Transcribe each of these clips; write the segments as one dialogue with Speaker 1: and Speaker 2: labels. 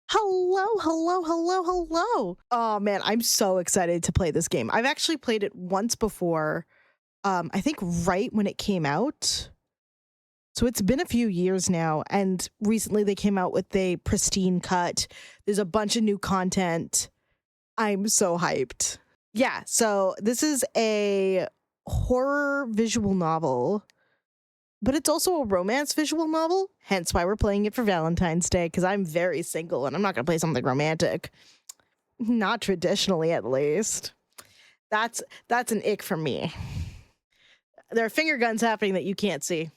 Speaker 1: Hello. Oh man, I'm so excited to play this game. I've actually played it once before. I think right when it came out. So it's been a few years now, and recently they came out with a pristine cut. There's a bunch of new content. I'm so hyped. Yeah, so this is a horror visual novel, but it's also a romance visual novel, hence why we're playing it for Valentine's Day, because I'm very single and I'm not going to play something romantic. Not traditionally, at least. That's an ick for me. There are finger guns happening that you can't see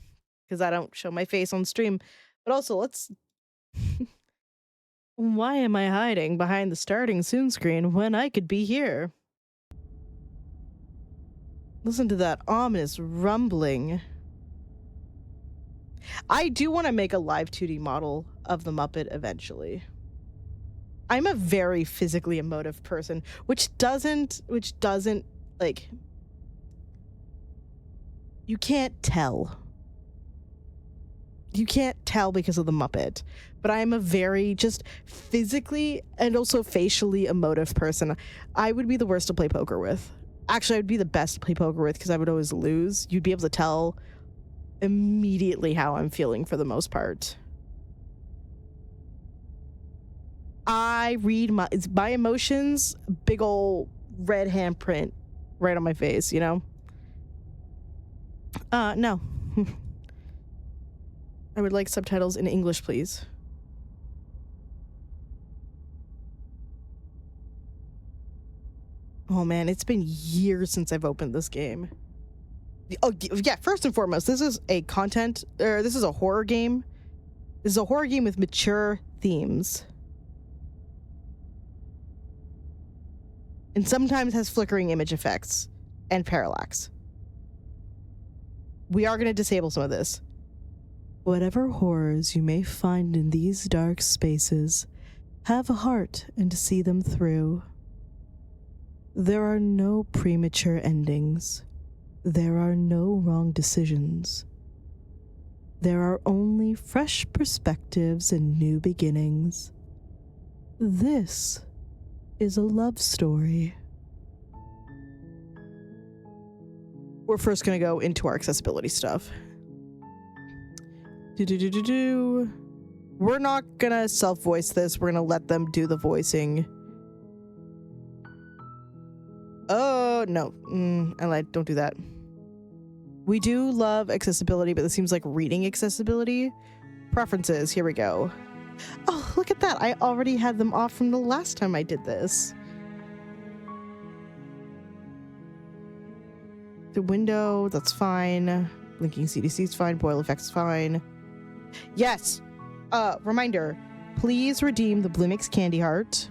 Speaker 1: because I don't show my face on stream. But also, let's... Why am I hiding behind the starting soon screen when I could be here? Listen to that ominous rumbling. I do want to make a live 2D model of the Muppet eventually. I'm a very physically emotive person, which doesn't like, you can't tell. You can't tell because of the Muppet, but I'm a very just physically and also facially emotive person. I would be the worst to play poker with. Actually, I would be the best to play poker with because I would always lose. You'd be able to tell immediately how I'm feeling for the most part. I read my emotions, big old red handprint right on my face, you know? No. I would like subtitles in English, please. Oh man, it's been years since I've opened this game. Oh yeah, first and foremost, this is a horror game. This is a horror game with mature themes. And sometimes has flickering image effects and parallax. We are going to disable some of this. Whatever horrors you may find in these dark spaces, have a heart and see them through. There are no premature endings. There are no wrong decisions. There are only fresh perspectives and new beginnings. This is a love story. We're first going to go into our accessibility stuff. We're not going to self-voice this. We're going to let them do the voicing. Oh, no. I lied. Don't do that. We do love accessibility, but this seems like reading accessibility. Preferences. Here we go. Oh, look at that. I already had them off from the last time I did this. The window, that's fine. Blinking CDC is fine. Boil effects fine. Yes. Reminder. Please redeem the Blue Mix Candy Heart.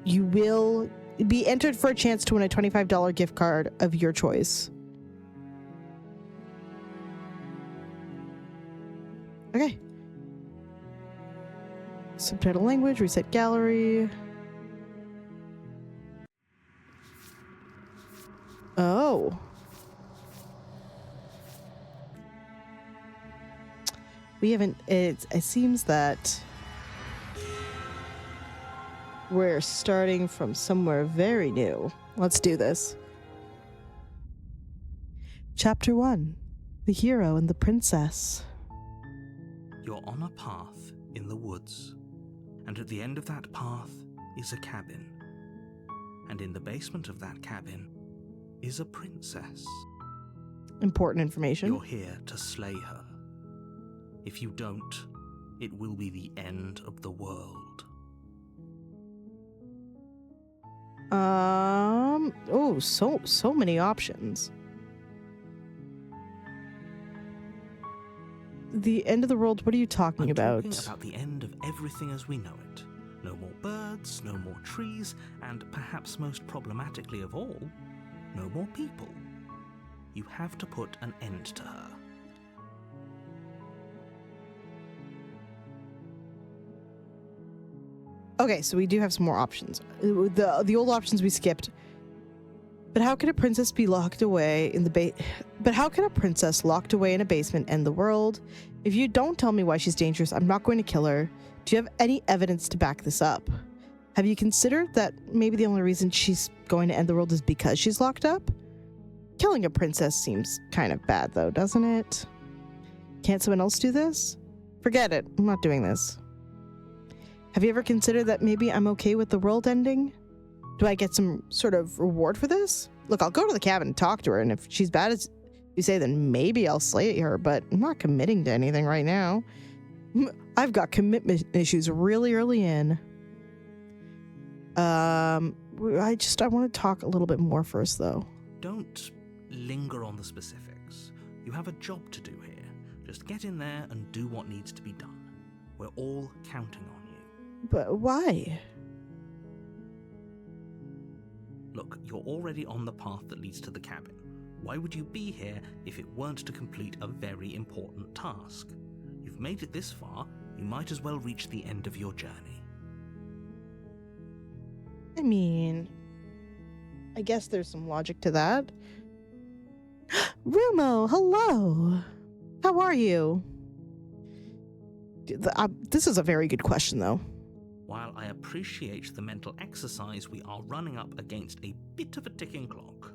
Speaker 1: You will be entered for a chance to win a $25 gift card of your choice. Okay. Subtitle language, reset gallery. Oh. We haven't, it seems that we're starting from somewhere very new. Let's do this. Chapter 1, The Hero and the Princess.
Speaker 2: You're on a path in the woods, and at the end of that path is a cabin. And in the basement of that cabin is a princess.
Speaker 1: Important information.
Speaker 2: You're here to slay her. If you don't, it will be the end of the world.
Speaker 1: Oh, so many options. The end of the world, what are you talking about?
Speaker 2: I'm talking about the end of everything as we know it. No more birds, no more trees, and perhaps most problematically of all, no more people. You have to put an end to her.
Speaker 1: Okay, so we do have some more options. The old options we skipped. But how can a princess be locked away in the But how can a princess locked away in a basement end the world? If you don't tell me why she's dangerous, I'm not going to kill her. Do you have any evidence to back this up? Have you considered that maybe the only reason she's going to end the world is because she's locked up? Killing a princess seems kind of bad though, doesn't it? Can't someone else do this? Forget it. I'm not doing this. Have you ever considered that maybe I'm okay with the world ending? Do I get some sort of reward for this? Look, I'll go to the cabin and talk to her, and if she's bad as you say, then maybe I'll slay her, but I'm not committing to anything right now. I've got commitment issues really early in. I want to talk a little bit more first, though.
Speaker 2: Don't linger on the specifics. You have a job to do here. Just get in there and do what needs to be done. We're all counting on you.
Speaker 1: But why?
Speaker 2: Look, you're already on the path that leads to the cabin. Why would you be here if it weren't to complete a very important task? You've made it this far, you might as well reach the end of your journey.
Speaker 1: I mean, I guess there's some logic to that. Rumo, hello. How are you? This is a very good question, though.
Speaker 2: While I appreciate the mental exercise, we are running up against a bit of a ticking clock.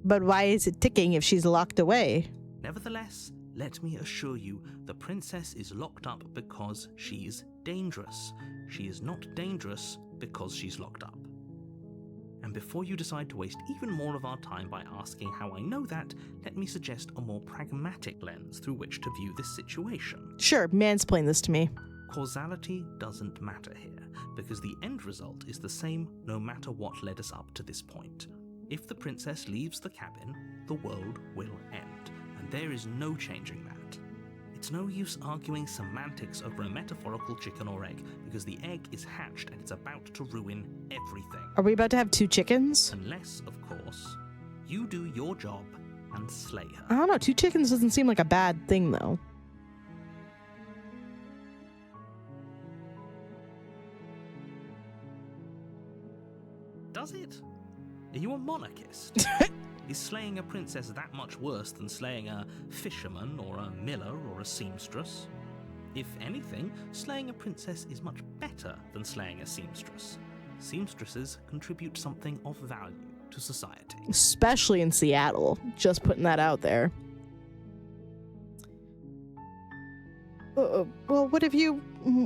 Speaker 1: But why is it ticking if she's locked away?
Speaker 2: Nevertheless, let me assure you, the princess is locked up because she's dangerous. She is not dangerous because she's locked up. And before you decide to waste even more of our time by asking how I know that, let me suggest a more pragmatic lens through which to view this situation.
Speaker 1: Sure, mansplain this to me.
Speaker 2: Causality doesn't matter here, because the end result is the same no matter what led us up to this point. If the princess leaves the cabin, the world will end, and there is no changing that. It's no use arguing semantics over a metaphorical chicken or egg, because the egg is hatched and it's about to ruin everything.
Speaker 1: Are we about to have 2 chickens?
Speaker 2: Unless, of course, you do your job and slay her.
Speaker 1: I don't know, 2 chickens doesn't seem like a bad thing, though.
Speaker 2: Does it? Are you a monarchist? Is slaying a princess that much worse than slaying a fisherman or a miller or a seamstress? If anything, slaying a princess is much better than slaying a seamstress. Seamstresses contribute something of value to society.
Speaker 1: Especially in Seattle. Just putting that out there. Well, what have you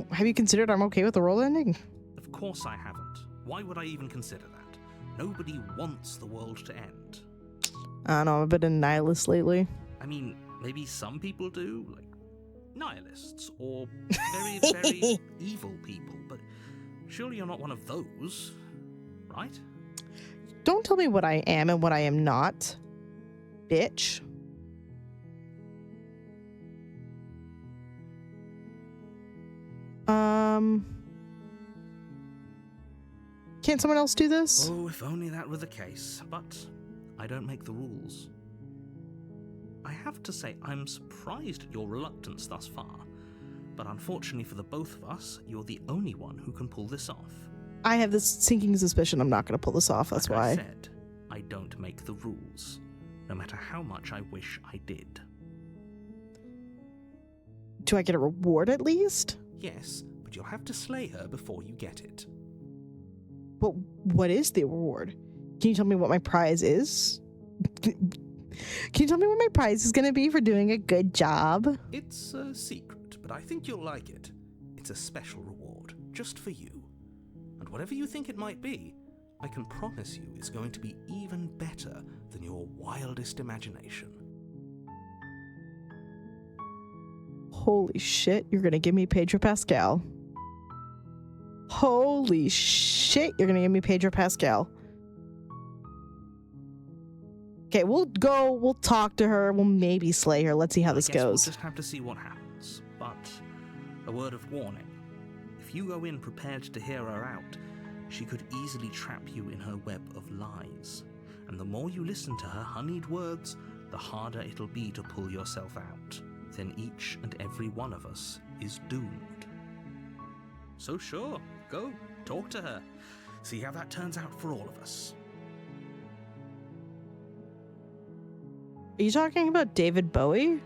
Speaker 1: considered I'm okay with the world ending?
Speaker 2: Of course I haven't. Why would I even consider that? Nobody wants the world to end.
Speaker 1: I don't know, I'm a bit of a nihilist lately.
Speaker 2: I mean, maybe some people do, like nihilists, or very, very evil people, but surely you're not one of those, right?
Speaker 1: Don't tell me what I am and what I am not, bitch. Can't someone else do this?
Speaker 2: Oh, if only that were the case, but I don't make the rules. I have to say, I'm surprised at your reluctance thus far, but unfortunately for the both of us, you're the only one who can pull this off.
Speaker 1: I have this sinking suspicion I'm not going to pull this off, that's
Speaker 2: like
Speaker 1: why.
Speaker 2: I said, I don't make the rules, no matter how much I wish I did.
Speaker 1: Do I get a reward at least?
Speaker 2: Yes, but you'll have to slay her before you get it.
Speaker 1: But what is the reward? Can you tell me what my prize is? Can you tell me what my prize is going to be for doing a good job?
Speaker 2: It's a secret, but I think you'll like it. It's a special reward, just for you. And whatever you think it might be, I can promise you it's going to be even better than your wildest imagination.
Speaker 1: Holy shit, you're going to give me Pedro Pascal. Holy shit, you're going to give me Pedro Pascal. Okay, we'll go, we'll talk to her, we'll maybe slay her. Let's see how this goes.
Speaker 2: We'll just have to see what happens. But a word of warning. If you go in prepared to hear her out, she could easily trap you in her web of lies. And the more you listen to her honeyed words, the harder it'll be to pull yourself out. Then each and every one of us is doomed. So sure, go, talk to her. See how that turns out for all of us.
Speaker 1: Are you talking about David Bowie?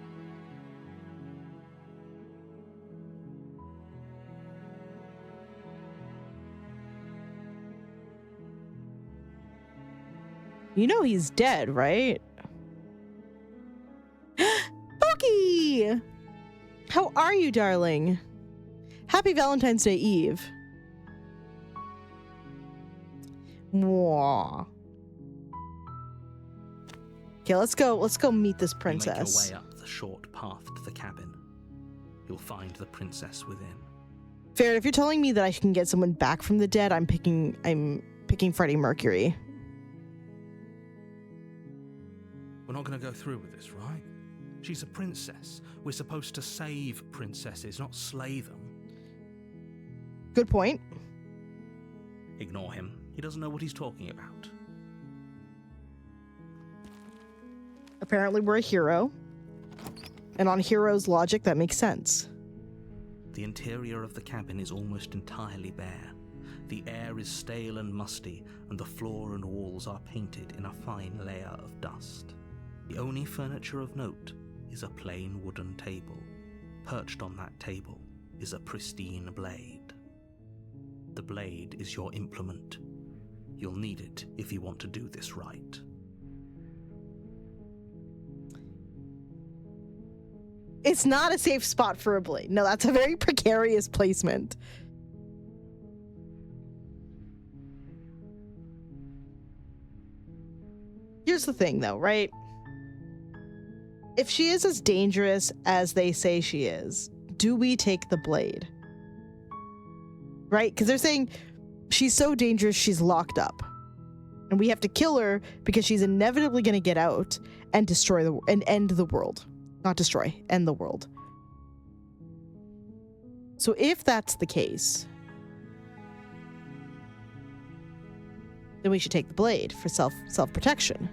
Speaker 1: You know he's dead, right? Pokey! How are you, darling? Happy Valentine's Day Eve. Mwah. Okay, let's go meet this princess.
Speaker 2: You make your way up the short path to the cabin. You'll find the princess within.
Speaker 1: Fair, if you're telling me that I can get someone back from the dead, I'm picking Freddie Mercury.
Speaker 2: We're not going to go through with this, right? She's a princess. We're supposed to save princesses, not slay them.
Speaker 1: Good point.
Speaker 2: Ignore him. He doesn't know what he's talking about.
Speaker 1: Apparently we're a hero. And on hero's logic, that makes sense.
Speaker 2: The interior of the cabin is almost entirely bare. The air is stale and musty, and the floor and walls are painted in a fine layer of dust. The only furniture of note is a plain wooden table. Perched on that table is a pristine blade. The blade is your implement. You'll need it if you want to do this right.
Speaker 1: It's not a safe spot for a blade. No, that's a very precarious placement. Here's the thing, though, right? If she is as dangerous as they say she is, do we take the blade? Right? Because they're saying she's so dangerous she's locked up. And we have to kill her because she's inevitably going to get out and destroy and end the world. Not destroy, end the world. So if that's the case, then we should take the blade for self-protection.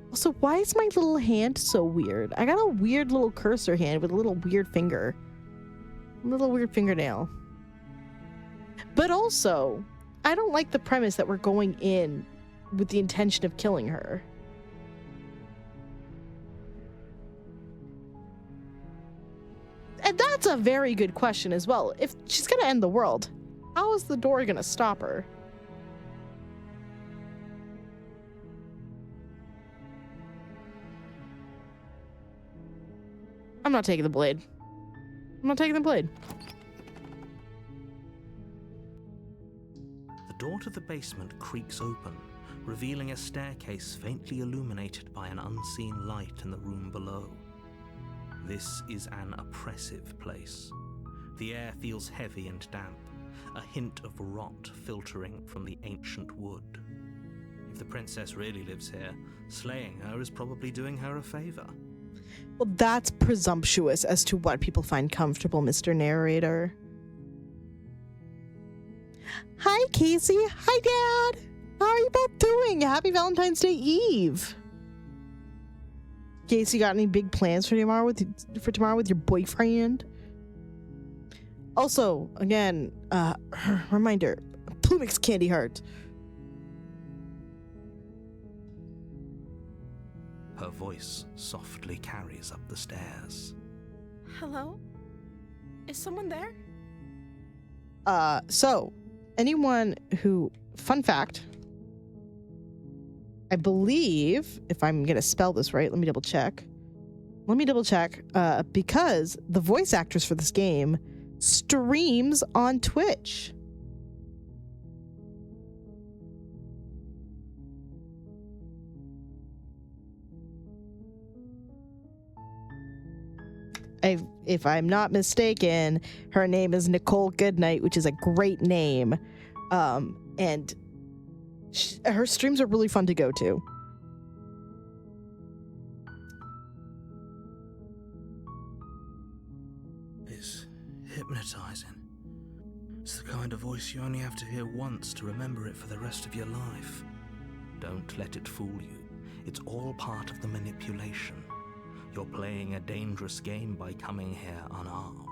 Speaker 1: Also, why is my little hand so weird? I got a weird little cursor hand with a little weird finger. A little weird fingernail. But also, I don't like the premise that we're going in with the intention of killing her. And that's a very good question as well. If she's gonna end the world, how is the door gonna stop her? I'm not taking the blade. I'm not taking the blade.
Speaker 2: The door to the basement creaks open, revealing a staircase faintly illuminated by an unseen light in the room below. This is an oppressive place. The air feels heavy and damp, a hint of rot filtering from the ancient wood. If the princess really lives here, slaying her is probably doing her a favor.
Speaker 1: Well, that's presumptuous as to what people find comfortable, Mr. Narrator. Hi, Casey. Hi, Dad. How are you both doing? Happy Valentine's Day Eve. Casey, got any big plans for tomorrow with your boyfriend? Also, again, reminder, Plumix Candy Heart.
Speaker 2: Her voice softly carries up the stairs.
Speaker 3: Hello? Is someone there?
Speaker 1: So, anyone who, fun fact, I believe, if I'm going to spell this right, let me double check. Because the voice actress for this game streams on Twitch. If I'm not mistaken, her name is Nicole Goodnight, which is a great name. And her streams are really fun to go to.
Speaker 2: It's hypnotizing. It's the kind of voice you only have to hear once to remember it for the rest of your life. Don't let it fool you. It's all part of the manipulation. You're playing a dangerous game by coming here unarmed.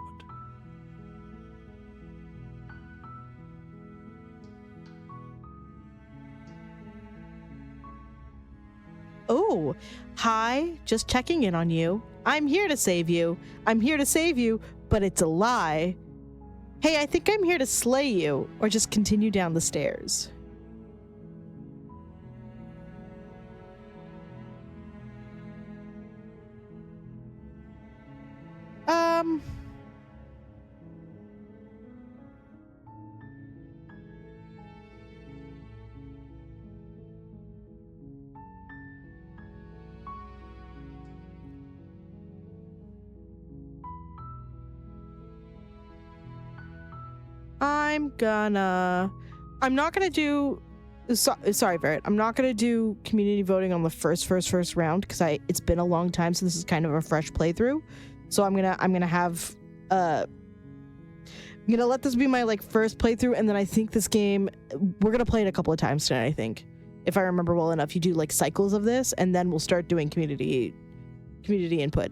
Speaker 1: Oh, hi, just checking in on you. I'm here to save you. I'm here to save you, but it's a lie. Hey, I think I'm here to slay you, or just continue down the stairs. Um... I'm not gonna do. Sorry, Barrett. I'm not gonna do community voting on the first round because it's been a long time, so this is kind of a fresh playthrough. So I'm gonna have I'm gonna let this be my like first playthrough, and then I think this game we're gonna play it a couple of times tonight. I think if I remember well enough, you do like cycles of this, and then we'll start doing community input.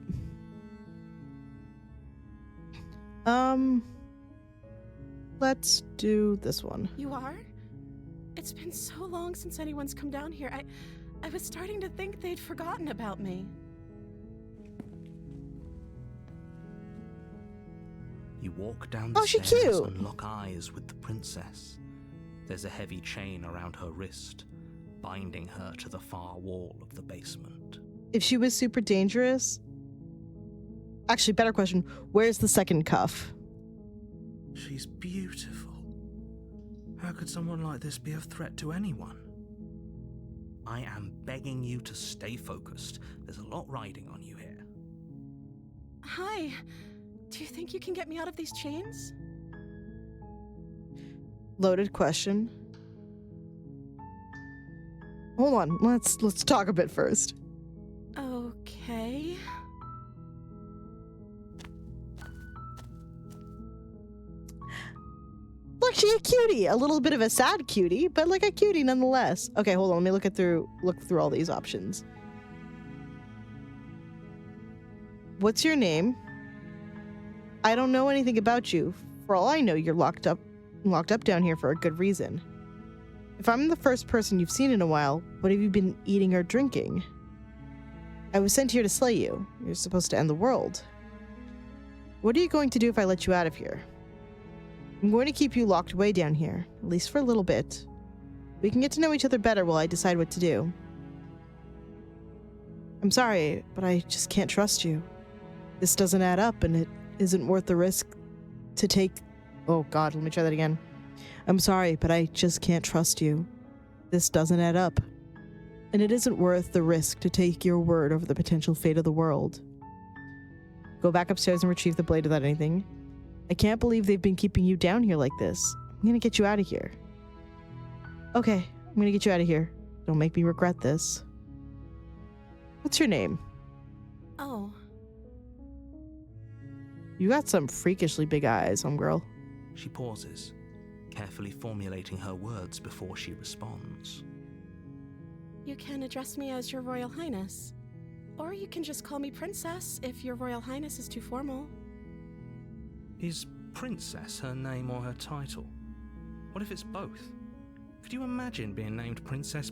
Speaker 1: Let's do this one.
Speaker 3: You are? It's been so long since anyone's come down here. I was starting to think they'd forgotten about me.
Speaker 2: You walk down the
Speaker 1: she's
Speaker 2: stairs
Speaker 1: cute.
Speaker 2: and lock eyes with the princess. There's a heavy chain around her wrist, binding her to the far wall of the basement.
Speaker 1: If she was super dangerous... Actually, better question, where's the second cuff?
Speaker 2: She's beautiful. How could someone like this be a threat to anyone? I am begging you to stay focused. There's a lot riding on you here.
Speaker 3: Hi. Do you think you can get me out of these chains?
Speaker 1: Loaded question. Hold on, let's talk a bit first.
Speaker 3: Okay.
Speaker 1: Look, she a cutie. A little bit of a sad cutie, but like a cutie nonetheless. Okay, hold on. Let me look through all these options. What's your name? I don't know anything about you. For all I know, you're locked up down here for a good reason. If I'm the first person you've seen in a while, what have you been eating or drinking? I was sent here to slay you. You're supposed to end the world. What are you going to do if I let you out of here? I'm going to keep you locked away down here, at least for a little bit. We can get to know each other better while I decide what to do. I'm sorry, but I just can't trust you. This doesn't add up, and it isn't worth the risk to take... Oh god, let me try that again. I'm sorry, but I just can't trust you. This doesn't add up. And it isn't worth the risk to take your word over the potential fate of the world. Go back upstairs and retrieve the blade without anything. I can't believe they've been keeping you down here like this. I'm gonna get you out of here. Okay, I'm gonna get you out of here. Don't make me regret this. What's your name?
Speaker 3: Oh.
Speaker 1: You got some freakishly big eyes, homegirl.
Speaker 2: She pauses, carefully formulating her words before she responds.
Speaker 3: You can address me as Your Royal Highness. Or you can just call me Princess if Your Royal Highness is too formal.
Speaker 2: Is Princess her name or her title? What if it's both? Could you imagine being named Princess?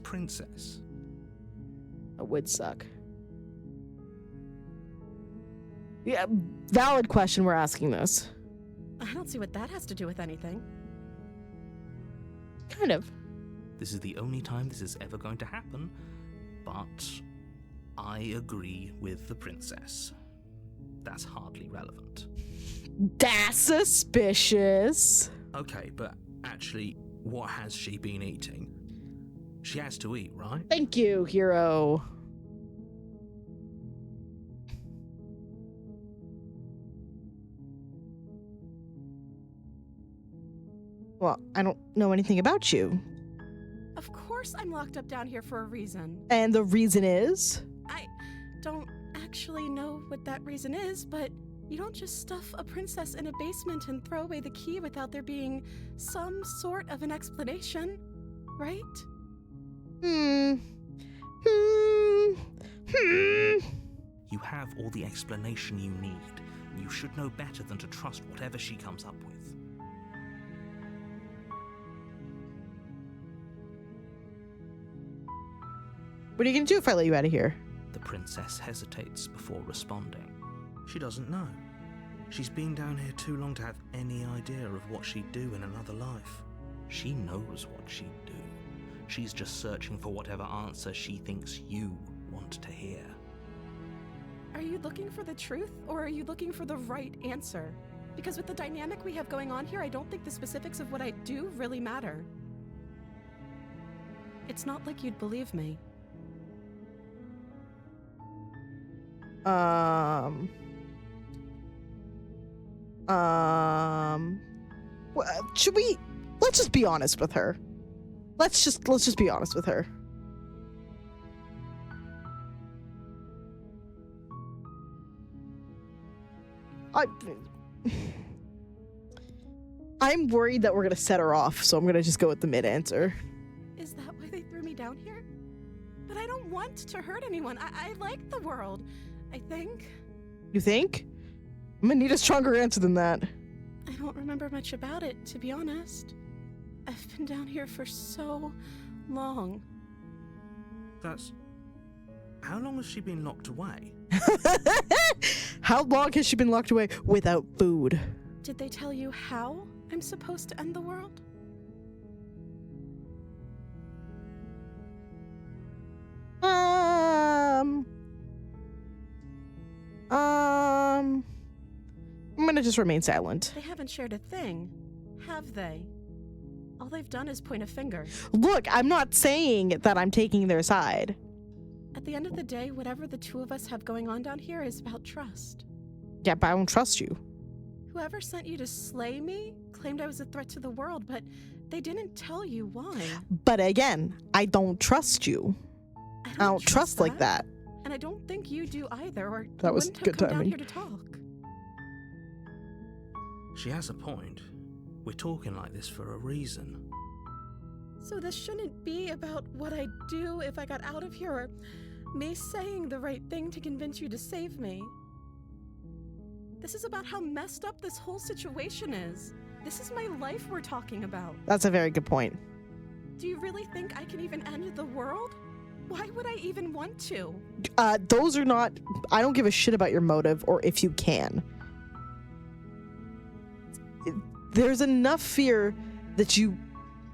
Speaker 1: That would suck. Yeah, valid question, we're asking this.
Speaker 3: I don't see what that has to do with anything.
Speaker 1: Kind of.
Speaker 2: This is the only time this is ever going to happen, but I agree with the princess. That's hardly relevant.
Speaker 1: That's suspicious.
Speaker 2: Okay, but actually, what has she been eating? She has to eat, right?
Speaker 1: Thank you, hero. Well, I don't know anything about you.
Speaker 3: Of course I'm locked up down here for a reason.
Speaker 1: And the reason is?
Speaker 3: I don't actually know what that reason is, but you don't just stuff a princess in a basement and throw away the key without there being some sort of an explanation, right?
Speaker 2: You have all the explanation you need, and you should know better than to trust whatever she comes up with.
Speaker 1: What are you gonna do if I let you out of here?
Speaker 2: The princess hesitates before responding. She doesn't know. She's been down here too long to have any idea of what she'd do in another life. She knows what she'd do. She's just searching for whatever answer she thinks you want to hear.
Speaker 3: Are you looking for the truth, or are you looking for the right answer? Because with the dynamic we have going on here, I don't think the specifics of what I do really matter. It's not like you'd believe me.
Speaker 1: Should we? Let's just be honest with her. Let's just be honest with her. I'm worried that we're gonna set her off, so I'm gonna just go with the mid answer.
Speaker 3: Is that why they threw me down here? But I don't want to hurt anyone. I like the world, I think.
Speaker 1: You think? I'm gonna need a stronger answer than that.
Speaker 3: I don't remember much about it, to be honest. I've been down here for so long.
Speaker 2: That's... How long has she been locked away?
Speaker 1: How long has she been locked away without food?
Speaker 3: Did they tell you how I'm supposed to end the world?
Speaker 1: I'm gonna just remain silent.
Speaker 3: They haven't shared a thing, have they? All they've done is point a finger.
Speaker 1: Look, I'm not saying that I'm taking their side.
Speaker 3: At the end of the day, whatever the two of us have going on down here is about trust.
Speaker 1: Yeah, but I don't trust you.
Speaker 3: Whoever sent you to slay me claimed I was a threat to the world, but they didn't tell you why.
Speaker 1: But again, I don't trust you. I don't trust like that.
Speaker 3: And I don't think you do either, or
Speaker 1: that
Speaker 3: you
Speaker 1: was
Speaker 3: wouldn't have
Speaker 1: good
Speaker 3: come
Speaker 1: timing.
Speaker 3: down here to talk.
Speaker 2: She has a point. We're talking like this for a reason.
Speaker 3: So this shouldn't be about what I'd do if I got out of here, or me saying the right thing to convince you to save me. This is about how messed up this whole situation is. This is my life we're talking about.
Speaker 1: That's a very good point.
Speaker 3: Do you really think I can even end the world? Why would I even want to?
Speaker 1: Those are not... I don't give a shit about your motive or if you can. There's enough fear that you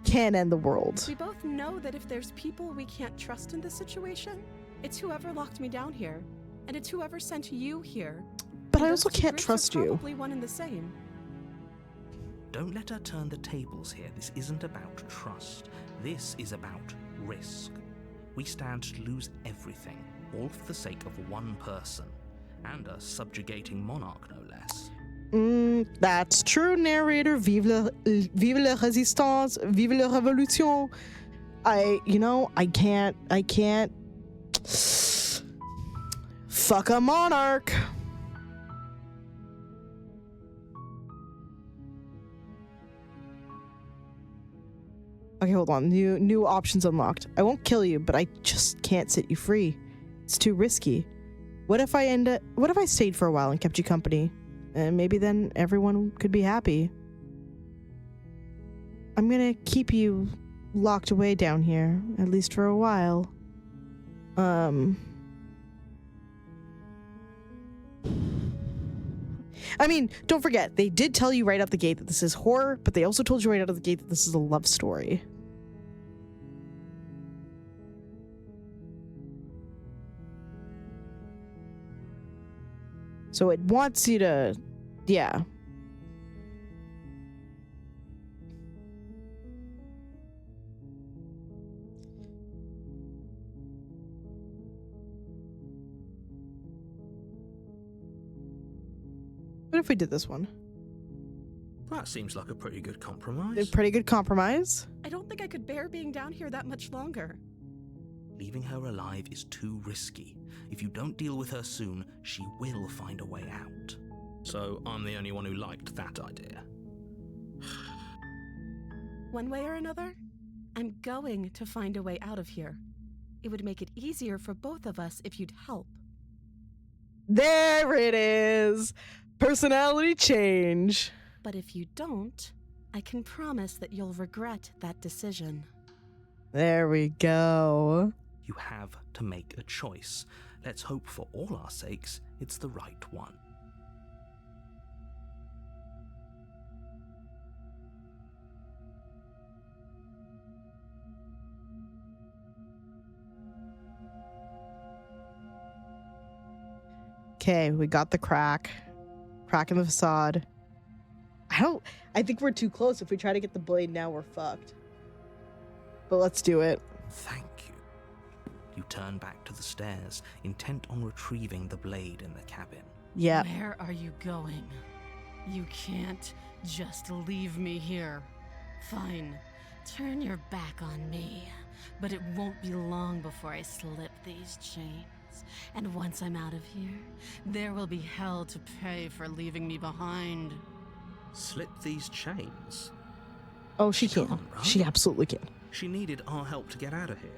Speaker 1: can end the world.
Speaker 3: We both know that if there's people we can't trust in this situation, it's whoever locked me down here, and it's whoever sent you here.
Speaker 1: But
Speaker 3: And
Speaker 1: I
Speaker 3: those
Speaker 1: also
Speaker 3: two
Speaker 1: can't
Speaker 3: groups are
Speaker 1: trust you.
Speaker 3: Probably one and the same.
Speaker 2: Don't let her turn the tables here. This isn't about trust. This is about risk. We stand to lose everything, all for the sake of one person, and a subjugating monarch, no less.
Speaker 1: That's true, narrator. Vive la résistance, vive la révolution. I can't. Fuck a monarch. Okay, hold on. New options unlocked. I won't kill you, but I just can't set you free. It's too risky. What if I stayed for a while and kept you company? And maybe then everyone could be happy. I'm gonna keep you locked away down here, at least for a while. I mean, don't forget, they did tell you right out the gate that this is horror, but they also told you right out of the gate that this is a love story. So it wants you to, yeah. What if we did this one?
Speaker 2: That seems like a pretty good compromise.
Speaker 1: A pretty good compromise.
Speaker 3: I don't think I could bear being down here that much longer.
Speaker 2: Leaving her alive is too risky. If you don't deal with her soon, she will find a way out. So I'm the only one who liked that idea.
Speaker 3: One way or another, I'm going to find a way out of here. It would make it easier for both of us if you'd help.
Speaker 1: There it is. Personality change.
Speaker 3: But if you don't, I can promise that you'll regret that decision.
Speaker 1: There we go.
Speaker 2: You have to make a choice. Let's hope for all our sakes it's the right one.
Speaker 1: Okay, we got the crack in the facade. I think we're too close. If we try to get the blade now, we're fucked. But let's do it.
Speaker 2: Thank you. You turn back to the stairs, intent on retrieving the blade in the cabin.
Speaker 1: Yeah.
Speaker 3: Where are you going? You can't just leave me here. Fine, turn your back on me, but it won't be long before I slip these chains. And once I'm out of here, there will be hell to pay for leaving me behind.
Speaker 2: Slip these chains?
Speaker 1: Oh, she
Speaker 2: Come
Speaker 1: can.
Speaker 2: on, bro.
Speaker 1: She absolutely can.
Speaker 2: She needed our help to get out of here.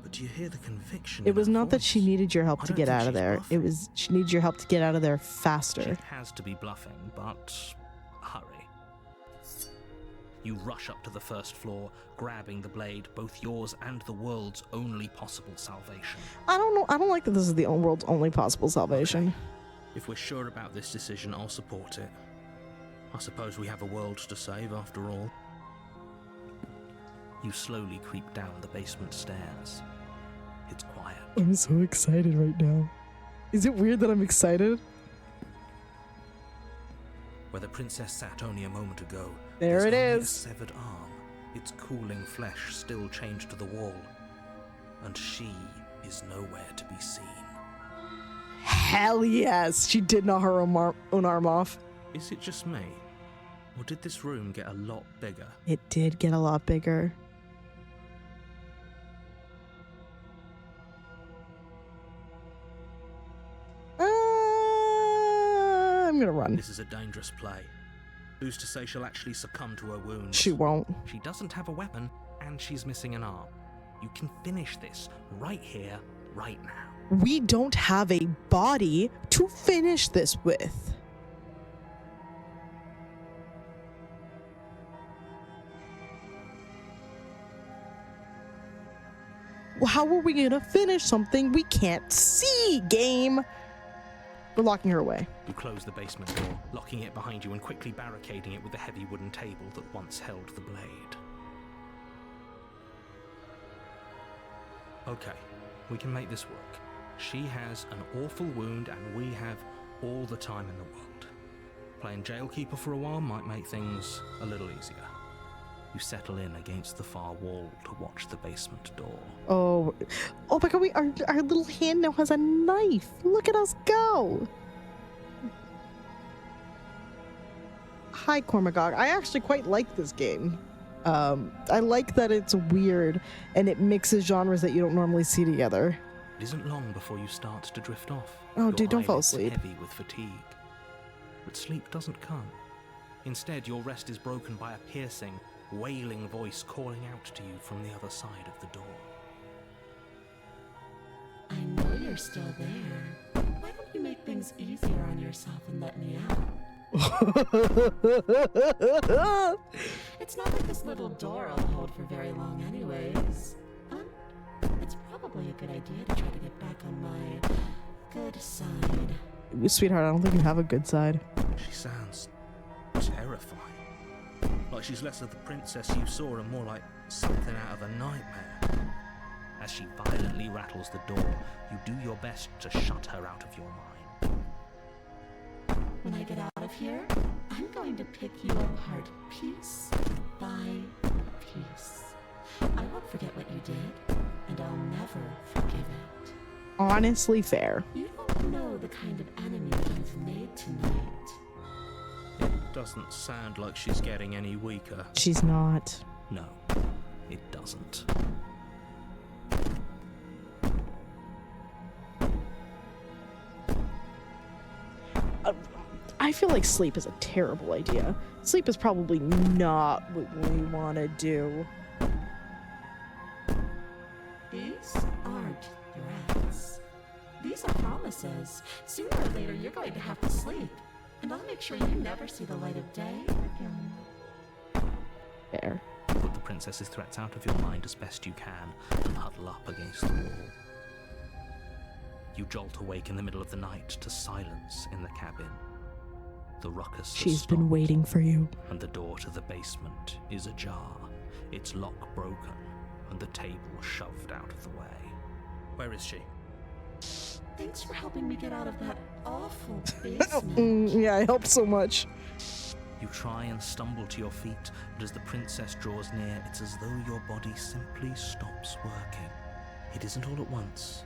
Speaker 2: But do you hear the conviction
Speaker 1: It
Speaker 2: in
Speaker 1: was
Speaker 2: her
Speaker 1: not that
Speaker 2: voice?
Speaker 1: she needed your help
Speaker 2: I
Speaker 1: to
Speaker 2: don't
Speaker 1: get
Speaker 2: think
Speaker 1: out of
Speaker 2: she's
Speaker 1: there. It
Speaker 2: bluffing.
Speaker 1: was she needed your help to get out of there
Speaker 2: She
Speaker 1: faster.
Speaker 2: has to be bluffing, but hurry. You rush up to the first floor, grabbing the blade, both yours and the world's only possible salvation.
Speaker 1: I don't know. I don't like that this is the world's only possible salvation.
Speaker 2: If we're sure about this decision, I'll support it. I suppose we have a world to save after all. You slowly creep down the basement stairs. It's quiet.
Speaker 1: I'm so excited right now. Is it weird that I'm excited?
Speaker 2: Where the princess sat only a moment ago,
Speaker 1: There it
Speaker 2: there's only a
Speaker 1: is.
Speaker 2: severed arm, its cooling flesh still chained to the wall, and she is nowhere to be seen.
Speaker 1: Hell yes. She did knock her own arm off.
Speaker 2: Is it just me, or did this room get a lot bigger?
Speaker 1: It did get a lot bigger. I'm gonna run.
Speaker 2: This is a dangerous play. Who's to say she'll actually succumb to her wounds?
Speaker 1: She won't.
Speaker 2: She doesn't have a weapon, and she's missing an arm. You can finish this right here, right now.
Speaker 1: We don't have a body to finish this with. Well, how are we gonna finish something we can't see, game? We're locking her away.
Speaker 2: You close the basement door, locking it behind you and quickly barricading it with the heavy wooden table that once held the blade. Okay, we can make this work. She has an awful wound and we have all the time in the world. Playing jailkeeper for a while might make things a little easier. You settle in against the far wall to watch the basement door.
Speaker 1: Oh my god, our little hand now has a knife. Look at us go. Hi, Cormagog. I actually quite like this game. I like that it's weird and it mixes genres that you don't normally see together.
Speaker 2: It isn't long before you start to drift off.
Speaker 1: Oh,
Speaker 2: Your
Speaker 1: dude, don't fall
Speaker 2: eyelids
Speaker 1: asleep.
Speaker 2: heavy with fatigue. But sleep doesn't come. Instead, your rest is broken by a piercing, wailing voice calling out to you from the other side of the door.
Speaker 3: I know you're still there. Why don't you make things easier on yourself and let me out? It's not like this little door will hold for very long anyways. It's probably a good idea to try to get back on my good side.
Speaker 1: Sweetheart, I don't think you have a good side.
Speaker 2: She sounds terrifying. Like she's less of the princess you saw and more like something out of a nightmare. As she violently rattles the door, you do your best to shut her out of your mind.
Speaker 3: When I get out of here, I'm going to pick you apart piece by piece. I won't forget what you did, and I'll never forgive it.
Speaker 1: Honestly fair.
Speaker 3: You don't know the kind of enemy you've made tonight.
Speaker 2: It doesn't sound like she's getting any weaker.
Speaker 1: She's not.
Speaker 2: No, it doesn't.
Speaker 1: I feel like sleep is a terrible idea. Sleep is probably not what we want to do.
Speaker 3: These aren't threats. These are promises. Sooner or later, you're going to have to sleep. And I'll make sure you never see the light of day again.
Speaker 1: Fair.
Speaker 2: But the princess's threats out of your mind as best you can and huddle up against the wall. You jolt awake in the middle of the night to silence in the cabin. The ruckus has
Speaker 1: She's been
Speaker 2: stopped,
Speaker 1: waiting for you.
Speaker 2: and the door to the basement is ajar, its lock broken, and the table shoved out of the way. Where is she?
Speaker 3: Thanks for helping me get out of that awful basement.
Speaker 1: Yeah, I helped so much.
Speaker 2: You try and stumble to your feet, but as the princess draws near, it's as though your body simply stops working. It isn't all at once.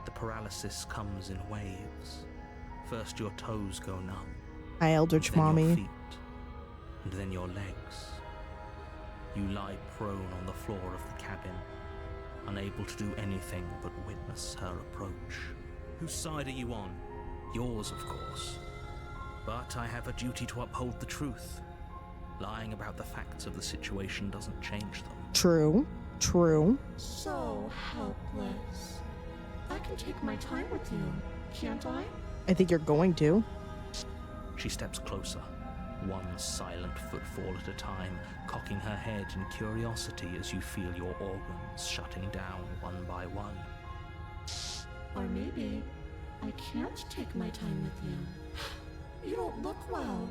Speaker 2: The paralysis comes in waves. First your toes go numb,
Speaker 1: Hi, Eldritch
Speaker 2: then your
Speaker 1: Mommy.
Speaker 2: feet, and then your legs. You lie prone on the floor of the cabin, unable to do anything but witness her approach. Whose side are you on? Yours, of course. But I have a duty to uphold the truth. Lying about the facts of the situation doesn't change them.
Speaker 1: True. True.
Speaker 3: So helpless. I can take my time with you, can't I?
Speaker 1: I think you're going to.
Speaker 2: She steps closer, one silent footfall at a time, cocking her head in curiosity as you feel your organs shutting down one by one.
Speaker 3: Or maybe I can't take my time with you. You don't look well.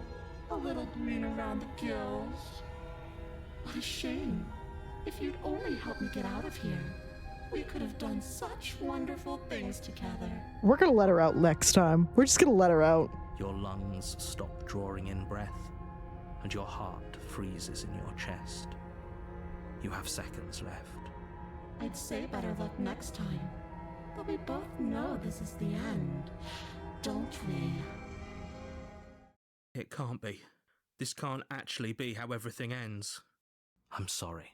Speaker 3: A little green around the gills. What a shame. If you'd only helped me get out of here, we could have done such wonderful things together.
Speaker 1: We're gonna let her out next time. We're just gonna let her out.
Speaker 2: Your lungs stop drawing in breath, and your heart freezes in your chest. You have seconds left.
Speaker 3: I'd say better luck next time. But we both know this is the end, don't we?
Speaker 2: It can't be. This can't actually be how everything ends. I'm sorry,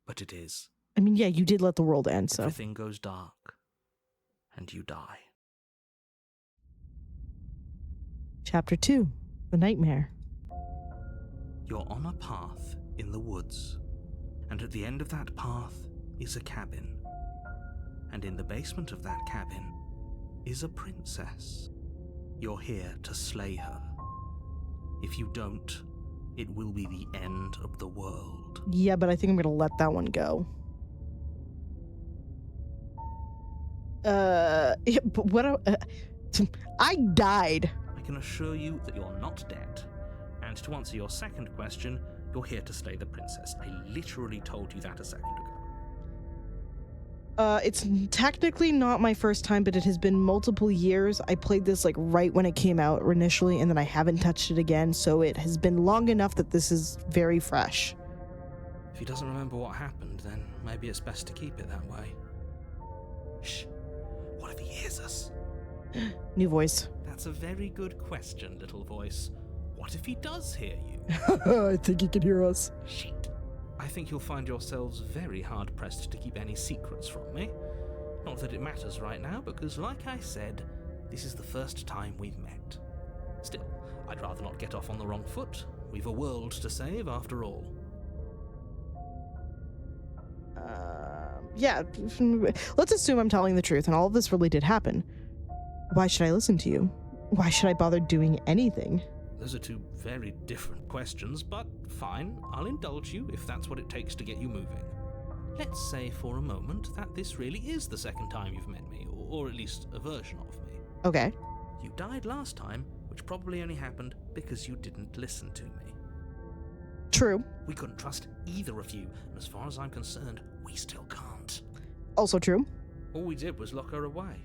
Speaker 2: but it is.
Speaker 1: I mean, yeah, you did let the world end, so.
Speaker 2: Everything goes dark, and you die.
Speaker 1: Chapter 2, The Nightmare.
Speaker 2: You're on a path in the woods, and at the end of that path is a cabin. And in the basement of that cabin is a princess. You're here to slay her. If you don't, it will be the end of the world.
Speaker 1: Yeah, but I think I'm gonna let that one go. Yeah, but what? I died.
Speaker 2: I can assure you that you're not dead. And to answer your second question, you're here to slay the princess. I literally told you that a second ago.
Speaker 1: It's technically not my first time, but it has been multiple years. I played this like right when it came out initially, and then I haven't touched it again, so it has been long enough that this is very fresh.
Speaker 2: If he doesn't remember what happened, then maybe it's best to keep it that way. Shh. What if he hears us?
Speaker 1: New voice.
Speaker 2: That's a very good question, little voice. What if he does hear you?
Speaker 1: I think he can hear us.
Speaker 2: Shit. I think you'll find yourselves very hard-pressed to keep any secrets from me. Not that it matters right now, because like I said, this is the first time we've met. Still, I'd rather not get off on the wrong foot. We've a world to save, after all.
Speaker 1: Yeah, let's assume I'm telling the truth and all of this really did happen. Why should I listen to you? Why should I bother doing anything?
Speaker 2: Those are two very different questions, but fine, I'll indulge you if that's what it takes to get you moving. Let's say for a moment that this really is the second time you've met me, or at least a version of me.
Speaker 1: Okay.
Speaker 2: You died last time, which probably only happened because you didn't listen to me.
Speaker 1: True.
Speaker 2: We couldn't trust either of you, and as far as I'm concerned, we still can't.
Speaker 1: Also true.
Speaker 2: All we did was lock her away.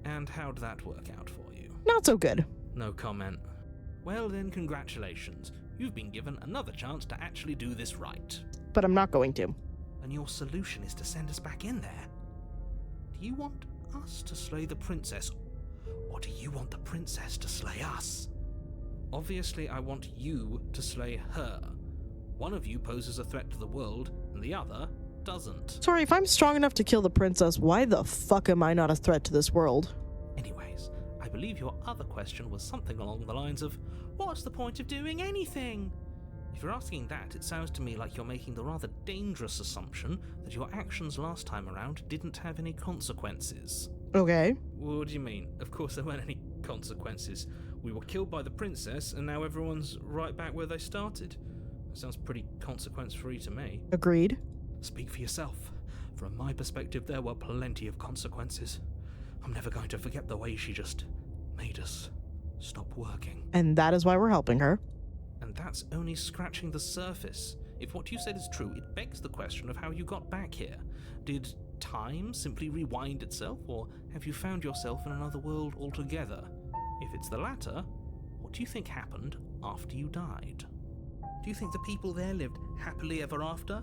Speaker 2: And how'd that work out for you?
Speaker 1: Not so good.
Speaker 2: No comment. Well then, congratulations. You've been given another chance to actually do this right.
Speaker 1: But I'm not going to.
Speaker 2: And your solution is to send us back in there. Do you want us to slay the princess, or do you want the princess to slay us? Obviously, I want you to slay her. One of you poses a threat to the world, and the other doesn't.
Speaker 1: Sorry, if I'm strong enough to kill the princess, why the fuck am I not a threat to this world?
Speaker 2: Anyways, I believe your other question was something along the lines of, what's the point of doing anything? If you're asking that, it sounds to me like you're making the rather dangerous assumption that your actions last time around didn't have any consequences.
Speaker 1: Okay.
Speaker 2: What do you mean? Of course there weren't any consequences. We were killed by the princess, and now everyone's right back where they started. Sounds pretty consequence-free to me.
Speaker 1: Agreed.
Speaker 2: Speak for yourself. From my perspective, there were plenty of consequences. I'm never going to forget the way she just made us stop working.
Speaker 1: And that is why we're helping her.
Speaker 2: And that's only scratching the surface. If what you said is true, it begs the question of how you got back here. Did time simply rewind itself, or have you found yourself in another world altogether? If it's the latter, what do you think happened after you died? Do you think the people there lived happily ever after?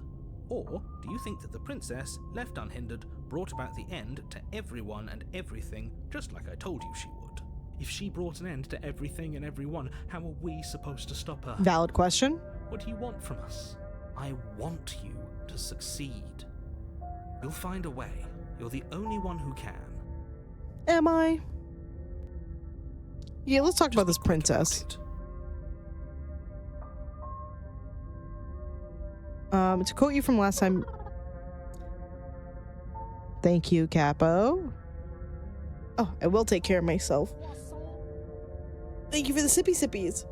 Speaker 2: Or do you think that the princess, left unhindered, brought about the end to everyone and everything, just like I told you she would? If she brought an end to everything and everyone, how are we supposed to stop her?
Speaker 1: Valid question.
Speaker 2: What do you want from us? I want you to succeed. You'll find a way. You're the only one who can.
Speaker 1: Am I? Yeah, let's talk about this
Speaker 2: Just be quick about
Speaker 1: princess.
Speaker 2: it.
Speaker 1: To quote you from last time. Thank you, Capo. Oh, I will take care of myself. Thank you for the sippy sippies.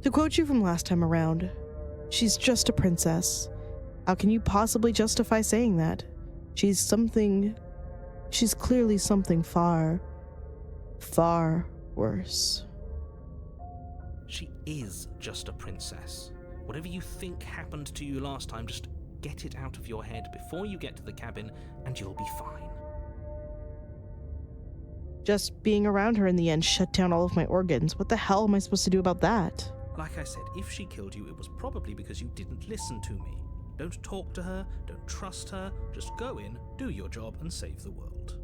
Speaker 1: To quote you from last time around, she's just a princess. How can you possibly justify saying that? She's clearly something far, far worse.
Speaker 2: She is just a princess. Whatever you think happened to you last time, just get it out of your head before you get to the cabin and you'll be fine.
Speaker 1: Just being around her in the end shut down all of my organs. What the hell am I supposed to do about that?
Speaker 2: Like I said, if she killed you, it was probably because you didn't listen to me. Don't talk to her, don't trust her, just go in, do your job, and save the world.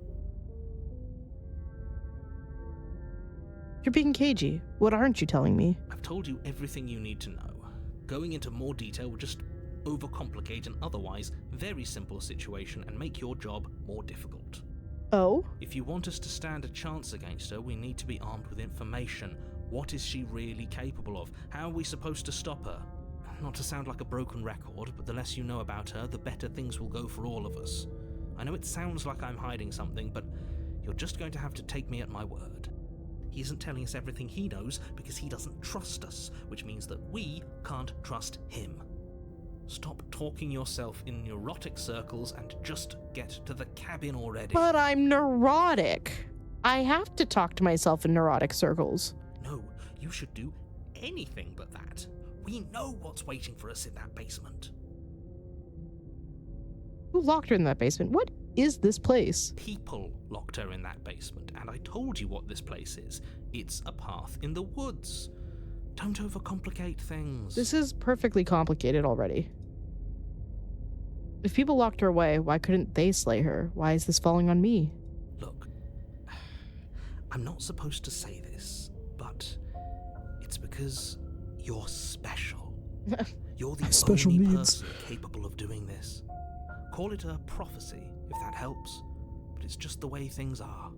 Speaker 1: You're being cagey. What aren't you telling me?
Speaker 2: I've told you everything you need to know. Going into more detail would just overcomplicate an otherwise very simple situation and make your job more difficult.
Speaker 1: Oh?
Speaker 2: If you want us to stand a chance against her, we need to be armed with information. What is she really capable of? How are we supposed to stop her? Not to sound like a broken record, but the less you know about her, the better things will go for all of us. I know it sounds like I'm hiding something, but you're just going to have to take me at my word. He isn't telling us everything he knows because he doesn't trust us, which means that we can't trust him. Stop talking yourself in neurotic circles and just get to the cabin already.
Speaker 1: But I'm neurotic. I have to talk to myself in neurotic circles.
Speaker 2: No, you should do anything but that. We know what's waiting for us in that basement.
Speaker 1: Who locked her in that basement? What is this place?
Speaker 2: People locked her in that basement, and I told you what this place is. It's a path in the woods. Don't overcomplicate things.
Speaker 1: This is perfectly complicated already. If people locked her away, why couldn't they slay her? Why is this falling on me?
Speaker 2: Look, I'm not supposed to say this, but it's because you're special. You're the
Speaker 1: Special
Speaker 2: only
Speaker 1: needs.
Speaker 2: person capable of doing this. Call it a prophecy, if that helps, but it's just the way things are.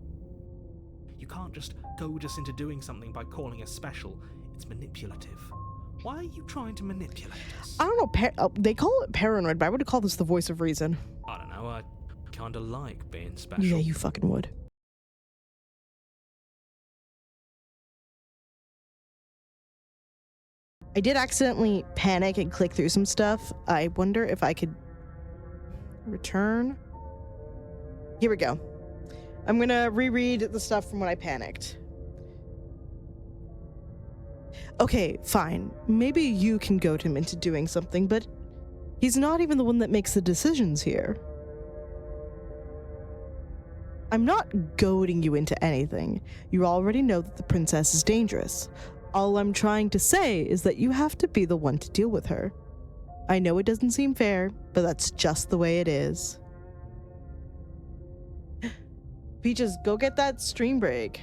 Speaker 2: You can't just goad us into doing something by calling us special. It's manipulative. Why are you trying to manipulate us?
Speaker 1: I don't know. They call it paranoid, but I would call this the voice of reason.
Speaker 2: I don't know, I kinda like being special.
Speaker 1: Yeah, you fucking would. I did accidentally panic and click through some stuff. I wonder if I could return. Here we go. I'm gonna reread the stuff from when I panicked. Okay, fine. Maybe you can goad him into doing something, but he's not even the one that makes the decisions here. I'm not goading you into anything. You already know that the princess is dangerous. All I'm trying to say is that you have to be the one to deal with her. I know it doesn't seem fair, but that's just the way it is. Peaches, go get that stream break.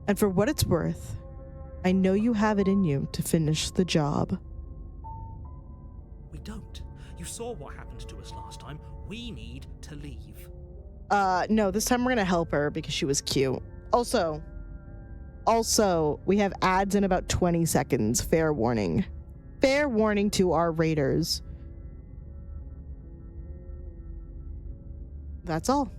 Speaker 1: And for what it's worth, I know you have it in you to finish the job.
Speaker 2: We don't. You saw what happened to us last time. We need to leave.
Speaker 1: No, this time we're gonna help her because she was cute. Also, we have ads in about 20 seconds. Fair warning. Fair warning to our raiders. That's all.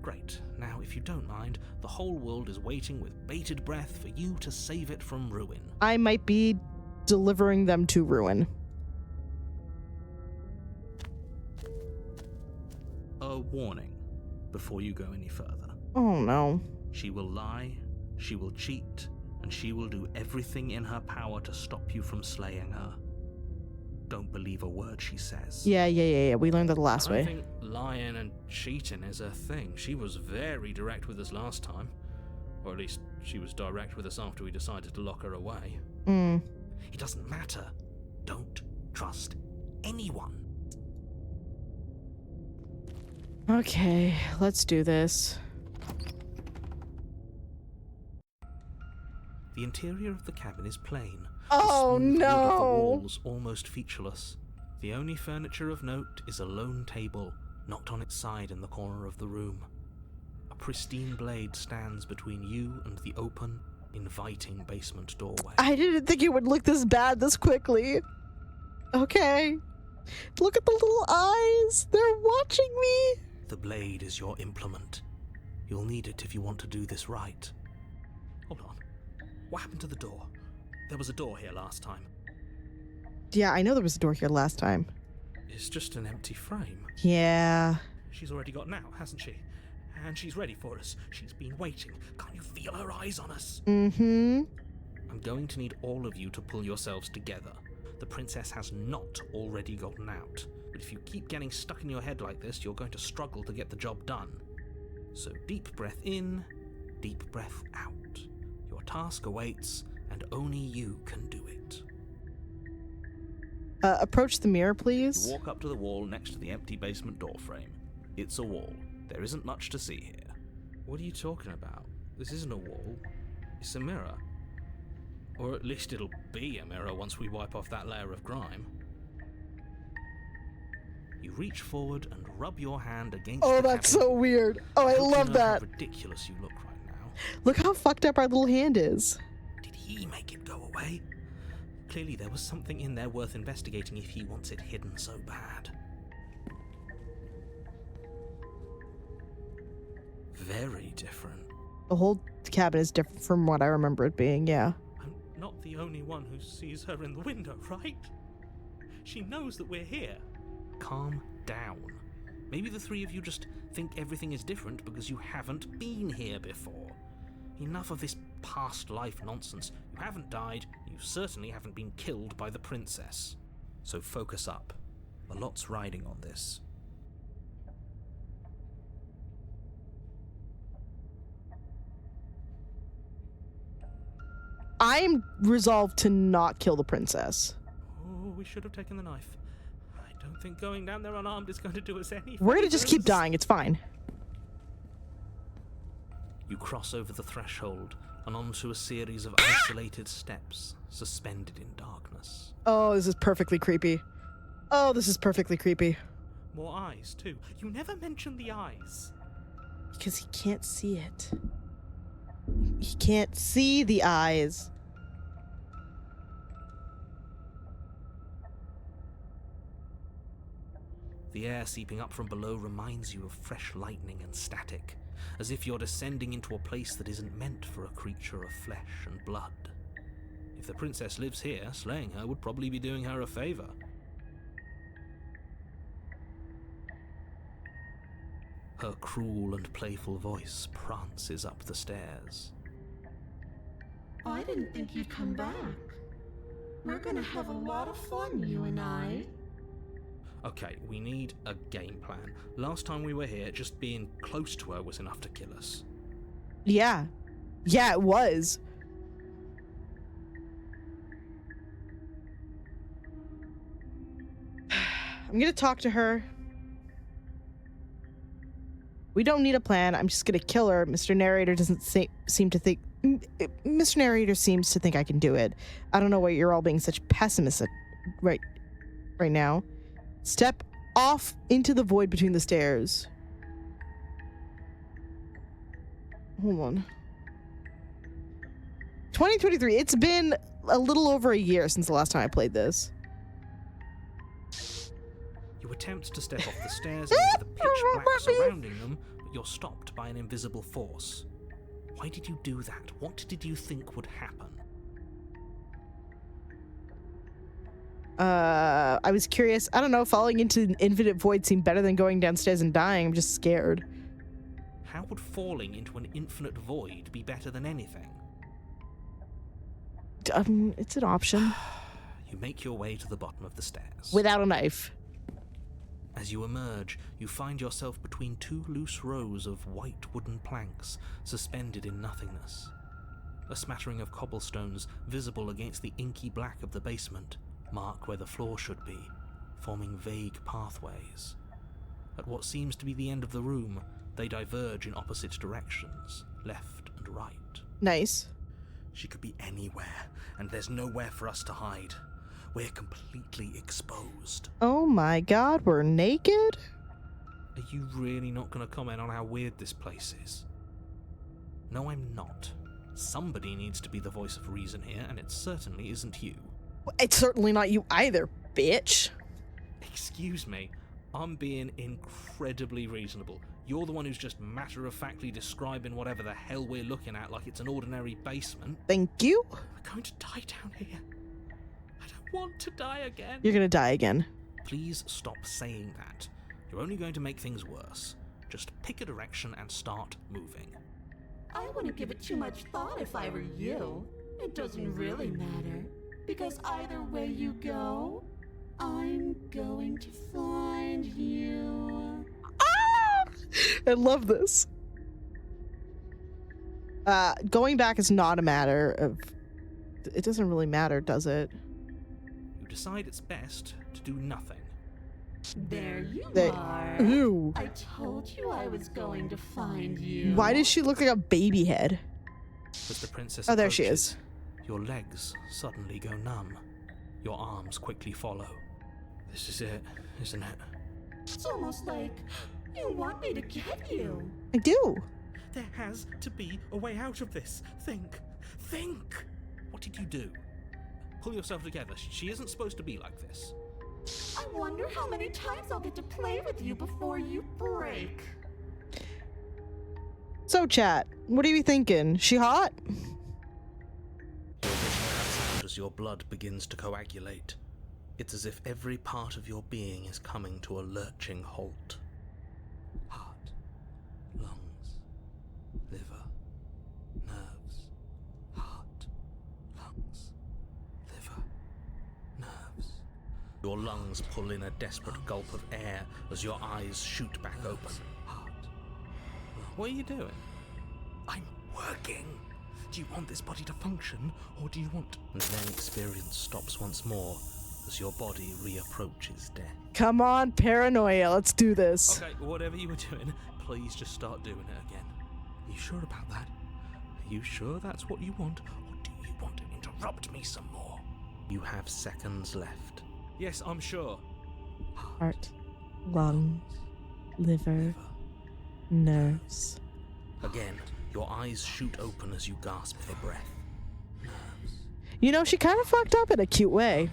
Speaker 2: Great. Now, if you don't mind, the whole world is waiting with bated breath for you to save it from ruin.
Speaker 1: I might be delivering them to ruin.
Speaker 2: A warning before you go any further.
Speaker 1: Oh no.
Speaker 2: She will lie, she will cheat, and she will do everything in her power to stop you from slaying her. Don't believe a word she says.
Speaker 1: Yeah. We learned that the last
Speaker 2: I don't
Speaker 1: way.
Speaker 2: think lying and cheating is her thing. She was very direct with us last time. Or at least she was direct with us after we decided to lock her away. It doesn't matter. Don't trust anyone.
Speaker 1: Okay, let's do this.
Speaker 2: The interior of the cabin is plain.
Speaker 1: Oh,
Speaker 2: the smooth wood of the
Speaker 1: no.
Speaker 2: walls almost featureless. The only furniture of note is a lone table, knocked on its side in the corner of the room. A pristine blade stands between you and the open, inviting basement doorway.
Speaker 1: I didn't think it would look this bad this quickly. Okay. Look at the little eyes. They're watching me.
Speaker 2: The blade is your implement. You'll need it if you want to do this right. Hold on. What happened to the door? There was a door here last time.
Speaker 1: Yeah, I know there was a door here last time.
Speaker 2: It's just an empty frame.
Speaker 1: Yeah.
Speaker 2: She's already gotten out, hasn't she? And she's ready for us. She's been waiting. Can't you feel her eyes on us?
Speaker 1: Mm-hmm.
Speaker 2: I'm going to need all of you to pull yourselves together. The princess has not already gotten out. But if you keep getting stuck in your head like this, you're going to struggle to get the job done. So deep breath in, deep breath out. Your task awaits, and only you can do it.
Speaker 1: Approach the mirror,
Speaker 2: You
Speaker 1: please.
Speaker 2: walk up to the wall next to the empty basement door frame. It's a wall. There isn't much to see here. What are you talking about? This isn't a wall. It's a mirror. Or at least it'll be a mirror once we wipe off that layer of grime. You reach forward and rub your hand against
Speaker 1: Oh,
Speaker 2: the
Speaker 1: that's
Speaker 2: cabin.
Speaker 1: so weird. Oh, I
Speaker 2: hope you
Speaker 1: love
Speaker 2: know
Speaker 1: that.
Speaker 2: How ridiculous you look right now.
Speaker 1: Look how fucked up our little hand is.
Speaker 2: Did he make it go away? Clearly there was something in there worth investigating if he wants it hidden so bad. Very different.
Speaker 1: The whole cabin is different from what I remember it being, yeah.
Speaker 2: I'm not the only one who sees her in the window, right? She knows that we're here. Calm down. Maybe the three of you just think everything is different because you haven't been here before. Enough of this past life nonsense. You haven't died, you certainly haven't been killed by the princess. So focus up. A lot's riding on this.
Speaker 1: I'm resolved to not kill the princess.
Speaker 2: Oh, we should have taken the knife. I don't think going down there unarmed is going to do us any
Speaker 1: We're gonna just keep
Speaker 2: favors.
Speaker 1: dying, it's fine.
Speaker 2: You cross over the threshold and onto a series of isolated steps, suspended in darkness.
Speaker 1: Oh, this is perfectly creepy. Oh, this is perfectly creepy.
Speaker 2: More eyes, too. You never mention the eyes.
Speaker 1: Because he can't see it. He can't see the eyes.
Speaker 2: The air seeping up from below reminds you of fresh lightning and static, as if you're descending into a place that isn't meant for a creature of flesh and blood. If the princess lives here, slaying her would probably be doing her a favor. Her cruel and playful voice prances up the stairs.
Speaker 4: I didn't think you'd come back. We're gonna have a lot of fun, you and I.
Speaker 2: Okay, we need a game plan. Last time we were here, just being close to her was enough to kill us.
Speaker 1: Yeah. Yeah, it was. I'm gonna talk to her. We don't need a plan. I'm just gonna kill her. Mr. Narrator doesn't seem to think... Mr. Narrator seems to think I can do it. I don't know why you're all being such pessimists right now. Step off into the void between the stairs. Hold on. 2023. It's been a little over a year since the last time I played this.
Speaker 2: You attempt to step off the stairs and into the pitch black surrounding them, but you're stopped by an invisible force. Why did you do that? What did you think would happen?
Speaker 1: I was curious. I don't know, falling into an infinite void seemed better than going downstairs and dying. I'm just scared.
Speaker 2: How would falling into an infinite void be better than anything?
Speaker 1: It's an option.
Speaker 2: You make your way to the bottom of the stairs.
Speaker 1: Without a knife.
Speaker 2: As you emerge, you find yourself between two loose rows of white wooden planks suspended in nothingness. A smattering of cobblestones visible against the inky black of the basement mark where the floor should be, forming vague pathways. At what seems to be the end of the room, they diverge in opposite directions, left and right.
Speaker 1: Nice.
Speaker 2: She could be anywhere, and there's nowhere for us to hide. We're completely exposed.
Speaker 1: Oh my god, we're naked?
Speaker 2: Are you really not going to comment on how weird this place is? No, I'm not. Somebody needs to be the voice of reason here, and it certainly isn't you.
Speaker 1: It's certainly not you either, bitch.
Speaker 2: Excuse me, I'm being incredibly reasonable. You're the one who's just matter-of-factly describing whatever the hell we're looking at like it's an ordinary basement.
Speaker 1: Thank you.
Speaker 2: We're going to die down here. I don't want to die again.
Speaker 1: You're gonna die again.
Speaker 2: Please stop saying that. You're only going to make things worse. Just pick a direction and start moving.
Speaker 4: I wouldn't give it too much thought if I were you. It doesn't really matter, because either way you go, I'm going to find you.
Speaker 1: I love this. Going back is not a matter of... It doesn't really matter, does it?
Speaker 2: You decide it's best to do nothing.
Speaker 4: There you
Speaker 1: They-
Speaker 4: are.
Speaker 1: Ooh.
Speaker 4: I told you I was going to find you.
Speaker 1: Why does she look like a baby head?
Speaker 2: As the princess
Speaker 1: Oh, there she
Speaker 2: approaches,
Speaker 1: is.
Speaker 2: your legs suddenly go numb. Your arms quickly follow. This is it, isn't it?
Speaker 4: It's almost like you want me to get you.
Speaker 1: I do.
Speaker 2: There has to be a way out of this. Think. Think! What did you do? Pull yourself together. She isn't supposed to be like this.
Speaker 4: I wonder how many times I'll get to play with you before you break.
Speaker 1: So, chat, what are you thinking? She hot?
Speaker 2: Your vision cuts out as your blood begins to coagulate. It's as if every part of your being is coming to a lurching halt. Heart, lungs, liver, nerves. Heart, lungs, liver, nerves. Your lungs pull in a desperate gulp of air as your eyes shoot back open. Heart. What are you doing? I'm working. Do you want this body to function, or do you want... And then experience stops once more as your body reapproaches death.
Speaker 1: Come on, paranoia. Let's do this.
Speaker 2: Okay, whatever you were doing, please just start doing it again. Are you sure about that? Are you sure that's what you want, or do you want to interrupt me some more? You have seconds left. Yes, I'm sure.
Speaker 1: Heart, lungs, liver, nerves.
Speaker 2: Again, your eyes shoot open as you gasp for breath.
Speaker 1: You know, she kind of fucked up in a cute way.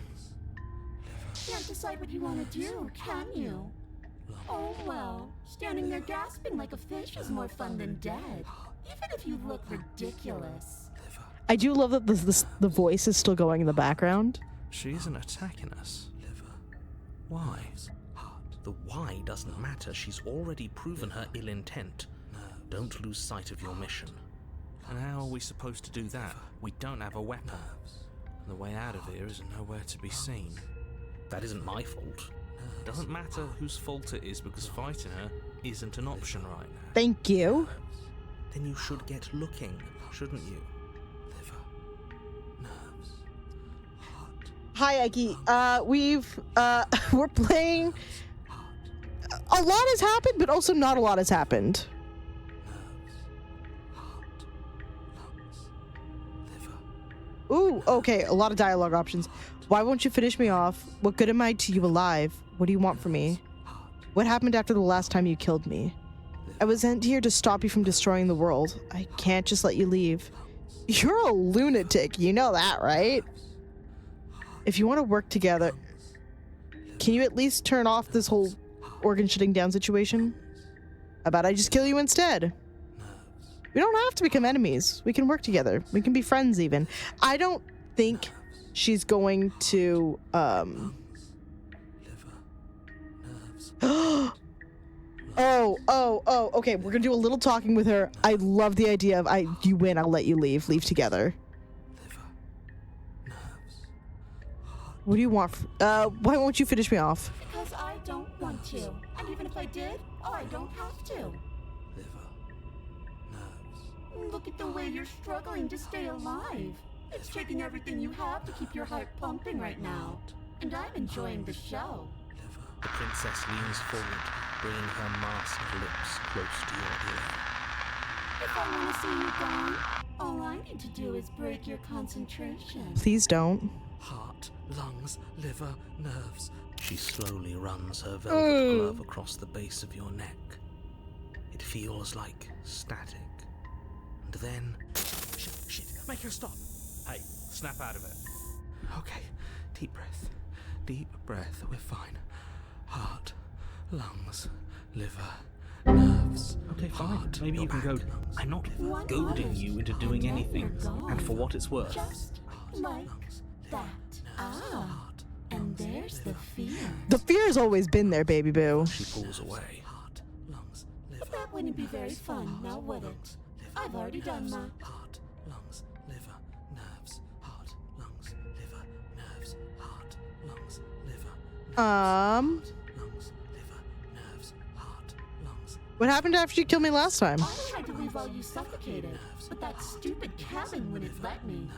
Speaker 4: Can't decide what you want to do, can you? Oh well, standing there gasping like a fish is more fun than dead, even if you look ridiculous.
Speaker 1: I do love that the voice is still going in the background.
Speaker 2: She isn't attacking us. Why? The why doesn't matter. She's already proven her ill intent. Don't lose sight of your mission. And how are we supposed to do that? We don't have a weapon. And the way out of here is nowhere to be seen. That isn't my fault. Doesn't matter whose fault it is, because fighting her isn't an option right now.
Speaker 1: Thank you.
Speaker 2: Then you should get looking, shouldn't you?
Speaker 1: Hi, Ike. We're playing. A lot has happened, but also not a lot has happened. Ooh, okay, a lot of dialogue options. Why won't you finish me off? What good am I to you alive? What do you want from me? What happened after the last time you killed me? I was sent here to stop you from destroying the world. I can't just let you leave. You're a lunatic, you know that, right? If you want to work together... can you at least turn off this whole organ shutting down situation? How about I just kill you instead? We don't have to become enemies. We can work together. We can be friends even. I don't think she's going to, Oh, okay. We're gonna do a little talking with her. I love the idea of you win, I'll let you leave. Leave together. What do you want? Why won't you finish me off?
Speaker 4: Because I don't want to. And even if I did, I don't have to. Look at the way you're struggling to stay alive. It's taking everything you have to keep your heart pumping right now. And I'm enjoying the show.
Speaker 2: The princess leans forward, bringing her masked lips close to your ear.
Speaker 4: If I want to see you gone, all I need to do is break your concentration.
Speaker 1: Please don't.
Speaker 2: Heart, lungs, liver, nerves. She slowly runs her velvet glove across the base of your neck. It feels like static. And then... Shit, make her stop. Hey, snap out of it. Okay, deep breath. Deep breath, we're fine. Heart, lungs, liver, nerves.
Speaker 5: Okay, fine.
Speaker 2: Heart,
Speaker 5: Maybe you can go.
Speaker 2: lungs,
Speaker 5: I'm not
Speaker 2: liver,
Speaker 5: goading you into doing
Speaker 4: then
Speaker 5: anything.
Speaker 4: you're gone.
Speaker 5: And for what it's worth.
Speaker 4: Just like that. Ah, and there's the fear.
Speaker 1: The fear's always been there, baby boo.
Speaker 2: She pulls away. Heart, lungs, liver,
Speaker 4: But that wouldn't be very fun, now would it? I've already done that.
Speaker 2: heart, lungs, liver, nerves. Heart, lungs, liver, nerves. Heart, lungs, liver, lungs, liver, nerves. Heart, lungs.
Speaker 1: What happened after you killed me last time?
Speaker 4: I tried to leave while you suffocated, but that stupid cabin wouldn't let me.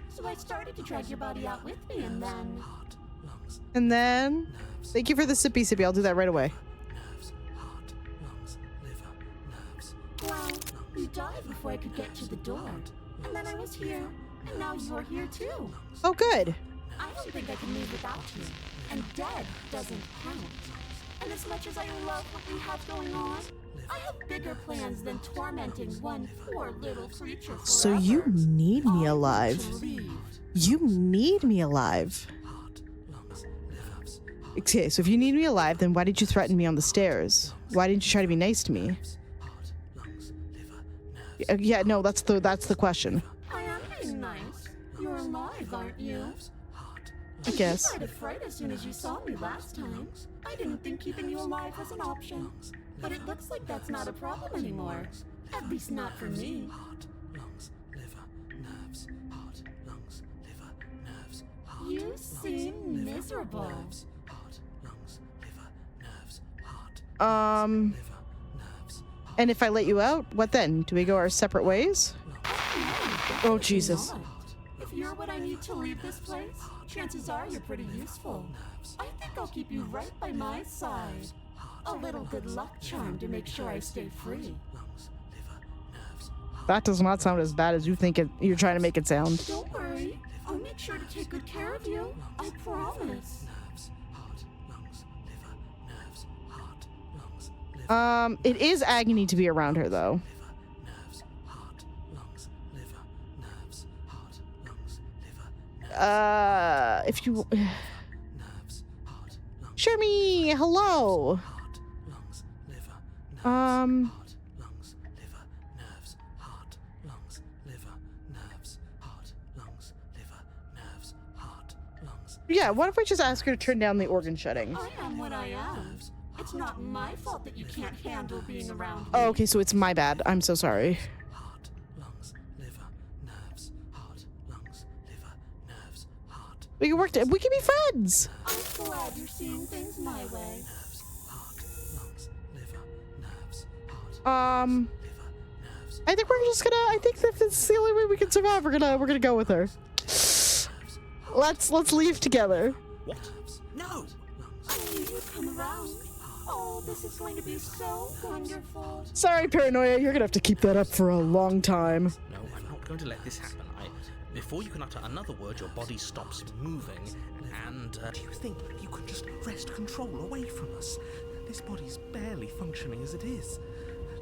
Speaker 4: So I started to drag your body out with me, and then...
Speaker 2: Heart, lungs,
Speaker 1: And then... Thank you for the sippy sippy. I'll do that right away.
Speaker 2: nerves. Heart, lungs, liver, nerves.
Speaker 4: Well, you died before I could get to the door. And then I was here, and now you're here too.
Speaker 1: Oh, good.
Speaker 4: I don't think I can live without you. And dead doesn't count. And as much as I love what we have going on, I have bigger plans than tormenting one poor little creature forever.
Speaker 1: So you need me
Speaker 4: I need
Speaker 1: alive.
Speaker 4: to leave.
Speaker 1: You need me alive.
Speaker 2: Heart, lungs, nerves.
Speaker 1: Okay, so if you need me alive, then why did you threaten me on the stairs? Why didn't you try to be nice to me?
Speaker 2: Heart, lungs, liver, nerves.
Speaker 1: Yeah, no, that's the question.
Speaker 4: I am being nice. You're alive, aren't you?
Speaker 2: Heart,
Speaker 1: I guess.
Speaker 4: You died of fright as soon as you saw me last time. I didn't think keeping you alive was an option. But it looks like that's not a problem anymore. At least not for me.
Speaker 2: heart, lungs, liver, nerves. Heart, lungs, liver, nerves. Heart,
Speaker 4: You
Speaker 2: lungs,
Speaker 4: seem
Speaker 2: liver,
Speaker 4: miserable.
Speaker 2: nerves. Heart, lungs, liver, nerves. Heart,
Speaker 1: Um,
Speaker 2: liver, nerves. Heart,
Speaker 1: and if I let you out, what then? Do we go our separate ways? Oh, Jesus.
Speaker 4: Not. If you're what I need to leave this place, chances are you're pretty useful. I think I'll keep you right by my side. A little good luck charm to make sure I stay free.
Speaker 2: lungs, liver, nerves.
Speaker 1: That does not sound as bad as you think you're trying to make it sound.
Speaker 4: Don't worry. I'll make sure to take good care of you. I promise.
Speaker 2: Nerves. Heart, lungs, liver, nerves. Heart, lungs, liver,
Speaker 1: It is agony to be around her, though.
Speaker 2: liver, nerves. Heart, lungs, liver, nerves. Heart, lungs, liver, nerves.
Speaker 1: If you...
Speaker 2: Nerves. Heart, lungs,
Speaker 1: Shermie, hello.
Speaker 2: heart, lungs, liver, nerves. Heart, lungs, liver, nerves. Heart, lungs, liver, nerves. Heart, lungs, liver, nerves. Heart, lungs.
Speaker 1: Yeah, what if we just ask her to turn down the organ shutting?
Speaker 4: I am what I am. It's not my fault that you can't handle being around me.
Speaker 1: Oh, okay, so it's my bad. I'm so sorry.
Speaker 2: Heart, lungs, liver, nerves. Heart, lungs, liver, nerves. Heart,
Speaker 1: We can work. We can be friends.
Speaker 4: I'm glad you're seeing things my way.
Speaker 2: nerves. Heart, lungs, liver, nerves. Heart,
Speaker 1: Um,
Speaker 2: liver, nerves.
Speaker 1: I think we're just gonna. I think if it's the only way we can survive, we're gonna go with her. Let's leave together.
Speaker 5: What? No!
Speaker 4: I knew you'd come around. Oh, this is going to be so wonderful.
Speaker 1: Sorry, paranoia. You're gonna have to keep that up for a long time.
Speaker 5: No, I'm not going to let this happen. Before you can utter another word, your body stops moving, and,
Speaker 2: Do you think you can just wrest control away from us? This body's barely functioning as it is.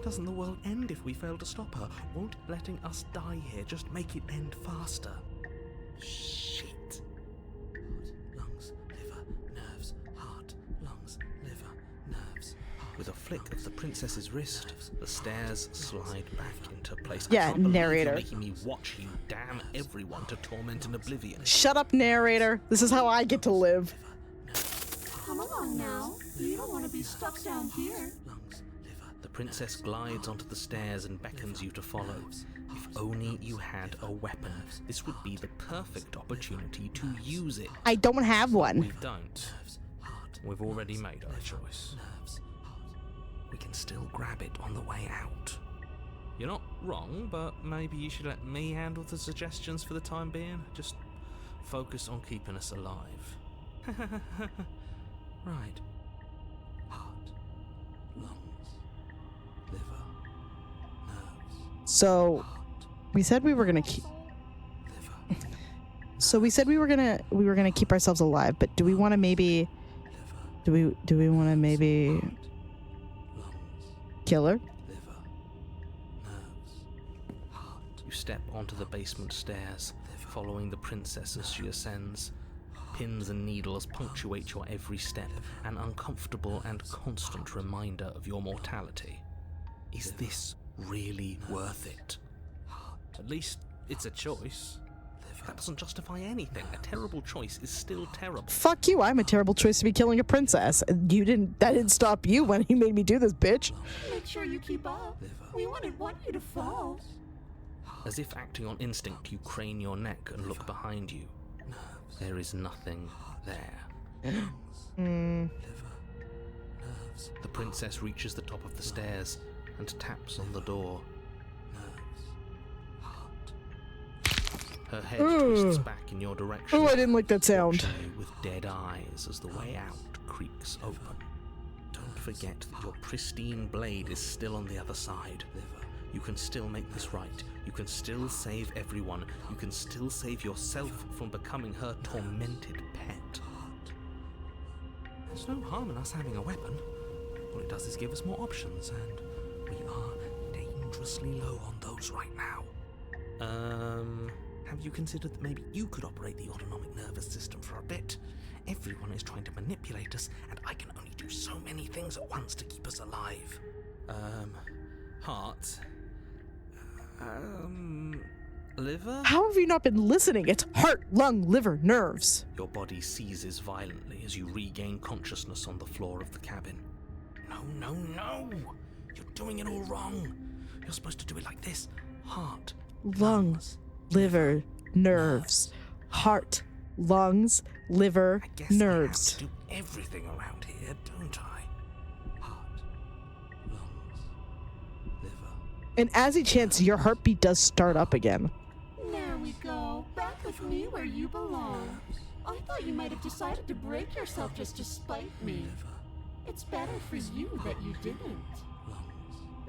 Speaker 2: Doesn't the world end if we fail to stop her? Won't letting us die here just make it end faster? Shit. Heart, lungs, liver, nerves. Heart, With a flick of the princess's wrist, the stairs slide back into place.
Speaker 1: Yeah,
Speaker 2: I can't believe
Speaker 1: narrator.
Speaker 2: You're making me watch you damn everyone to torment in oblivion.
Speaker 1: Shut up, narrator. This is how I get to live.
Speaker 4: Come along now. You don't want to be stuck down here.
Speaker 2: The princess glides onto the stairs and beckons you to follow. If only you had a weapon, this would be the perfect opportunity to use it.
Speaker 1: I don't have one.
Speaker 2: We don't. We've already made our choice. We can still grab it on the way out. You're not wrong, but maybe you should let me handle the suggestions for the time being. Just focus on keeping us alive. Right. Heart, lungs, liver, nerves.
Speaker 1: So we said we were gonna keep.
Speaker 2: Liver,
Speaker 1: So we said we were gonna keep ourselves alive, but do we want to maybe? Do we want to maybe
Speaker 2: lungs,
Speaker 1: kill her?
Speaker 2: liver, nerves, heart. You step onto the basement stairs, following the princess as she ascends. Pins and needles punctuate your every step, an uncomfortable and constant reminder of your mortality. Is this really worth it? At least it's a choice. That doesn't justify anything. A terrible choice is still terrible.
Speaker 1: Fuck you! I'm a terrible choice to be killing a princess. That didn't stop you when you made me do this, bitch.
Speaker 4: Make sure you keep up. We wouldn't want you to fall.
Speaker 2: As if acting on instinct, you crane your neck and look behind you. There is nothing there. The princess reaches the top of the stairs and taps on the door. Her head twists back in your direction.
Speaker 1: Oh, I didn't like that sound.
Speaker 2: watching you with dead eyes as the way out creaks open. Don't forget that your pristine blade is still on the other side. You can still make this right. You can still save everyone. You can still save yourself from becoming her tormented pet. There's no harm in us having a weapon. All it does is give us more options, and we are dangerously low on those right now. Have you considered that maybe you could operate the autonomic nervous system for a bit? Everyone is trying to manipulate us, and I can only do so many things at once to keep us alive. Heart. Liver?
Speaker 1: How have you not been listening? It's heart, lung, liver, nerves.
Speaker 2: Your body seizes violently as you regain consciousness on the floor of the cabin. No. You're doing it all wrong. You're supposed to do it like this. Heart.
Speaker 1: Lungs, liver, nerves. Heart, lungs, liver,
Speaker 2: I guess
Speaker 1: nerves.
Speaker 2: I have to do everything around here, don't I? Heart. Lungs. Liver.
Speaker 1: And as a chance, your heartbeat does start up again.
Speaker 4: There we go. Back with me where you belong. I thought you might have decided to break yourself just to spite me. It's better for you that you didn't.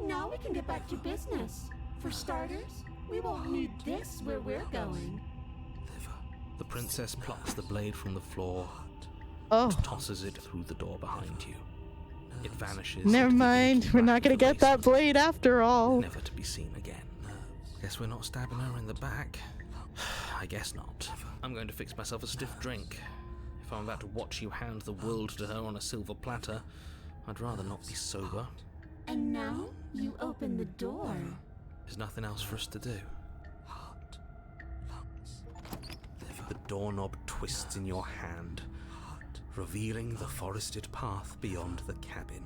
Speaker 4: Now we can get back to business. For starters, we won't need this where we're going.
Speaker 2: The princess plucks the blade from the floor
Speaker 1: Oh,
Speaker 2: and tosses it through the door behind you. It vanishes.
Speaker 1: never
Speaker 2: into the
Speaker 1: mind.
Speaker 2: inky
Speaker 1: We're
Speaker 2: back
Speaker 1: not
Speaker 2: of
Speaker 1: gonna
Speaker 2: the
Speaker 1: get that
Speaker 2: basement,
Speaker 1: blade after all.
Speaker 2: never to be seen again. Guess we're not stabbing her in the back. I guess not. I'm going to fix myself a stiff drink. If I'm about to watch you hand the world to her on a silver platter, I'd rather not be sober.
Speaker 4: And now you open the door.
Speaker 2: There's nothing else for us to do. The doorknob twists in your hand, revealing the forested path beyond the cabin.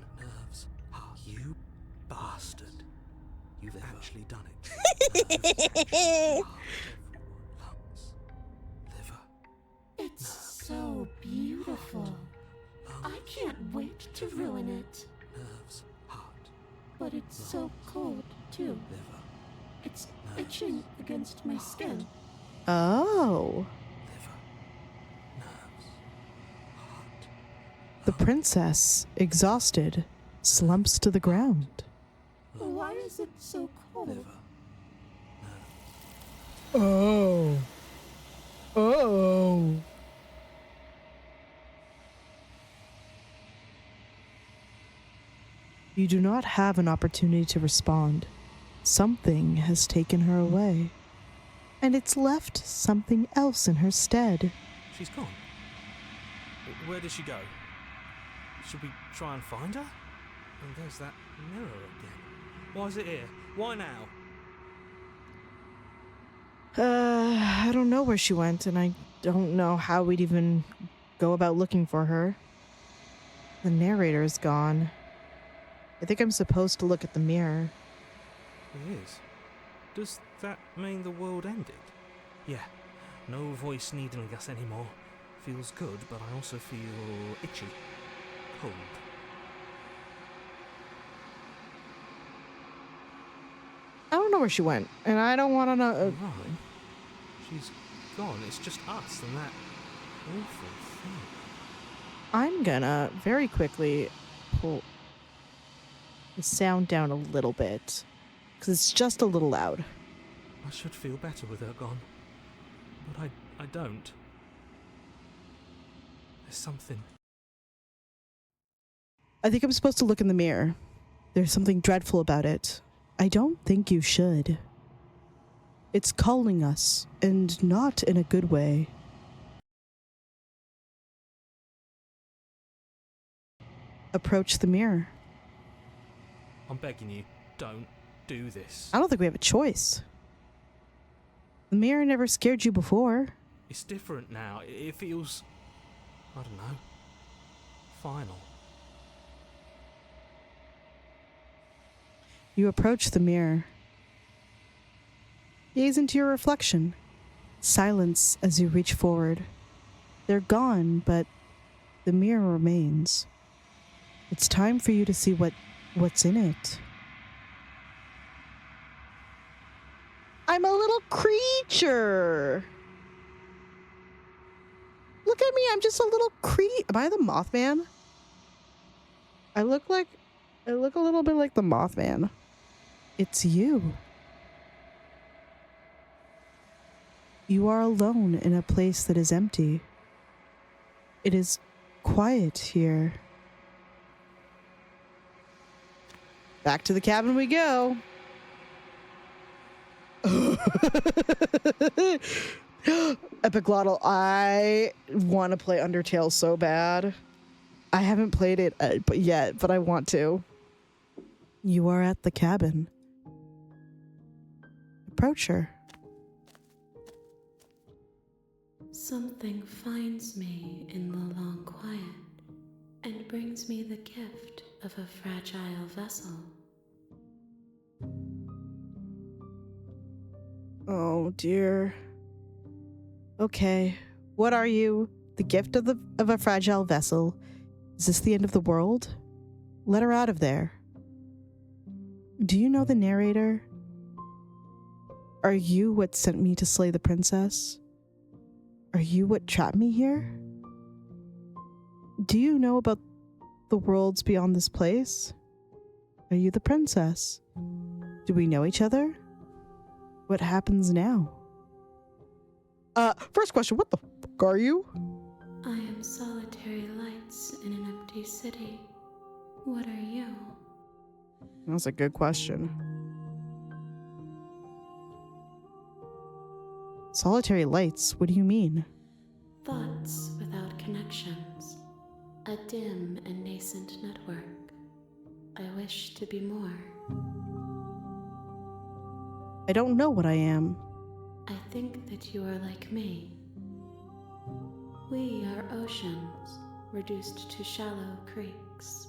Speaker 2: You bastard. You've actually done it.
Speaker 4: It's so beautiful. I can't wait to ruin it. But it's so cold, too. It's itching against my skin.
Speaker 1: Oh. The princess, exhausted, slumps to the ground.
Speaker 4: Why is it so cold?
Speaker 1: Oh. Oh. You do not have an opportunity to respond. Something has taken her away, and it's left something else in her stead.
Speaker 2: She's gone. Where did she go? Should we try and find her? And there's that mirror again. Why is it here? Why now?
Speaker 1: I don't know where she went, and I don't know how we'd even go about looking for her. The narrator is gone. I think I'm supposed to look at the mirror.
Speaker 2: It is. Does that mean the world ended? Yeah. No voice needling us anymore. Feels good, but I also feel itchy. Cold.
Speaker 1: I don't know where she went, and I don't want to know.
Speaker 2: Right. She's gone. It's just us and that awful thing.
Speaker 1: I'm gonna very quickly pull the sound down a little bit, because it's just a little loud.
Speaker 2: I should feel better with her gone. But I don't. There's something.
Speaker 1: I think I'm supposed to look in the mirror. There's something dreadful about it. I don't think you should. It's calling us, and not in a good way. Approach the mirror.
Speaker 2: I'm begging you, don't do this.
Speaker 1: I don't think we have a choice. The mirror never scared you before.
Speaker 2: It's different now. It feels, I don't know, final.
Speaker 1: You approach the mirror. Gaze into your reflection. Silence as you reach forward. They're gone, but the mirror remains. It's time for you to see what's in it. I'm a little creature. Look at me, I'm just a little Am I the Mothman? I look a little bit like the Mothman. It's you. You are alone in a place that is empty. It is quiet here. Back to the cabin we go. Epiglottal. I want to play Undertale so bad. I haven't played it yet, but I want to. You are at the cabin. Approach her.
Speaker 3: Something finds me in the long quiet and brings me the gift of a fragile vessel.
Speaker 1: Oh dear. Okay, what are you? The gift of a fragile vessel. Is this the end of the world? Let her out of there. Do you know the narrator? Are you what sent me to slay the princess? Are you what trapped me here? Do you know about the worlds beyond this place? Are you the princess? Do we know each other? What happens now? First question, what the fuck are you?
Speaker 3: I am solitary lights in an empty city. What are you?
Speaker 1: That's a good question. Solitary lights, what do you mean?
Speaker 3: Thoughts without connections. A dim and nascent network. I wish to be more.
Speaker 1: I don't know what I am.
Speaker 3: I think that you are like me. We are oceans, reduced to shallow creeks.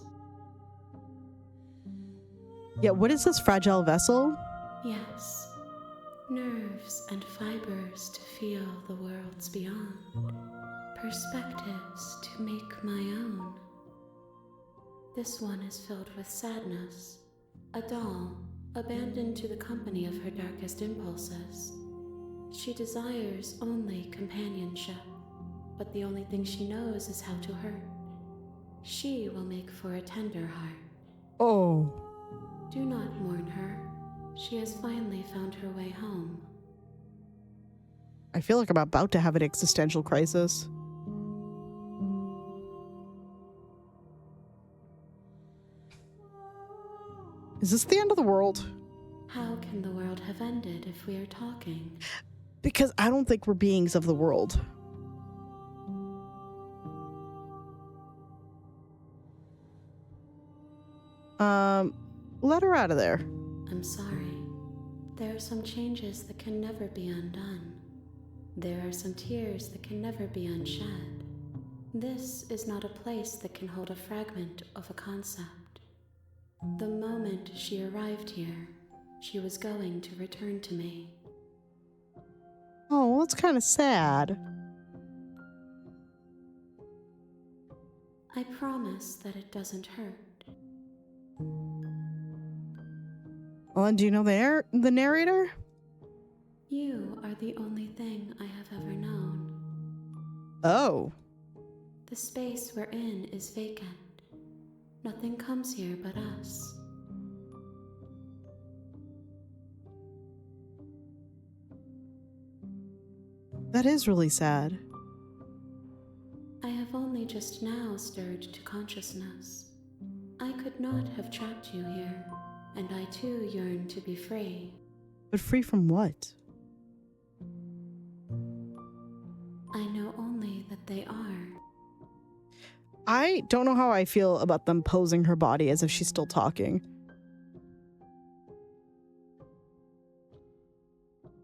Speaker 1: Yeah, what is this fragile vessel?
Speaker 3: Yes, nerves and fibers to feel the worlds beyond, perspectives to make my own. This one is filled with sadness, a doll abandoned to the company of her darkest impulses. She desires only companionship, but the only thing she knows is how to hurt. She will make for a tender heart.
Speaker 1: Oh.
Speaker 3: Do not mourn her. She has finally found her way home.
Speaker 1: I feel like I'm about to have an existential crisis. Is this the end of the world?
Speaker 3: How can the world have ended if we are talking?
Speaker 1: Because I don't think we're beings of the world. Let her out of there.
Speaker 6: I'm sorry. There are some changes that can never be undone. There are some tears that can never be unshed. This is not a place that can hold a fragment of a concept. The moment she arrived here, she was going to return to me.
Speaker 1: Oh, well, that's kind of sad.
Speaker 6: I promise that it doesn't hurt.
Speaker 1: Well, and do you know the narrator?
Speaker 6: You are the only thing I have ever known.
Speaker 1: Oh.
Speaker 6: The space we're in is vacant. Nothing comes here but us.
Speaker 1: That is really sad.
Speaker 6: I have only just now stirred to consciousness. I could not have trapped you here, and I too yearn to be free.
Speaker 1: But free from what?
Speaker 6: I know only that they are.
Speaker 1: I don't know how I feel about them posing her body as if she's still talking.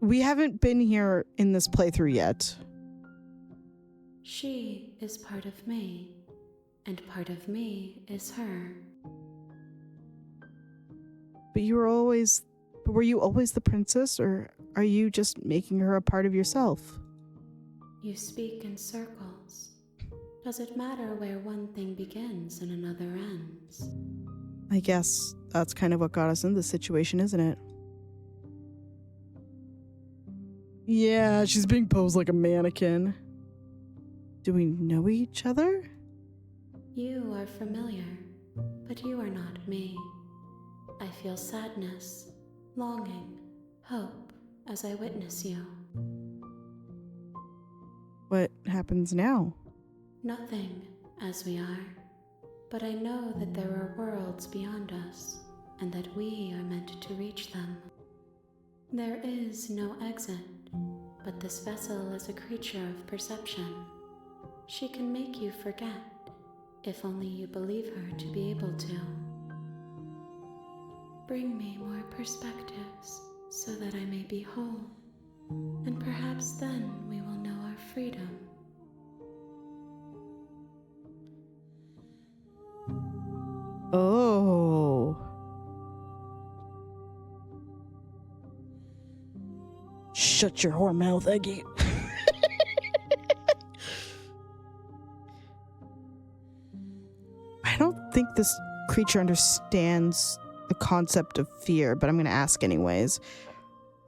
Speaker 1: We haven't been here in this playthrough yet.
Speaker 6: She is part of me, and part of me is her.
Speaker 1: But were you always the princess, or are you just making her a part of yourself?
Speaker 6: You speak in circles. Does it matter where one thing begins and another ends?
Speaker 1: I guess that's kind of what got us in this situation, isn't it? Yeah, she's being posed like a mannequin. Do we know each other?
Speaker 6: You are familiar, but you are not me. I feel sadness, longing, hope as I witness you.
Speaker 1: What happens now?
Speaker 6: Nothing, as we are. But I know that there are worlds beyond us, and that we are meant to reach them. There is no exit, but this vessel is a creature of perception. She can make you forget, if only you believe her to be able to. Bring me more perspectives, so that I may be whole, and perhaps then we will know our freedom.
Speaker 1: Oh. Shut your whore mouth, Eggy. I don't think this creature understands the concept of fear, but I'm going to ask anyways.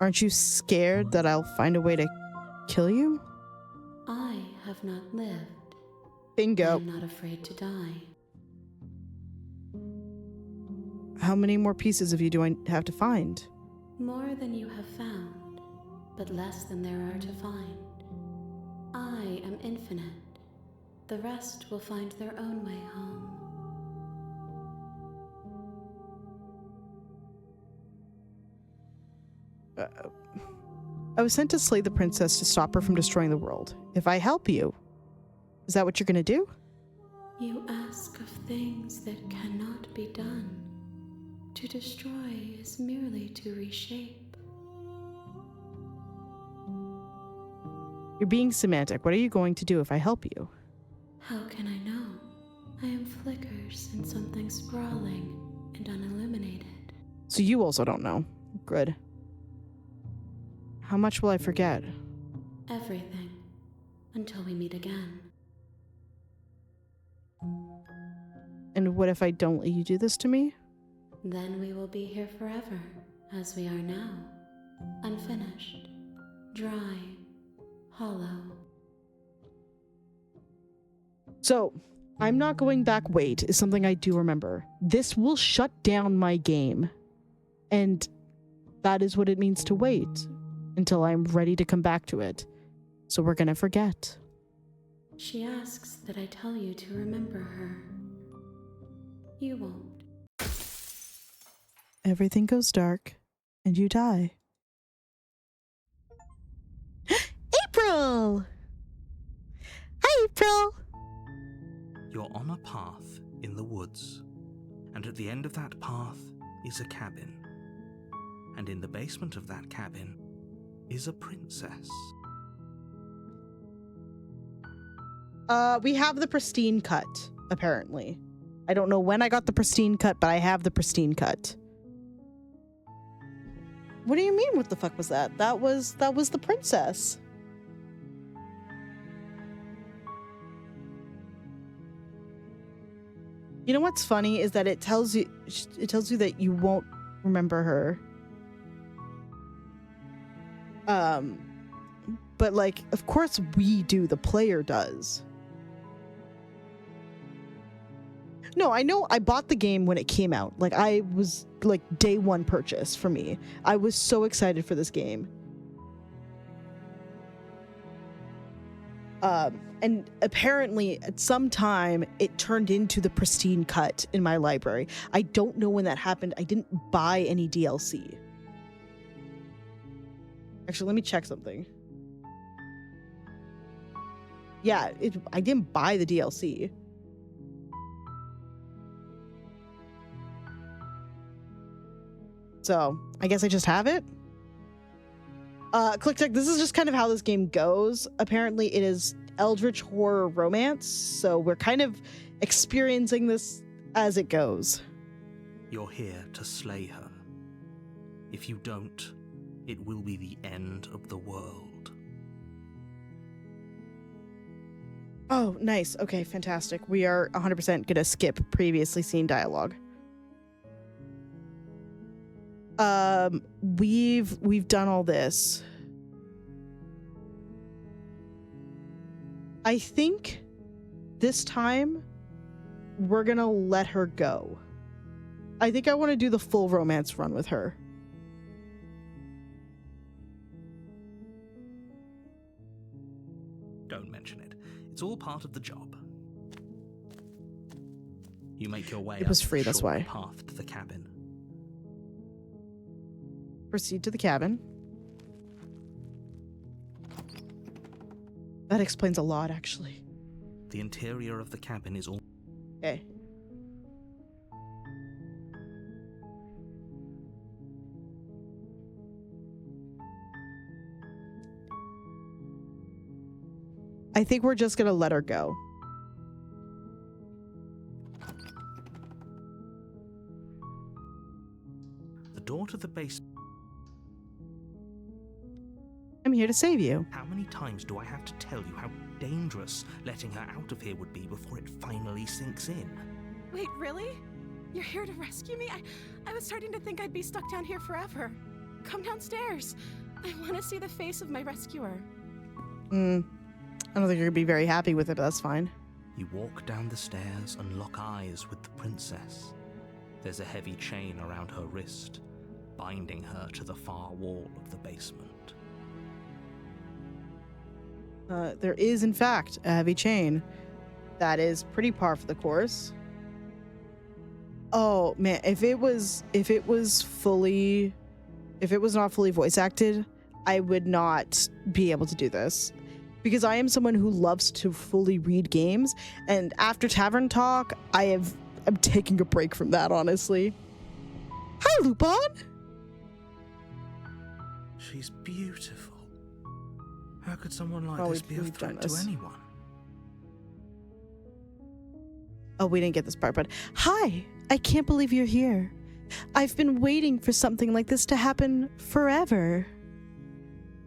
Speaker 1: Aren't you scared that I'll find a way to kill you?
Speaker 6: I have not lived.
Speaker 1: Bingo.
Speaker 6: I'm not afraid to die.
Speaker 1: How many more pieces of you do I have to find?
Speaker 6: More than you have found, but less than there are to find. I am infinite. The rest will find their own way home.
Speaker 1: I was sent to slay the princess to stop her from destroying the world. If I help you, is that what you're gonna do?
Speaker 6: You ask of things that cannot be done. To destroy is merely to reshape.
Speaker 1: You're being semantic. What are you going to do if I help you?
Speaker 6: How can I know? I am flickers in something sprawling and unilluminated.
Speaker 1: So you also don't know. Good. How much will I forget?
Speaker 6: Everything. Until we meet again.
Speaker 1: And what if I don't let you do this to me?
Speaker 6: Then we will be here forever, as we are now. Unfinished. Dry. Hollow.
Speaker 1: So, I'm not going back. Wait, is something I do remember. This will shut down my game. And that is what it means to wait until I'm ready to come back to it. So we're gonna forget.
Speaker 6: She asks that I tell you to remember her. You won't.
Speaker 1: Everything goes dark, and you die. April! Hi, April!
Speaker 2: You're on a path in the woods, And at the end of that path is a cabin. And in the basement of that cabin is a princess.
Speaker 1: We have the pristine cut, apparently. I don't know when I got the pristine cut, but I have the pristine cut. What do you mean, what the fuck was that? That was the princess. You know what's funny is that it tells you that you won't remember her. But like, of course we do, the player does. No, I know I bought the game when it came out. Like, I was like day one purchase for me. I was so excited for this game. And apparently at some time it turned into the pristine cut in my library. I don't know when that happened. I didn't buy any DLC. Actually, let me check something. Yeah, I didn't buy the DLC. So, I guess I just have it. ClickTech, this is just kind of how this game goes. Apparently, it is eldritch horror romance, so we're kind of experiencing this as it goes.
Speaker 2: You're here to slay her. If you don't, it will be the end of the world.
Speaker 1: Oh, nice. Okay, fantastic. We are 100% gonna skip previously seen dialogue. We've done all this. I think this time we're gonna let her go. I think I want to do the full romance run with her.
Speaker 2: Don't mention it. It's all part of the job. You make your way
Speaker 1: It was
Speaker 2: up
Speaker 1: free,
Speaker 2: the
Speaker 1: that's
Speaker 2: short
Speaker 1: why.
Speaker 2: path to the cabin.
Speaker 1: Proceed to the cabin. That explains a lot, actually.
Speaker 2: The interior of the cabin is all...
Speaker 1: Okay. I think we're just gonna let her go.
Speaker 2: The door to the basement.
Speaker 1: I'm here to save you.
Speaker 2: How many times do I have to tell you how dangerous letting her out of here would be before it finally sinks in?
Speaker 3: Wait, really? You're here to rescue me? I was starting to think I'd be stuck down here forever. Come downstairs. I want to see the face of my rescuer.
Speaker 1: I don't think you're gonna be very happy with it, but that's fine.
Speaker 2: You walk down the stairs and lock eyes with the princess. There's a heavy chain around her wrist, binding her to the far wall of the basement.
Speaker 1: There is, in fact, a heavy chain. That is pretty par for the course. Oh man, if it was not fully voice acted, I would not be able to do this. Because I am someone who loves to fully read games, and after Tavern Talk, I'm taking a break from that, honestly. Hi, Lupin!
Speaker 2: She's beautiful. How could someone like
Speaker 1: Oh,
Speaker 2: this be a
Speaker 1: we've done
Speaker 2: threat to
Speaker 1: this.
Speaker 2: anyone?
Speaker 1: Oh, we didn't get this part, but hi! I can't believe you're here. I've been waiting for something like this to happen forever.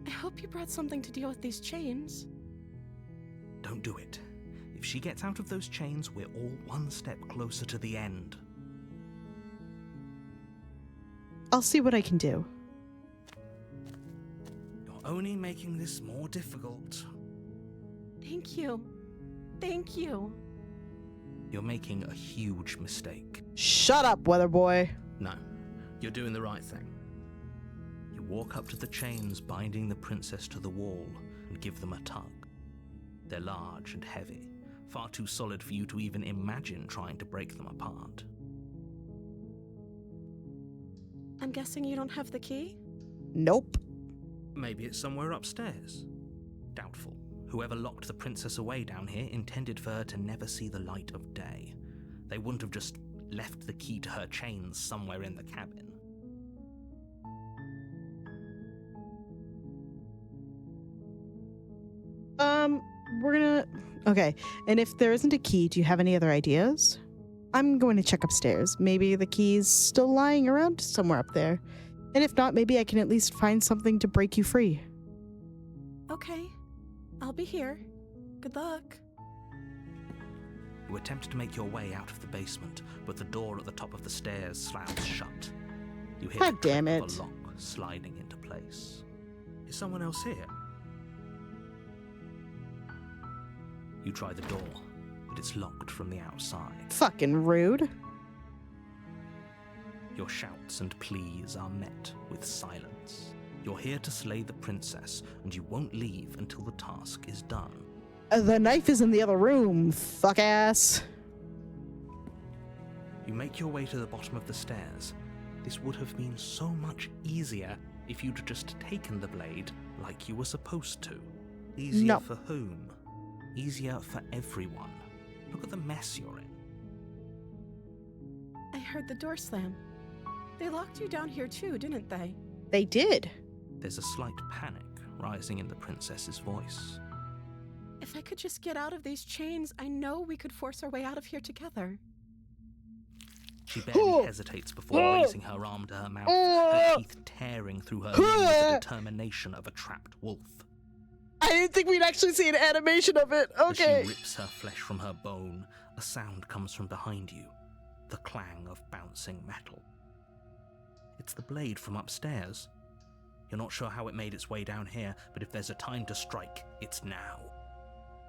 Speaker 3: I hope you brought something to deal with these chains.
Speaker 2: Don't do it. If she gets out of those chains, we're all one step closer to the end.
Speaker 1: I'll see what I can do.
Speaker 2: You're only making this more difficult.
Speaker 3: Thank you. Thank you.
Speaker 2: You're making a huge mistake.
Speaker 1: Shut up, weather boy.
Speaker 2: No, you're doing the right thing. You walk up to the chains binding the princess to the wall and give them a tug. They're large and heavy, far too solid for you to even imagine trying to break them apart.
Speaker 3: I'm guessing you don't have the key?
Speaker 1: Nope.
Speaker 2: Maybe it's somewhere upstairs. Doubtful. Whoever locked the princess away down here intended for her to never see the light of day. They wouldn't have just left the key to her chains somewhere in the cabin.
Speaker 1: We're gonna... Okay, and if there isn't a key, do you have any other ideas? I'm going to check upstairs. Maybe the key's still lying around somewhere up there. And if not, maybe I can at least find something to break you free.
Speaker 3: Okay, I'll be here. Good luck.
Speaker 2: You attempt to make your way out of the basement, but the door at the top of the stairs slams shut. You hear
Speaker 1: God
Speaker 2: the click
Speaker 1: damn
Speaker 2: of
Speaker 1: it.
Speaker 2: a lock sliding into place. Is someone else here? You try the door, but it's locked from the outside.
Speaker 1: Fucking rude.
Speaker 2: Your shouts and pleas are met with silence. You're here to slay the princess, and you won't leave until the task is done.
Speaker 1: The knife is in the other room, fuck ass.
Speaker 2: You make your way to the bottom of the stairs. This would have been so much easier if you'd just taken the blade like you were supposed to. Easier
Speaker 1: No.
Speaker 2: for whom? Easier for everyone. Look at the mess you're in.
Speaker 3: I heard the door slam. They locked you down here too, didn't they?
Speaker 1: They did.
Speaker 2: There's a slight panic rising in the princess's voice.
Speaker 3: If I could just get out of these chains, I know we could force our way out of here together.
Speaker 2: She barely hesitates before raising her arm to her mouth, her teeth tearing through her limb with the determination of a trapped wolf.
Speaker 1: I didn't think we'd actually see an animation of it. Okay.
Speaker 2: As she rips her flesh from her bone, a sound comes from behind you, the clang of bouncing metal. It's the blade from upstairs. You're not sure how it made its way down here, but if there's a time to strike, it's now.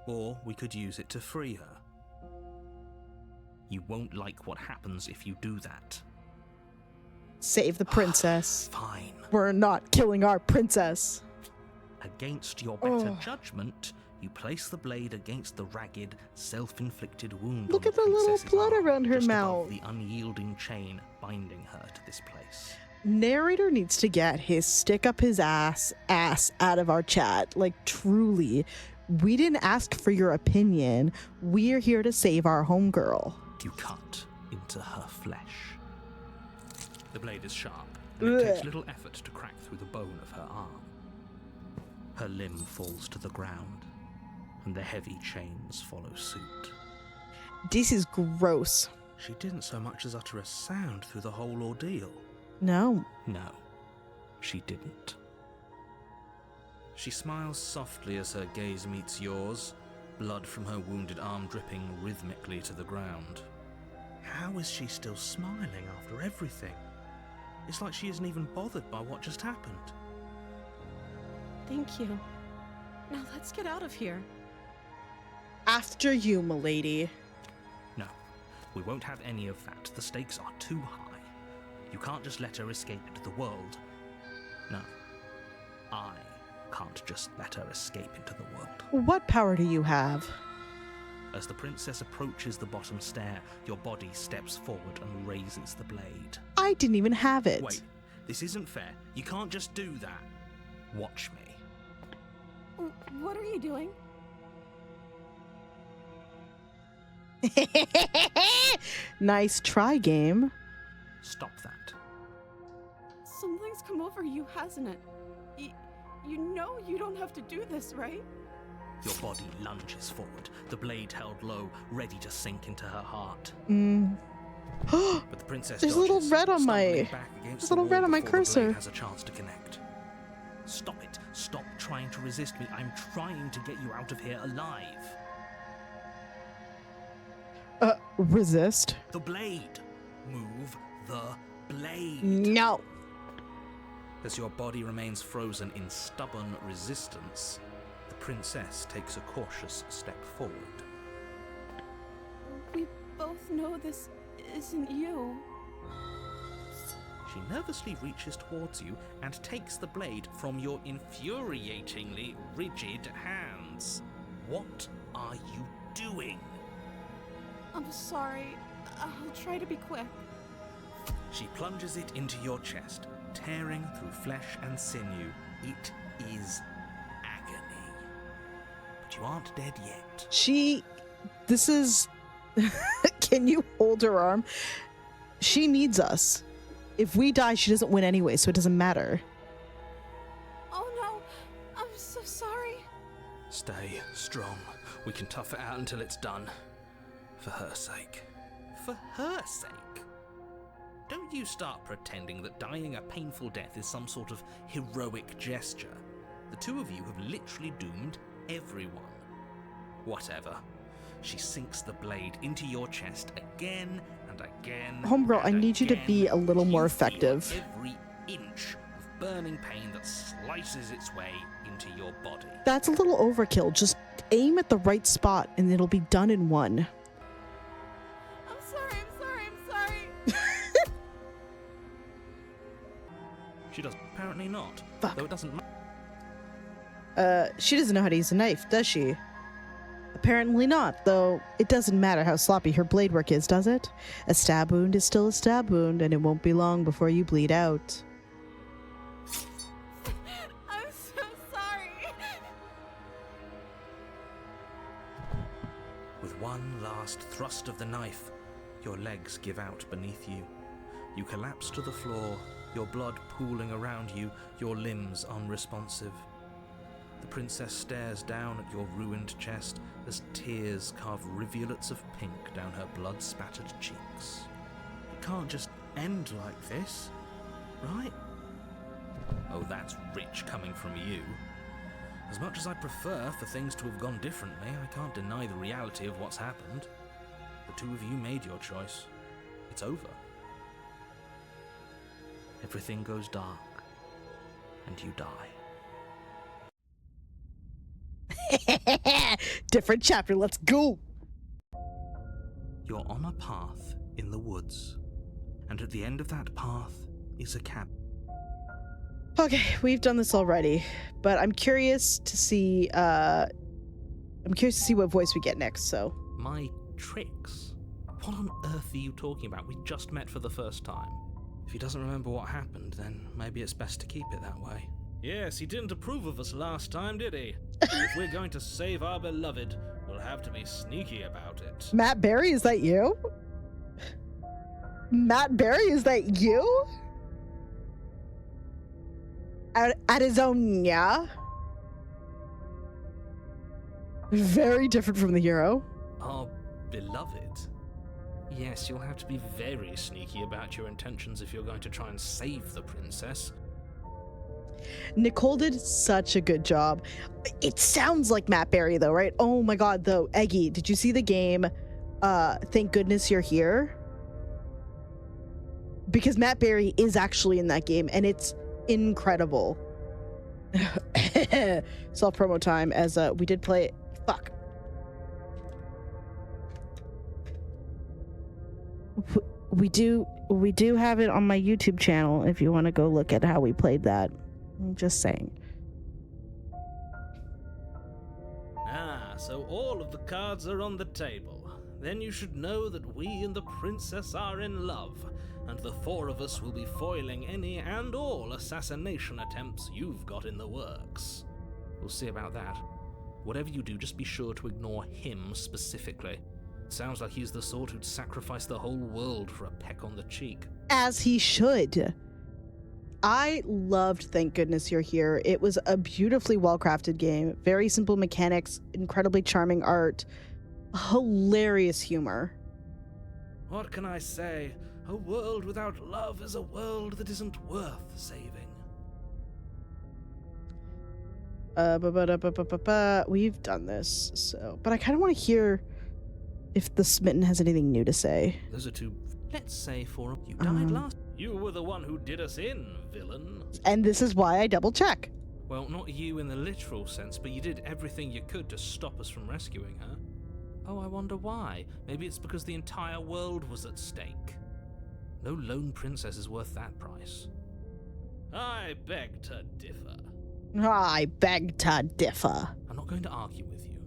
Speaker 2: Or we could use it to free her. You won't like what happens if you do that.
Speaker 1: Save the princess.
Speaker 2: Fine.
Speaker 1: We're not killing our princess.
Speaker 2: Against your better judgment, you place the blade against the ragged, self-inflicted wound.
Speaker 1: Look
Speaker 2: on
Speaker 1: at the little
Speaker 2: princess's
Speaker 1: blood
Speaker 2: arm,
Speaker 1: around her
Speaker 2: just
Speaker 1: mouth.
Speaker 2: above the unyielding chain binding her to this place.
Speaker 1: Narrator needs to get his stick up his ass out of our chat. Like, truly, we didn't ask for your opinion. We're here to save our homegirl.
Speaker 2: You cut into her flesh. The blade is sharp, and it takes little effort to crack through the bone of her arm. Her limb falls to the ground, and the heavy chains follow suit.
Speaker 1: This is gross.
Speaker 2: She didn't so much as utter a sound through the whole ordeal.
Speaker 1: No.
Speaker 2: No, she didn't. She smiles softly as her gaze meets yours, blood from her wounded arm dripping rhythmically to the ground. How is she still smiling after everything? It's like she isn't even bothered by what just happened.
Speaker 3: Thank you. Now let's get out of here.
Speaker 1: After you, milady.
Speaker 2: No, we won't have any of that. The stakes are too high. You can't just let her escape into the world. No, I can't just let her escape into the world.
Speaker 1: What power do you have?
Speaker 2: As the princess approaches the bottom stair, your body steps forward and raises the blade.
Speaker 1: I didn't even have it.
Speaker 2: Wait, this isn't fair. You can't just do that. Watch me.
Speaker 3: What are you doing?
Speaker 1: Nice try, game.
Speaker 2: Stop that.
Speaker 3: Something's come over you, hasn't it? You know you don't have to do this, right?
Speaker 2: Your body lunges forward, the blade held low, ready to sink into her heart.
Speaker 1: But
Speaker 2: the princess
Speaker 1: there's a little
Speaker 2: dodges,
Speaker 1: red on
Speaker 2: stumbling
Speaker 1: my...
Speaker 2: back against
Speaker 1: There's a
Speaker 2: the
Speaker 1: little
Speaker 2: wall
Speaker 1: red on my
Speaker 2: before the
Speaker 1: cursor.
Speaker 2: blade has a chance to connect. Stop it. Stop trying to resist me. I'm trying to get you out of here alive.
Speaker 1: Resist?
Speaker 2: The blade. Move the blade.
Speaker 1: No.
Speaker 2: As your body remains frozen in stubborn resistance, the princess takes a cautious step forward.
Speaker 3: We both know this isn't you.
Speaker 2: She nervously reaches towards you and takes the blade from your infuriatingly rigid hands. What are you doing?
Speaker 3: I'm sorry. I'll try to be quick.
Speaker 2: She plunges it into your chest, tearing through flesh and sinew. It is agony. But you aren't dead yet.
Speaker 1: This is... Can you hold her arm? She needs us. If we die, she doesn't win anyway, so it doesn't matter.
Speaker 3: Oh no, I'm so sorry.
Speaker 2: Stay strong. We can tough it out until it's done. For her sake.
Speaker 5: For her sake? Don't you start pretending that dying a painful death is some sort of heroic gesture. The two of you have literally doomed everyone. Whatever. She sinks the blade into your chest again and again.
Speaker 1: Homegirl,
Speaker 5: and
Speaker 1: I need you to
Speaker 5: again.
Speaker 1: be a little more
Speaker 5: You feel
Speaker 1: effective.
Speaker 5: every inch of burning pain that slices its way into your body.
Speaker 1: That's a little overkill. Just aim at the right spot and it'll be done in one.
Speaker 3: I'm sorry.
Speaker 5: She does apparently not.
Speaker 1: Fuck.
Speaker 5: Though it doesn't matter.
Speaker 1: She doesn't know how to use a knife, does she? Apparently not, though it doesn't matter how sloppy her blade work is, does it? A stab wound is still a stab wound, and it won't be long before you bleed out.
Speaker 3: I'm so sorry.
Speaker 2: With one last thrust of the knife, your legs give out beneath you. You collapse to the floor, your blood pooling around you, your limbs unresponsive. The princess stares down at your ruined chest as tears carve rivulets of pink down her blood-spattered cheeks. It can't just end like this, right?
Speaker 5: Oh, that's rich coming from you.
Speaker 2: As much as I prefer for things to have gone differently, I can't deny the reality of what's happened. The two of you made your choice. It's over. Everything goes dark, and you die.
Speaker 1: Different chapter, let's go!
Speaker 2: You're on a path in the woods, and at the end of that path is a cabin.
Speaker 1: Okay, we've done this already, but I'm curious to see what voice we get next, so.
Speaker 2: My tricks? What on earth are you talking about? We just met for the first time. If he doesn't remember what happened, then maybe it's best to keep it that way. Yes, he didn't approve of us last time, did he? If we're going to save our beloved, we'll have to be sneaky about it.
Speaker 1: Matt Berry, is that you? Matt Berry, is that you? Arizona. Very different from the hero.
Speaker 2: Our beloved? Yes, you'll have to be very sneaky about your intentions if you're going to try and save the princess.
Speaker 1: Nicole did such a good job. It sounds like Matt Berry, though, right? Oh my god, though. Eggy, did you see the game, Thank Goodness You're Here? Because Matt Berry is actually in that game, and it's incredible. Self-promo time, as we did play it. Fuck. We do have it on my YouTube channel if you want to go look at how we played that. I'm just saying.
Speaker 2: Ah, so all of the cards are on the table. Then you should know that we and the princess are in love, and the four of us will be foiling any and all assassination attempts you've got in the works. We'll see about that. Whatever you do, just be sure to ignore him specifically. It sounds like he's the sort who'd sacrifice the whole world for a peck on the cheek.
Speaker 1: As he should. I loved Thank Goodness You're Here. It was a beautifully well-crafted game. Very simple mechanics, incredibly charming art, hilarious humor.
Speaker 2: What can I say? A world without love is a world that isn't worth saving.
Speaker 1: We've done this, so... But I kind of want to hear if the Smitten has anything new to say.
Speaker 2: Those are two... Let's say for... You died last... You were the one who did us in, villain.
Speaker 1: And this is why I double-check.
Speaker 2: Well, not you in the literal sense, but you did everything you could to stop us from rescuing her. Oh, I wonder why. Maybe it's because the entire world was at stake. No lone princess is worth that price. I beg to differ.
Speaker 1: I beg to differ.
Speaker 2: I'm not going to argue with you.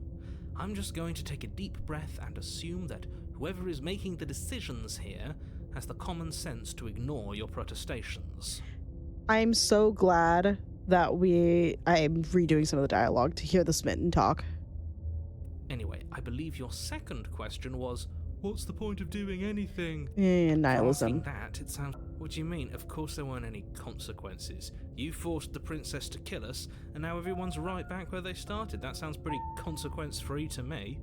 Speaker 2: I'm just going to take a deep breath and assume that whoever is making the decisions here has the common sense to ignore your protestations.
Speaker 1: I'm so glad that I'm redoing some of the dialogue to hear the Smitten talk.
Speaker 2: Anyway, I believe your second question was, What's the point of doing anything?
Speaker 1: Nihilism.
Speaker 2: Asking that, it sounds... What do you mean? Of course there weren't any consequences. You forced the princess to kill us, and now everyone's right back where they started. That sounds pretty consequence-free to me.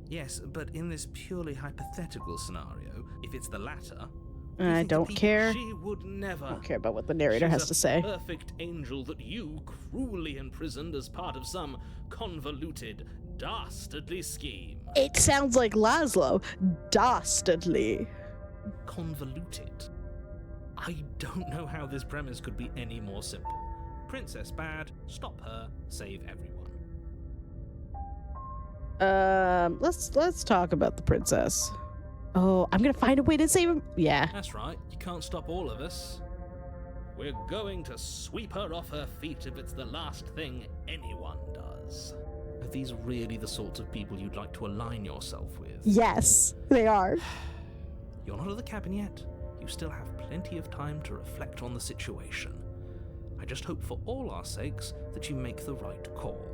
Speaker 2: Yes, but in this purely hypothetical scenario, if it's the latter...
Speaker 1: I don't care.
Speaker 2: She would never.
Speaker 1: I don't care about what the narrator has to say.
Speaker 2: She's a perfect angel that you cruelly imprisoned as part of some convoluted, dastardly scheme.
Speaker 1: It sounds like Laszlo. Dastardly.
Speaker 2: Convoluted. I don't know how this premise could be any more simple. Princess bad, stop her, save everyone.
Speaker 1: Let's talk about the princess. Oh, I'm gonna find a way to save him. Yeah.
Speaker 2: That's right, you can't stop all of us. We're going to sweep her off her feet if it's the last thing anyone does. Are these really the sorts of people you'd like to align yourself with?
Speaker 1: Yes, they are.
Speaker 2: You're not at the cabin yet. You still have plenty of time to reflect on the situation. I just hope for all our sakes that you make the right call.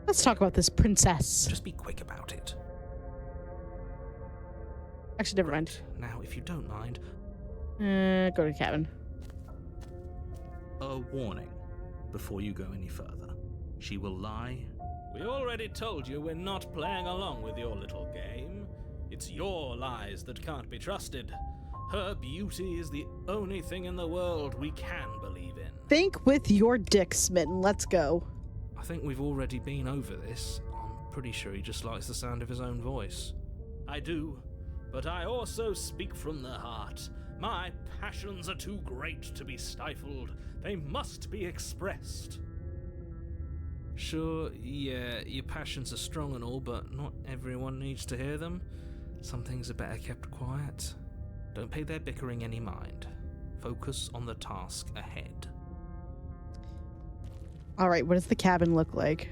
Speaker 1: Let's talk about this princess.
Speaker 2: Just be quick about it.
Speaker 1: Actually, never mind.
Speaker 2: Now, if you don't mind,
Speaker 1: Go to the cabin.
Speaker 2: a warning before you go any further. She will lie. We already told you we're not playing along with your little game. It's your lies that can't be trusted. Her beauty is the only thing in the world we can believe in.
Speaker 1: Think with your dick, Smitten. Let's go.
Speaker 2: I think we've already been over this. I'm pretty sure he just likes the sound of his own voice. I do, but I also speak from the heart. My passions are too great to be stifled. They must be expressed. Sure, yeah, your passions are strong and all, but not everyone needs to hear them. Some things are better kept quiet. Don't pay their bickering any mind. Focus on the task ahead.
Speaker 1: All right, what does the cabin look like?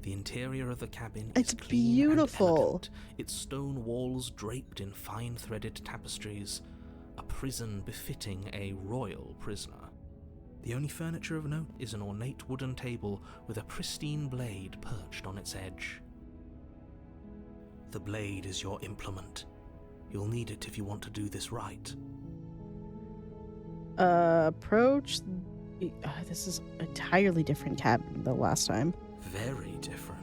Speaker 2: The interior of the cabin
Speaker 1: It's
Speaker 2: is clean
Speaker 1: beautiful.
Speaker 2: and elegant, its stone walls draped in fine-threaded tapestries, a prison befitting a royal prisoner. The only furniture of note is an ornate wooden table with a pristine blade perched on its edge. The blade is your implement. You'll need it if you want to do this right.
Speaker 1: Approach. This is an entirely different cabin than last time.
Speaker 2: Very different.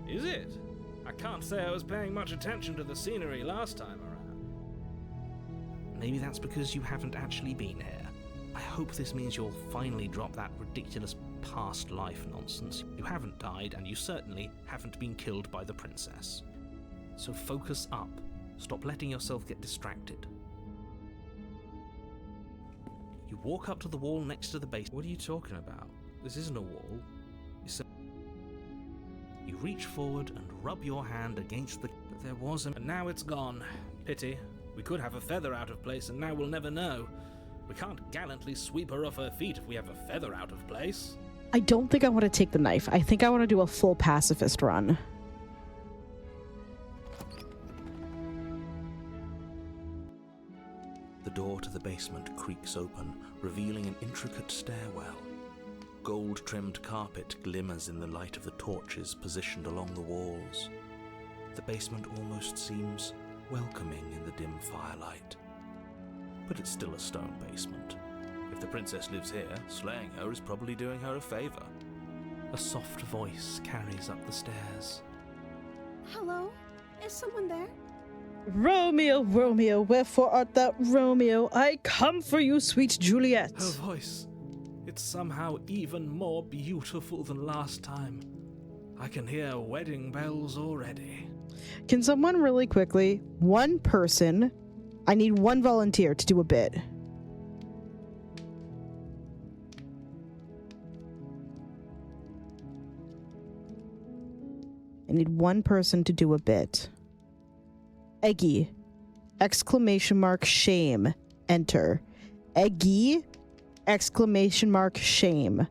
Speaker 2: Is it? I can't say I was paying much attention to the scenery last time around. Maybe that's because you haven't actually been here. I hope this means you'll finally drop that ridiculous past life nonsense. You haven't died, and you certainly haven't been killed by the princess. So focus up. Stop letting yourself get distracted. You walk up to the wall next to the base. What are you talking about? This isn't a wall. You reach forward and rub your hand against the... There was a... And now it's gone. Pity. We could have a feather out of place, and now we'll never know. We can't gallantly sweep her off her feet if we have a feather out of place.
Speaker 1: I don't think I want to take the knife. I think I want to do a full pacifist run.
Speaker 2: The door to the basement creaks open, revealing an intricate stairwell. Gold-trimmed carpet glimmers in the light of the torches positioned along the walls. The basement almost seems welcoming in the dim firelight. But it's still a stone basement. If the princess lives here, slaying her is probably doing her a favor. A soft voice carries up the stairs.
Speaker 3: Hello? Is someone there?
Speaker 1: Romeo, Romeo, wherefore art thou, Romeo? I come for you, sweet Juliet.
Speaker 2: Her voice. It's somehow even more beautiful than last time. I can hear wedding bells already.
Speaker 1: Can someone really quickly, one person, I need one volunteer to do a bit. I need one person to do a bit. Eggy. Exclamation mark shame. Enter. Eggy. Exclamation mark shame.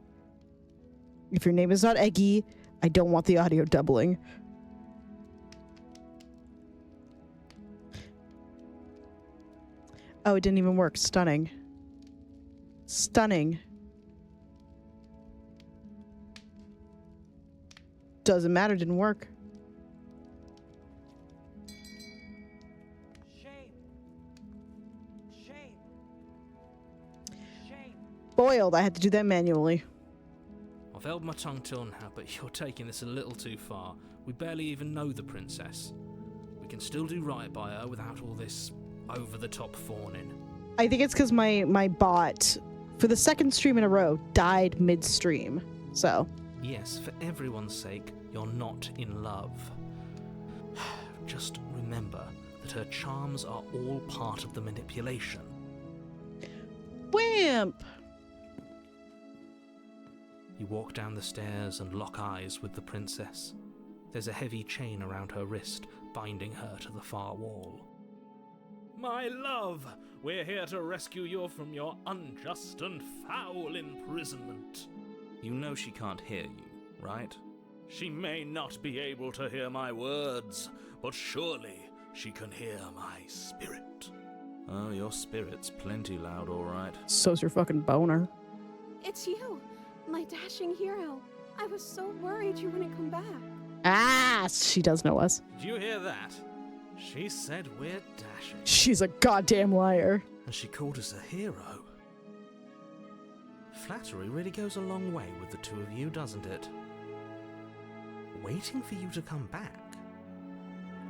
Speaker 1: If your name is not Eggy, I don't want the audio doubling. Oh, it didn't even work. Stunning. Stunning. Doesn't matter, didn't work.
Speaker 7: Shame. Shame. Shame.
Speaker 1: Boiled, I had to do that manually.
Speaker 2: I've held my tongue till now, but you're taking this a little too far. We barely even know the princess. We can still do right by her without all this over-the-top fawning.
Speaker 1: I think it's because my bot, for the second stream in a row, died midstream. So.
Speaker 2: Yes, for everyone's sake, you're not in love. Just remember that her charms are all part of the manipulation.
Speaker 1: Wimp!
Speaker 2: You walk down the stairs and lock eyes with the princess. There's a heavy chain around her wrist, binding her to the far wall. My love, we're here to rescue you from your unjust and foul imprisonment. You know she can't hear you, right? She may not be able to hear my words, but surely she can hear my spirit. Oh, your spirit's plenty loud, all right.
Speaker 1: So's your fucking boner.
Speaker 3: It's you, my dashing hero. I was so worried you wouldn't come back.
Speaker 1: Ah, she does know us.
Speaker 2: Did you hear that? She said we're dashing.
Speaker 1: She's a goddamn liar.
Speaker 2: And she called us a hero. Flattery really goes a long way with the two of you, doesn't it? Waiting for you to come back.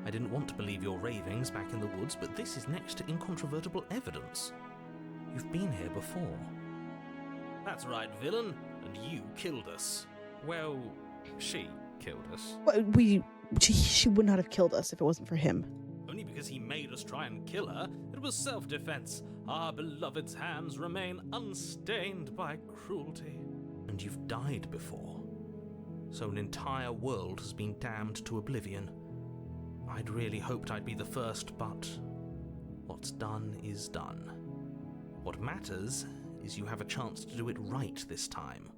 Speaker 2: I didn't want to believe your ravings back in the woods, but this is next to incontrovertible evidence. You've been here before. That's right, villain, and you killed us. Well, she killed us.
Speaker 1: She would not have killed us if it wasn't for him.
Speaker 2: Only because he made us try and kill her. It was self-defense. Our beloved's hands remain unstained by cruelty. And you've died before. So an entire world has been damned to oblivion. I'd really hoped I'd be the first, but what's done is done. What matters is you have a chance to do it right this time.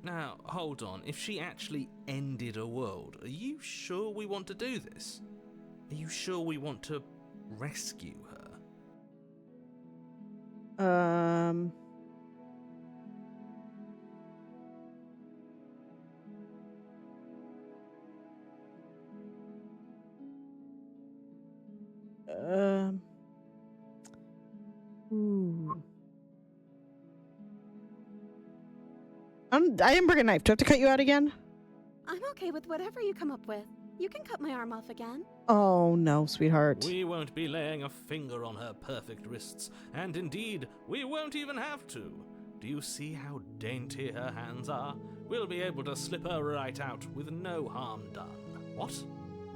Speaker 2: Now, hold on. If she actually ended a world, are you sure we want to do this? Are you sure we want to rescue her?
Speaker 1: Ooh. I didn't bring a knife. Do I have to cut you out again?
Speaker 3: I'm okay with whatever you come up with. You can cut my arm off again.
Speaker 1: Oh, no, sweetheart.
Speaker 2: We won't be laying a finger on her perfect wrists, and indeed, we won't even have to. Do you see how dainty her hands are? We'll be able to slip her right out with no harm done. What?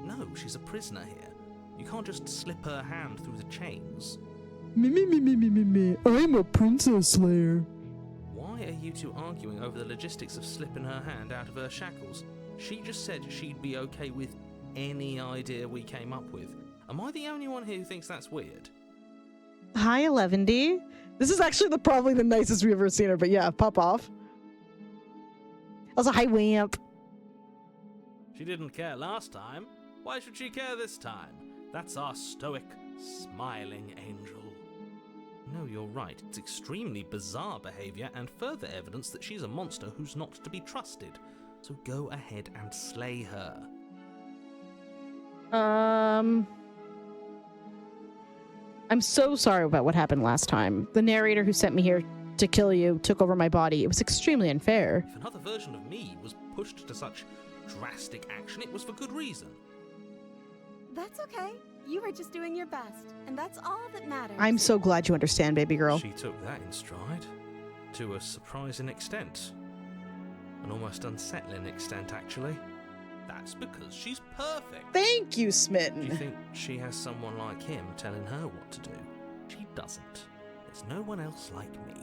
Speaker 2: No, she's a prisoner here. You can't just slip her hand through the chains.
Speaker 1: I'm a princess slayer.
Speaker 2: Why are you two arguing over the logistics of slipping her hand out of her shackles? She just said she'd be okay with any idea we came up with. Am I the only one here who thinks that's weird?
Speaker 1: Hi, 11D. This is actually probably the nicest we've ever seen her, but yeah, pop off. Also, hi, Wamp.
Speaker 2: She didn't care last time. Why should she care this time? That's our stoic, smiling angel. No, you're right. It's extremely bizarre behavior and further evidence that she's a monster who's not to be trusted. So go ahead and slay her.
Speaker 1: I'm so sorry about what happened last time. The narrator who sent me here to kill you took over my body. It was extremely unfair.
Speaker 2: If another version of me was pushed to such drastic action, it was for good reason.
Speaker 3: That's okay. You were just doing your best, and that's all that matters.
Speaker 1: I'm so glad you understand, baby girl.
Speaker 2: She took that in stride. To a surprising extent. An almost unsettling extent, actually. That's because she's perfect.
Speaker 1: Thank you,
Speaker 2: Do you
Speaker 1: Smitten.
Speaker 2: think she has someone like him telling her what to do? She doesn't. There's no one else like me.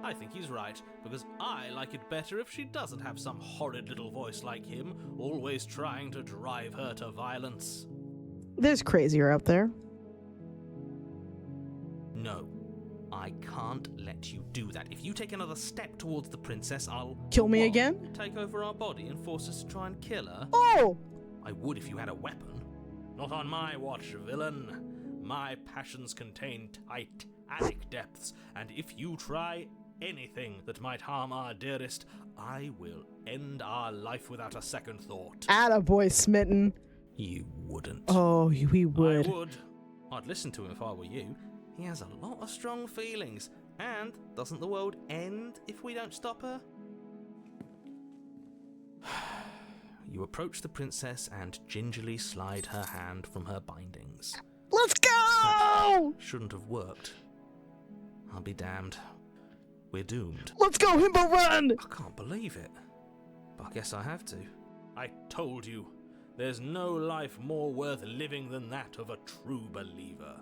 Speaker 2: I think he's right, because I like it better if she doesn't have some horrid little voice like him, always trying to drive her to violence.
Speaker 1: There's crazier out there.
Speaker 2: No, I can't let you do that. If you take another step towards the princess, I'll...
Speaker 1: Kill me
Speaker 2: What?
Speaker 1: again?
Speaker 2: Take over our body and force us to try and kill her?
Speaker 1: Oh!
Speaker 2: I would if you had a weapon. Not on my watch, villain. My passions contain titanic depths, and if you try
Speaker 5: anything that might harm our dearest, I will end our life without a second thought.
Speaker 1: Attaboy, Smitten.
Speaker 5: You wouldn't.
Speaker 1: Oh, we would.
Speaker 5: I would. I'd listen to him if I were you. He has a lot of strong feelings. And doesn't the world end if we don't stop her? You approach the princess and gingerly slide her hand from her bindings.
Speaker 1: Let's go!
Speaker 5: Shouldn't have worked. I'll be damned. We're doomed.
Speaker 1: Let's go, Himbo, run!
Speaker 5: I can't believe it. But I guess I have to. I told you, there's no life more worth living than that of a true believer.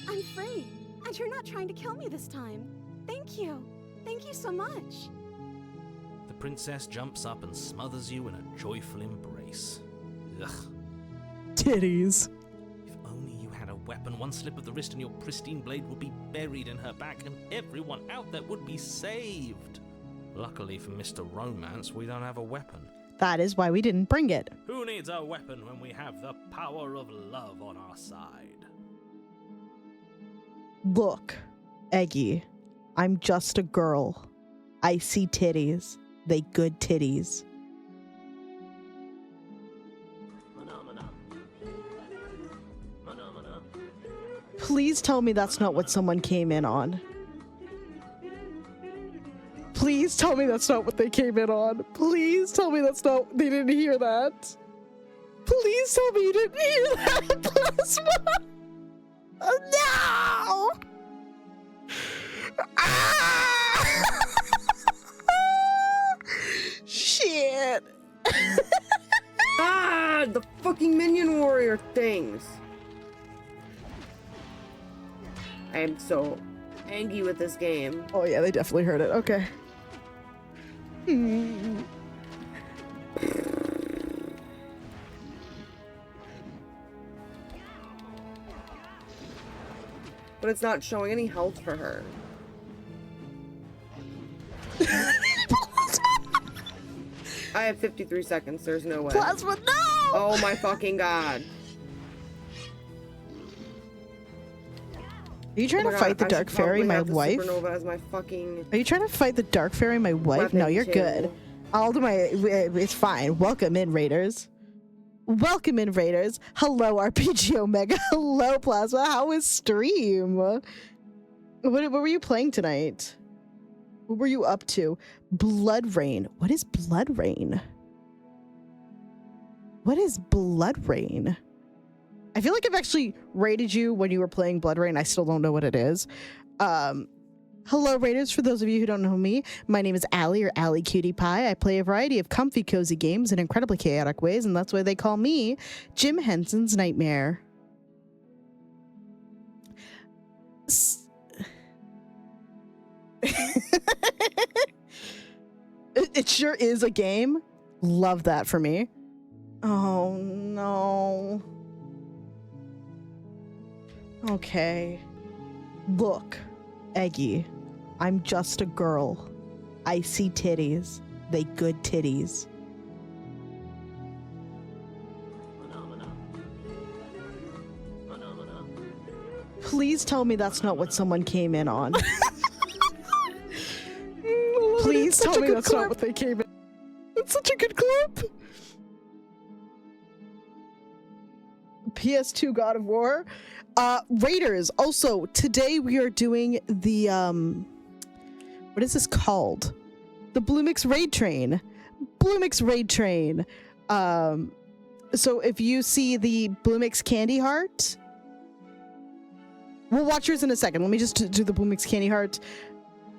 Speaker 3: I'm free, and you're not trying to kill me this time. Thank you. Thank you so much.
Speaker 5: The princess jumps up and smothers you in a joyful embrace. Ugh.
Speaker 1: Titties.
Speaker 5: If only you had a weapon, one slip of the wrist and your pristine blade would be buried in her back and everyone out there would be saved. Luckily for Mr. Romance, we don't have a weapon.
Speaker 1: That is why we didn't bring it.
Speaker 5: Who needs a weapon when we have the power of love on our side?
Speaker 1: Look, Eggy, I'm just a girl. I see titties. They good titties. Please tell me that's not what someone came in on. Please tell me that's not what they came in on. Please tell me that's not... They didn't hear that. Please tell me you didn't hear that, Plasma. Oh, no! Ah! Shit.
Speaker 7: Ah, the fucking minion warrior things. I am so angry with this game.
Speaker 1: Oh yeah, they definitely heard it. Okay. Hmm.
Speaker 7: But it's not showing any health for her. I have 53 seconds. There's no way.
Speaker 1: Plasma, no!
Speaker 7: Oh my fucking god.
Speaker 1: Are you trying
Speaker 7: Oh
Speaker 1: to
Speaker 7: my
Speaker 1: fight the
Speaker 7: God, I
Speaker 1: Dark
Speaker 7: should
Speaker 1: Fairy,
Speaker 7: probably
Speaker 1: my
Speaker 7: have the
Speaker 1: wife?
Speaker 7: Supernova as my fucking
Speaker 1: Are you trying to fight the Dark Fairy, my wife? No,
Speaker 7: weapon
Speaker 1: you're
Speaker 7: too.
Speaker 1: good. I'll do my... It's fine. Welcome in, Raiders. Welcome in, Raiders. Hello, RPG Omega. Hello, Plasma. How was stream? What were you playing tonight? What were you up to? Blood Rain. What is Blood Rain? What is Blood Rain? I feel like I've actually rated you when you were playing Blood Rain. I still don't know what it is. Hello, Raiders. For those of you who don't know me, my name is Allie, or Allie Cutie Pie. I play a variety of comfy, cozy games in incredibly chaotic ways, and that's why they call me Jim Henson's Nightmare. It sure is a game. Love that for me. Oh, no. Okay. Look, Eggy, I'm just a girl. I see titties. They good titties. Please tell me that's not what someone came in on. Please tell me that's not what they came in. It's such a good clip. PS2 God of War. Raiders, also, today we are doing the, what is this called? The Blue Mix Raid Train. Blue Mix Raid Train. So if you see the Blue Mix Candy Heart, we'll watch yours in a second. Let me just do the Blue Mix Candy Heart.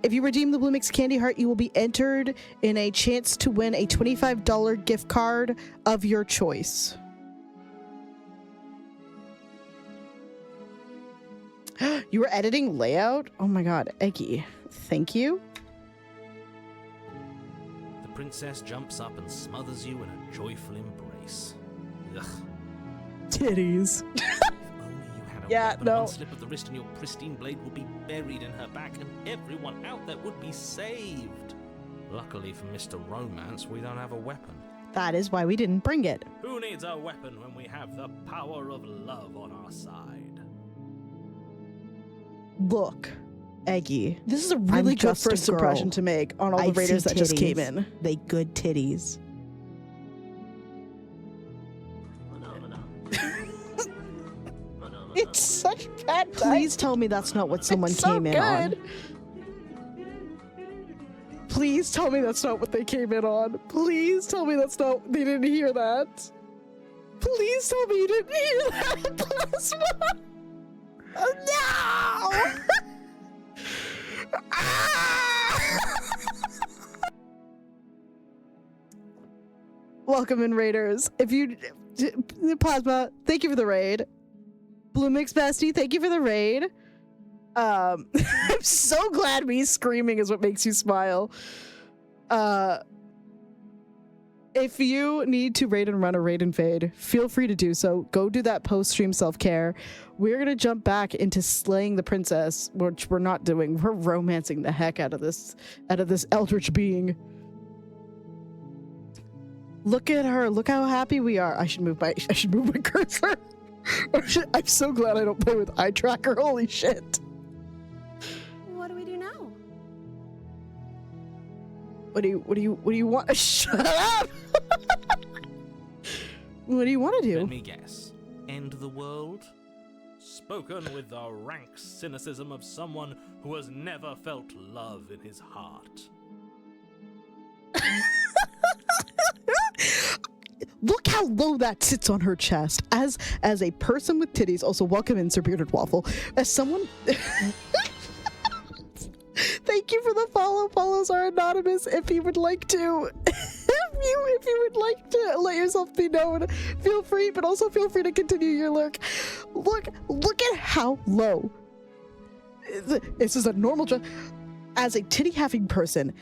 Speaker 1: If you redeem the Blue Mix Candy Heart, you will be entered in a chance to win a $25 gift card of your choice. You were editing layout? Oh my god, Eggy. Thank you.
Speaker 5: The princess jumps up and smothers you in a joyful embrace. Ugh.
Speaker 1: Titties.
Speaker 5: If only you had a
Speaker 1: Yeah,
Speaker 5: weapon,
Speaker 1: no.
Speaker 5: one slip of the wrist and your pristine blade would be buried in her back and everyone out there would be saved. Luckily for Mr. Romance, we don't have a weapon.
Speaker 1: That is why we didn't bring it.
Speaker 5: Who needs a weapon when we have the power of love on our side?
Speaker 1: Look, Eggy, this is a really good
Speaker 8: just a
Speaker 1: first
Speaker 8: girl.
Speaker 1: impression to make on all the
Speaker 8: I've
Speaker 1: raiders
Speaker 8: seen
Speaker 1: that just came
Speaker 8: titties.
Speaker 1: in.
Speaker 8: They good titties.
Speaker 1: It's such bad. Please tell me that's not what someone came in on. Please tell me that's not what they came in on. Please tell me that's not. They didn't hear that. Please tell me you didn't hear that, Plasma. Oh, no! Ah! Welcome in, Raiders. If you, Plasma, thank you for the raid. Blue Mix Bestie, thank you for the raid. I'm so glad me screaming is what makes you smile. If you need to raid and run a raid and fade, feel free to do so. Go do that post-stream self-care. We're gonna jump back into slaying the princess, which we're not doing. We're romancing the heck out of this eldritch being. Look at her. Look how happy we are. I should move my cursor. I'm so glad I don't play with eye tracker. Holy shit.
Speaker 3: What do we do now?
Speaker 1: What do you want? Shut up! What do you want to do?
Speaker 5: Let me guess. End the world? Spoken with the rank cynicism of someone who has never felt love in his heart.
Speaker 1: Look how low that sits on her chest. As a person with titties, also welcome in Sir Bearded Waffle. As someone thank you for the follow. Follows are anonymous if you would like to. If you would like to let yourself be known, feel free, but also feel free to continue your lurk. Look at how low. This is a normal as a titty having person.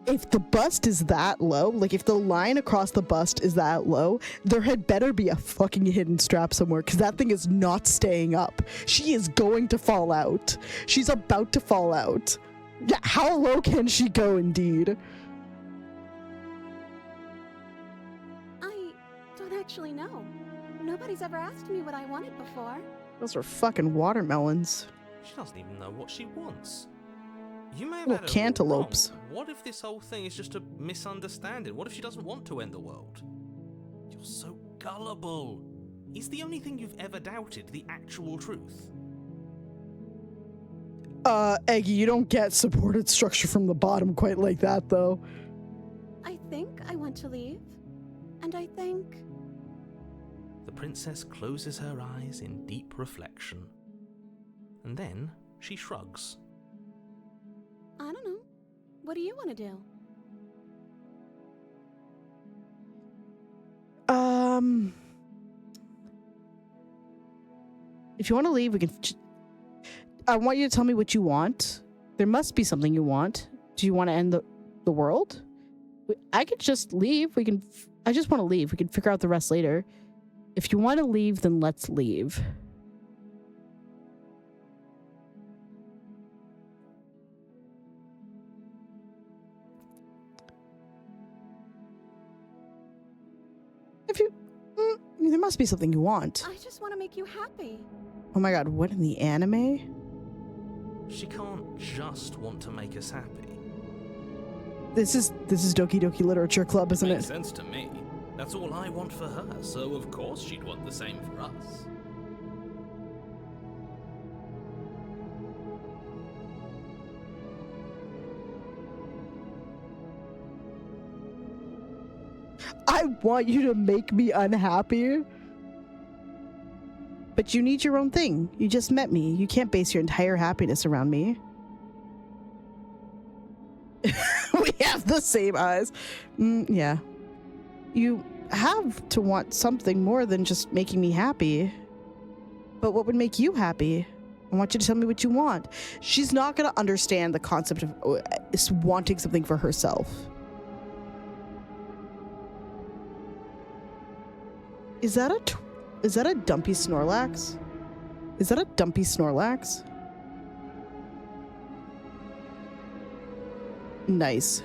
Speaker 1: If the bust is that low, like if the line across the bust is that low, there had better be a fucking hidden strap somewhere, because that thing is not staying up. She is going to fall out. She's about to fall out. Yeah, how low can she go, indeed?
Speaker 3: I don't actually know. Nobody's ever asked me what I wanted before.
Speaker 1: Those are fucking watermelons.
Speaker 5: She doesn't even know what she wants. You may have
Speaker 1: Little
Speaker 5: had it all
Speaker 1: cantaloupes.
Speaker 5: wrong. What if this whole thing is just a misunderstanding? What if she doesn't want to end the world? You're so gullible. Is the only thing you've ever doubted the actual truth?
Speaker 1: Eggy, you don't get supported structure from the bottom quite like that, though.
Speaker 3: I think I want to leave. And I think...
Speaker 5: The princess closes her eyes in deep reflection. And then she shrugs.
Speaker 3: I don't know. What do you want to do?
Speaker 1: If you want to leave, we can... I want you to tell me what you want. There must be something you want. Do you want to end the world? I could just leave. I just want to leave. We can figure out the rest later. If you want to leave, then let's leave. There must be something you want.
Speaker 3: I just want to make you happy.
Speaker 1: Oh my god, what in the anime?
Speaker 5: She can't just want to make us happy.
Speaker 1: This is Doki Doki Literature Club, isn't
Speaker 5: Makes
Speaker 1: it?
Speaker 5: sense to me. That's all I want for her, so of course she'd want the same for us.
Speaker 1: I want you to make me unhappy. But you need your own thing. You just met me. You can't base your entire happiness around me. We have the same eyes. Yeah. You have to want something more than just making me happy. But what would make you happy? I want you to tell me what you want. She's not going to understand the concept of wanting something for herself. Is that a dumpy Snorlax? Is that a dumpy Snorlax? Nice.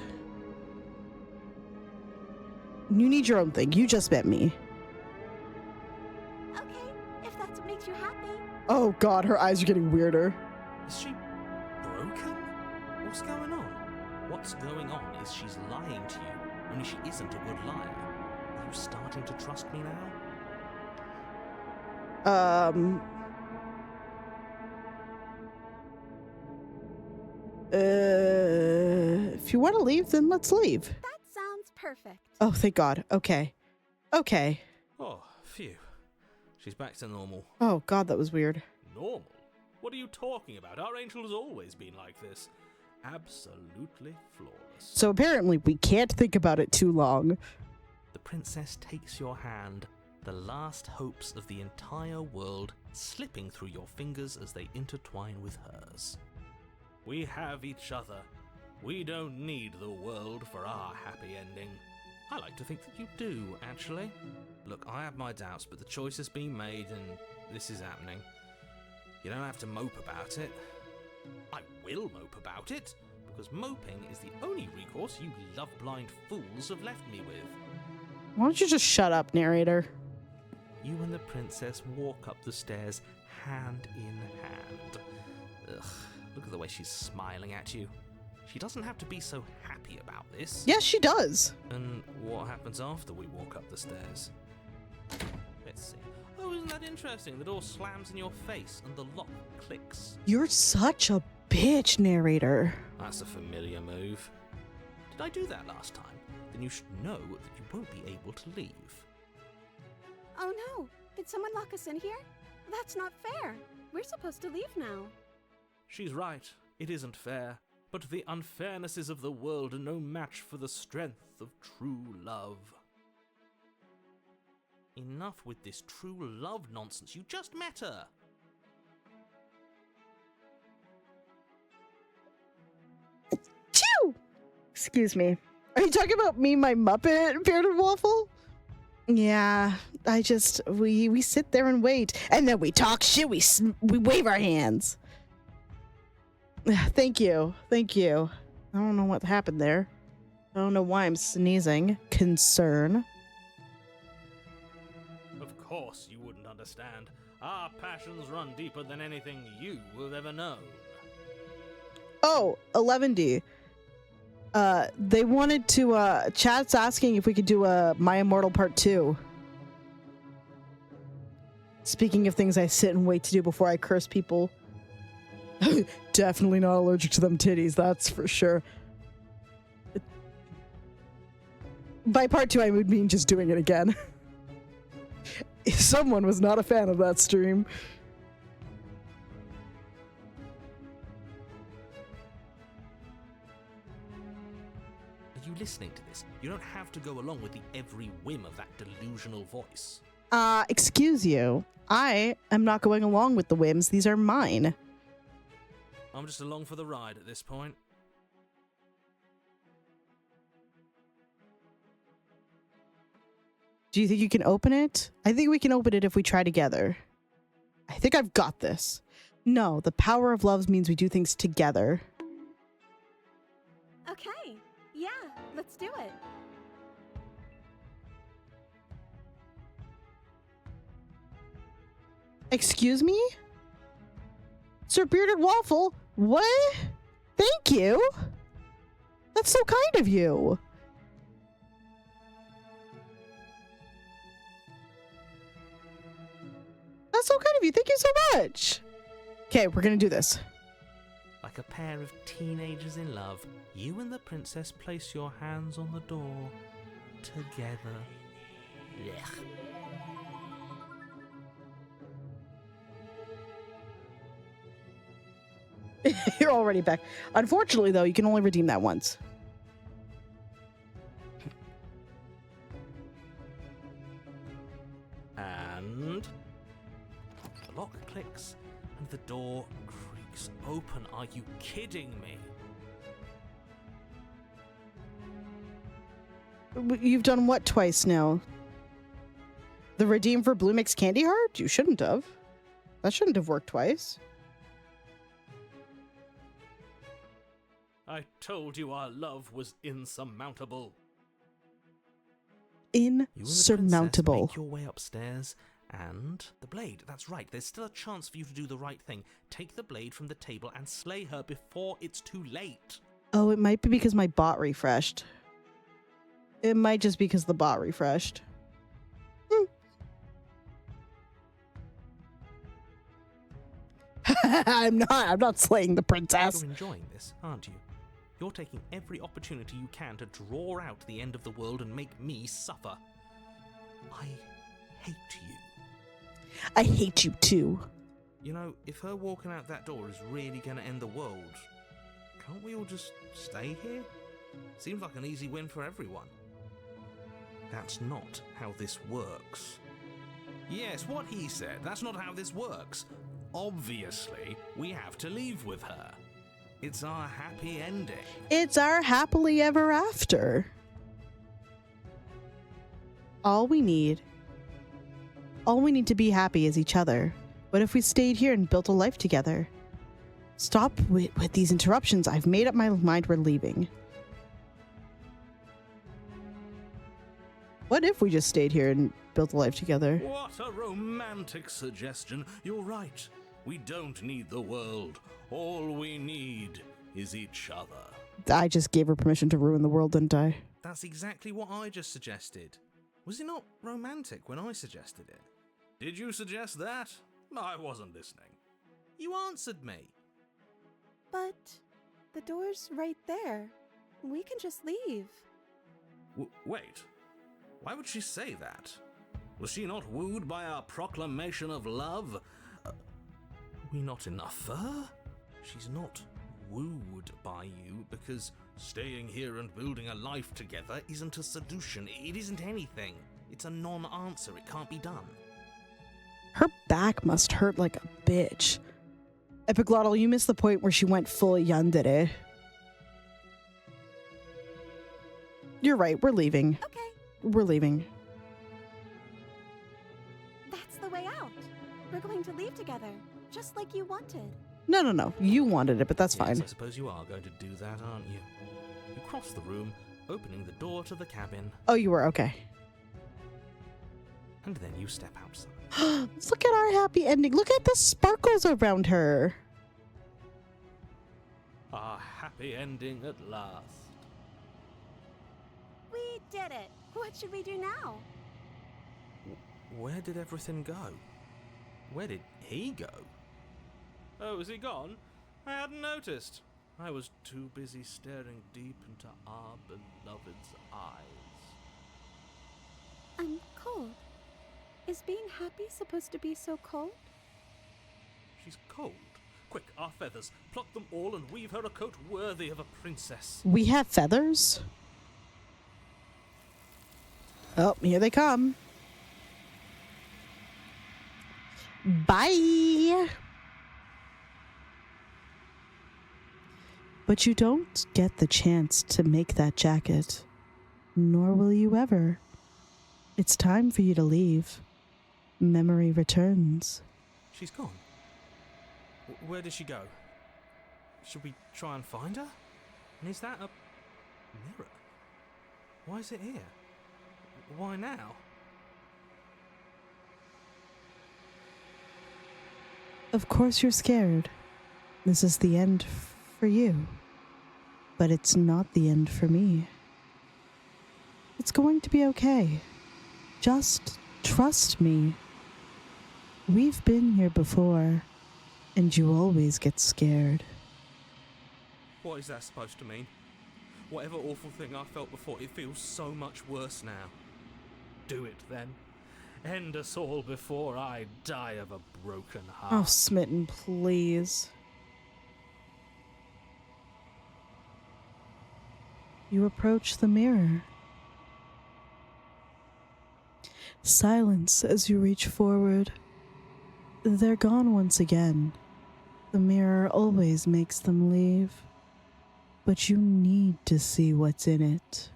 Speaker 1: You need your own thing. You just met me.
Speaker 3: Okay, if that's what makes you happy.
Speaker 1: Oh god, her eyes are getting weirder.
Speaker 5: Is she what's going on is she's lying to you, only she isn't a good liar. Are you starting to trust me now?
Speaker 1: If you want to leave, then let's leave.
Speaker 3: That sounds perfect.
Speaker 1: Oh, thank God. Okay. Okay.
Speaker 5: Oh, phew. She's back to normal.
Speaker 1: Oh, God, that was weird.
Speaker 5: Normal? What are you talking about? Our angel has always been like this. Absolutely flawless.
Speaker 1: So apparently we can't think about it too long.
Speaker 5: The princess takes your hand, the last hopes of the entire world slipping through your fingers as they intertwine with hers. We have each other. We don't need the world for our happy ending. I like to think that you do, actually. Look, I have my doubts, but the choice has been made and this is happening. You don't have to mope about it. I will mope about it, because moping is the only recourse you love-blind fools have left me with.
Speaker 1: Why don't you just shut up, narrator?
Speaker 5: You and the princess walk up the stairs hand in hand. Ugh, look at the way she's smiling at you. She doesn't have to be so happy about this.
Speaker 1: Yes, she does.
Speaker 5: And what happens after we walk up the stairs? Let's see. Oh, isn't that interesting? The door slams in your face and the lock clicks.
Speaker 1: You're such a bitch, narrator.
Speaker 5: That's a familiar move. Did I do that last time? Then you should know that you won't be able to leave.
Speaker 3: Oh no! Did someone lock us in here? That's not fair. We're supposed to leave now.
Speaker 5: She's right. It isn't fair. But the unfairnesses of the world are no match for the strength of true love. Enough with this true love nonsense. You just met her.
Speaker 1: Chew! Excuse me. Are you talking about me, my Muppet, Bearded Waffle? Yeah, we sit there and wait, and then we talk shit, we wave our hands. Thank you. I don't know what happened there. I don't know why I'm sneezing. Concern.
Speaker 5: Of course you wouldn't understand. Our passions run deeper than anything you have ever known.
Speaker 1: Oh, 11D. They wanted to, chat's asking if we could do a My Immortal Part 2. Speaking of things I sit and wait to do before I curse people. Definitely not allergic to them titties, that's for sure. By Part 2, I would mean just doing it again. Someone was not a fan of that stream.
Speaker 5: Are you listening to this? You don't have to go along with the every whim of that delusional voice.
Speaker 1: Excuse you. I am not going along with the whims. These are mine.
Speaker 5: I'm just along for the ride at this point.
Speaker 1: Do you think you can open it? I think we can open it if we try together. I think I've got this. No, the power of love means we do things together.
Speaker 3: Okay, yeah, let's do it.
Speaker 1: Excuse me? Sir Bearded Waffle? What? Thank you. That's so kind of you. That's so kind of you. Thank you so much. Okay, we're gonna do this.
Speaker 5: Like a pair of teenagers in love, you and the princess place your hands on the door together. Blech.
Speaker 1: You're already back. Unfortunately, though, you can only redeem that once.
Speaker 5: And the lock clicks and the door creaks open. Are you kidding me?
Speaker 1: You've done what twice now? The redeem for Blue Mix Candy Heart? You shouldn't have. That shouldn't have worked twice.
Speaker 5: I told you our love was insurmountable.
Speaker 1: Insurmountable.
Speaker 5: You and the princess make your way upstairs, and the blade. That's right. There's still a chance for you to do the right thing. Take the blade from the table and slay her before it's too late.
Speaker 1: Oh, it might be because my bot refreshed. It might just be because the bot refreshed. I'm not slaying the princess.
Speaker 2: You're enjoying this, aren't you? You're taking every opportunity you can to draw out the end of the world and make me suffer. I hate you.
Speaker 1: I hate you too.
Speaker 2: You know, if her walking out that door is really going to end the world, can't we all just stay here? Seems like an easy win for everyone. That's not how this works. Yes, what he said. That's not how this works. Obviously, we have to leave with her. It's our happy ending.
Speaker 1: It's our happily ever after. All we need to be happy is each other. What if we stayed here and built a life together? Stop with these interruptions. I've made up my mind, we're leaving. What if we just stayed here and built a life together?
Speaker 2: What a romantic suggestion. You're right. We don't need the world. All we need is each other.
Speaker 1: I just gave her permission to ruin the world, didn't I?
Speaker 2: That's exactly what I just suggested. Was it not romantic when I suggested it? Did you suggest that? I wasn't listening. You answered me.
Speaker 3: But the door's right there. We can just leave.
Speaker 2: Wait. Why would she say that? Was she not wooed by our proclamation of love? Are we not enough for her? She's not wooed by you because staying here and building a life together isn't a seduction. It isn't anything. It's a non-answer. It can't be done.
Speaker 1: Her back must hurt like a bitch. Epiglottal, you missed the point where she went full yandere. You're right, we're leaving.
Speaker 3: Okay,
Speaker 1: We're leaving.
Speaker 3: that's the way out. We're going to leave together, just like you wanted.
Speaker 1: No. You wanted it, but that's
Speaker 2: Yes,
Speaker 1: fine.
Speaker 2: I suppose you are going to do that, aren't you? You cross the room, opening the door to the cabin,
Speaker 1: Oh, you were okay.
Speaker 2: and then you step outside.
Speaker 1: Look at our happy ending. Look at the sparkles around her.
Speaker 2: Our happy ending at last.
Speaker 3: We did it. What should we do now?
Speaker 2: Where did everything go? Where did he go? Oh, is he gone? I hadn't noticed. I was too busy staring deep into our beloved's eyes.
Speaker 3: I'm cold. Is being happy supposed to be so cold?
Speaker 2: She's cold. Quick, our feathers. Pluck them all and weave her a coat worthy of a princess.
Speaker 1: We have feathers? Oh, here they come. Bye. But you don't get the chance to make that jacket. Nor will you ever. It's time for you to leave. Memory returns.
Speaker 2: She's gone. Where did she go? Should we try and find her? And is that a mirror? Why is it here? Why now?
Speaker 1: Of course you're scared. This is the end for you. But it's not the end for me. It's going to be okay. Just trust me. We've been here before, and you always get scared.
Speaker 2: What is that supposed to mean? Whatever awful thing I felt before, it feels so much worse now. Do it then. End us all before I die of a broken heart.
Speaker 1: Oh, Smitten, please. You approach the mirror. Silence as you reach forward. They're gone once again. The mirror always makes them leave. But you need to see what's in it.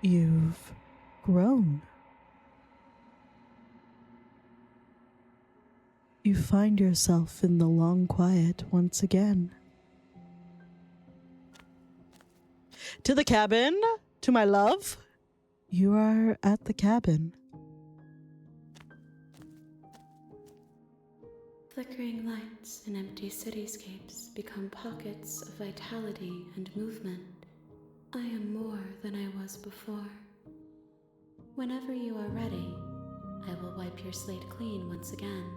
Speaker 1: You've grown. You find yourself in the long quiet once again. To the cabin, to my love. You are at the cabin.
Speaker 6: Flickering lights in empty cityscapes become pockets of vitality and movement. I am more than I was before. Whenever you are ready, I will wipe your slate clean once again.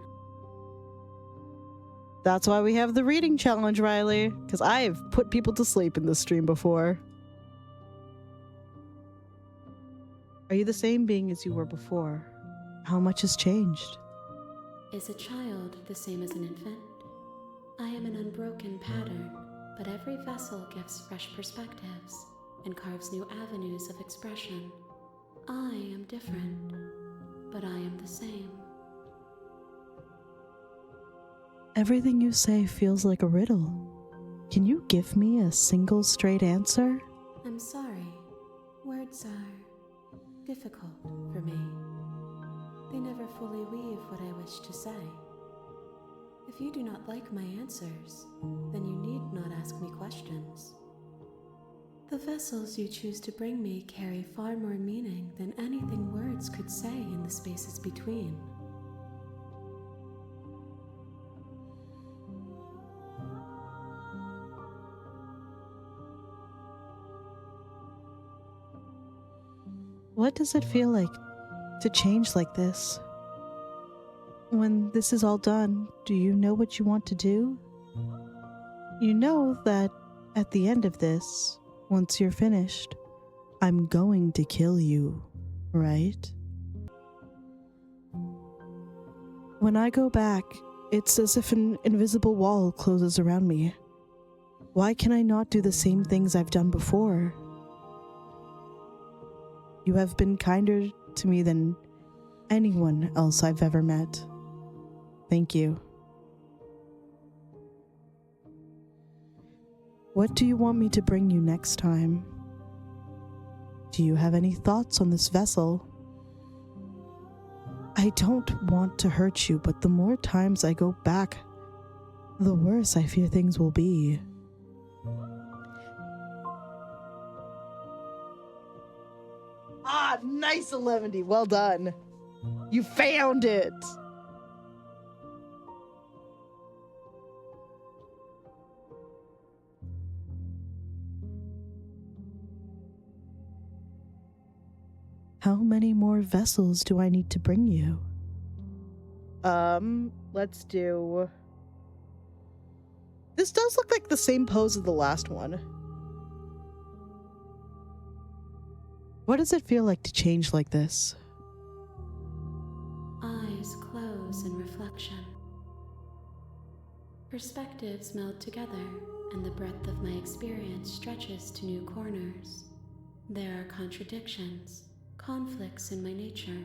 Speaker 1: That's why we have the reading challenge, Riley, because I've put people to sleep in this stream before. Are you the same being as you were before? How much has changed?
Speaker 6: Is a child the same as an infant? I am an unbroken pattern, but every vessel gives fresh perspectives and carves new avenues of expression. I am different, but I am the same.
Speaker 1: Everything you say feels like a riddle. Can you give me a single straight answer?
Speaker 6: I'm sorry. Words are difficult for me. They never fully weave what I wish to say. If you do not like my answers, then you need not ask me questions. The vessels you choose to bring me carry far more meaning than anything words could say in the spaces between.
Speaker 1: What does it feel like to change like this? When this is all done, do you know what you want to do? You know that at the end of this, once you're finished, I'm going to kill you, right? When I go back, it's as if an invisible wall closes around me. Why can I not do the same things I've done before? You have been kinder to me than anyone else I've ever met. Thank you. What do you want me to bring you next time? Do you have any thoughts on this vessel? I don't want to hurt you, but the more times I go back, the worse I fear things will be. Ah, nice 11. Well done. You found it. How many more vessels do I need to bring you? Let's do... This does look like the same pose as the last one. What does it feel like to change like this?
Speaker 6: Eyes close in reflection. Perspectives meld together, and the breadth of my experience stretches to new corners. There are contradictions, conflicts in my nature,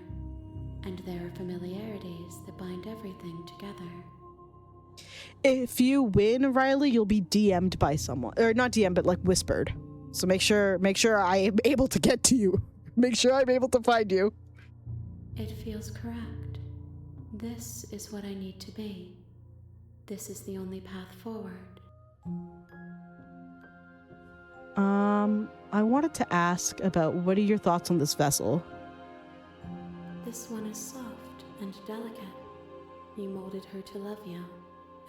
Speaker 6: and there are familiarities that bind everything together.
Speaker 1: If you win, Riley, you'll be DM'd by someone. Or not DM'd, but like whispered. So make sure I am able to get to you. Make sure I'm able to find you.
Speaker 6: It feels correct. This is what I need to be. This is the only path forward.
Speaker 1: I wanted to ask about what are your thoughts on this vessel?
Speaker 6: This one is soft and delicate. You molded her to love you,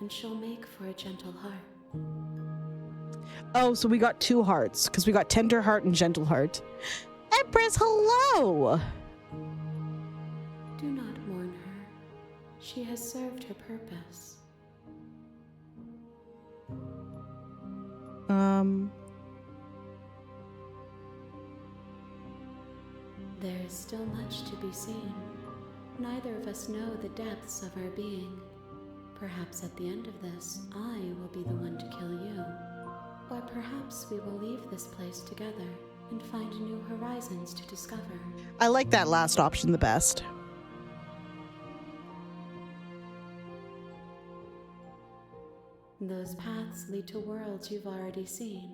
Speaker 6: and she'll make for a gentle heart.
Speaker 1: Oh, so we got two hearts, because we got tender heart and gentle heart. Empress, hello!
Speaker 6: Do not mourn her. She has served her purpose. There is still much to be seen. Neither of us know the depths of our being. Perhaps at the end of this, I will be the one to kill you. Or perhaps we will leave this place together and find new horizons to discover.
Speaker 1: I like that last option the best.
Speaker 6: Those paths lead to worlds you've already seen,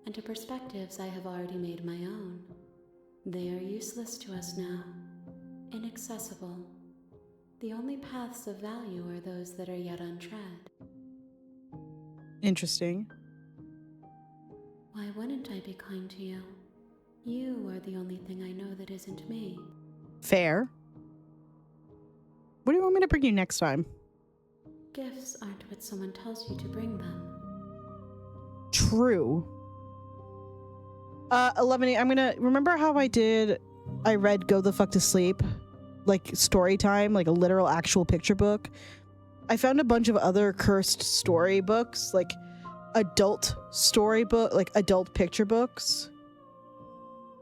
Speaker 6: and to perspectives I have already made my own. They are useless to us now, inaccessible. The only paths of value are those that are yet untread.
Speaker 1: Interesting.
Speaker 6: Why wouldn't I be kind to you? You are the only thing I know that isn't me.
Speaker 1: Fair. What do you want me to bring you next time?
Speaker 6: Gifts aren't what someone tells you to bring them.
Speaker 1: True. 11, I'm gonna remember how I read Go the Fuck to Sleep, like story time, like a literal actual picture book. I found a bunch of other cursed story books, like adult storybook, like adult picture books.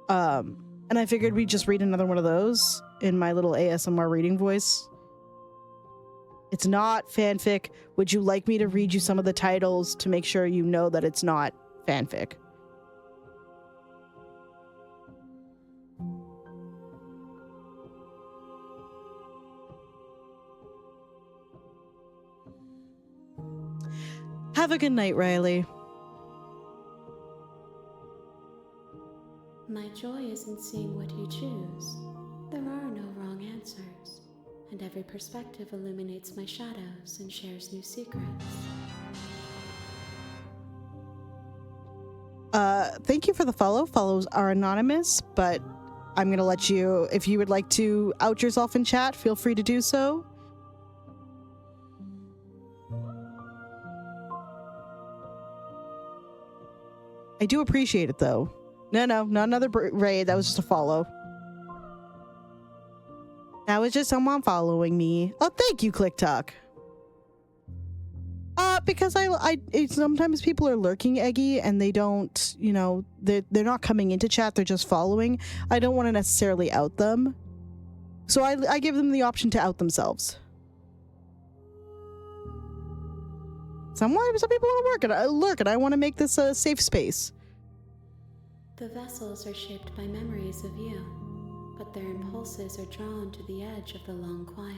Speaker 1: And I figured we'd just read another one of those in my little ASMR reading voice. It's not fanfic. Would you like me to read you some of the titles to make sure you know that it's not fanfic? Have a good night, Riley.
Speaker 6: My joy is in seeing what you choose. There are no wrong answers, and every perspective illuminates my shadows and shares new secrets.
Speaker 1: Thank you for the follow. Follows are anonymous, but I'm gonna let you, if you would like to out yourself in chat, feel free to do so. I do appreciate it, though. No, not another raid. That was just a follow. That was just someone following me. Oh, thank you, ClickTalk. Because sometimes people are lurking, Eggy, and they don't, they're not coming into chat. They're just following. I don't want to necessarily out them, so I give them the option to out themselves. Some people want to lurk, and I want to make this a safe space.
Speaker 6: The vessels are shaped by memories of you, but their impulses are drawn to the edge of the long quiet.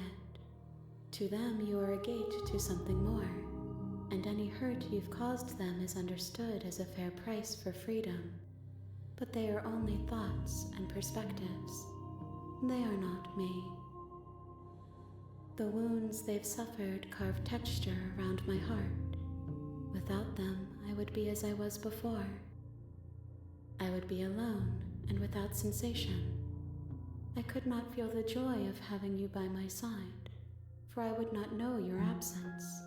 Speaker 6: To them, you are a gate to something more, and any hurt you've caused them is understood as a fair price for freedom. But they are only thoughts and perspectives. They are not me. The wounds they've suffered carve texture around my heart. Without them, I would be as I was before. I would be alone and without sensation. I could not feel the joy of having you by my side, for I would not know your absence.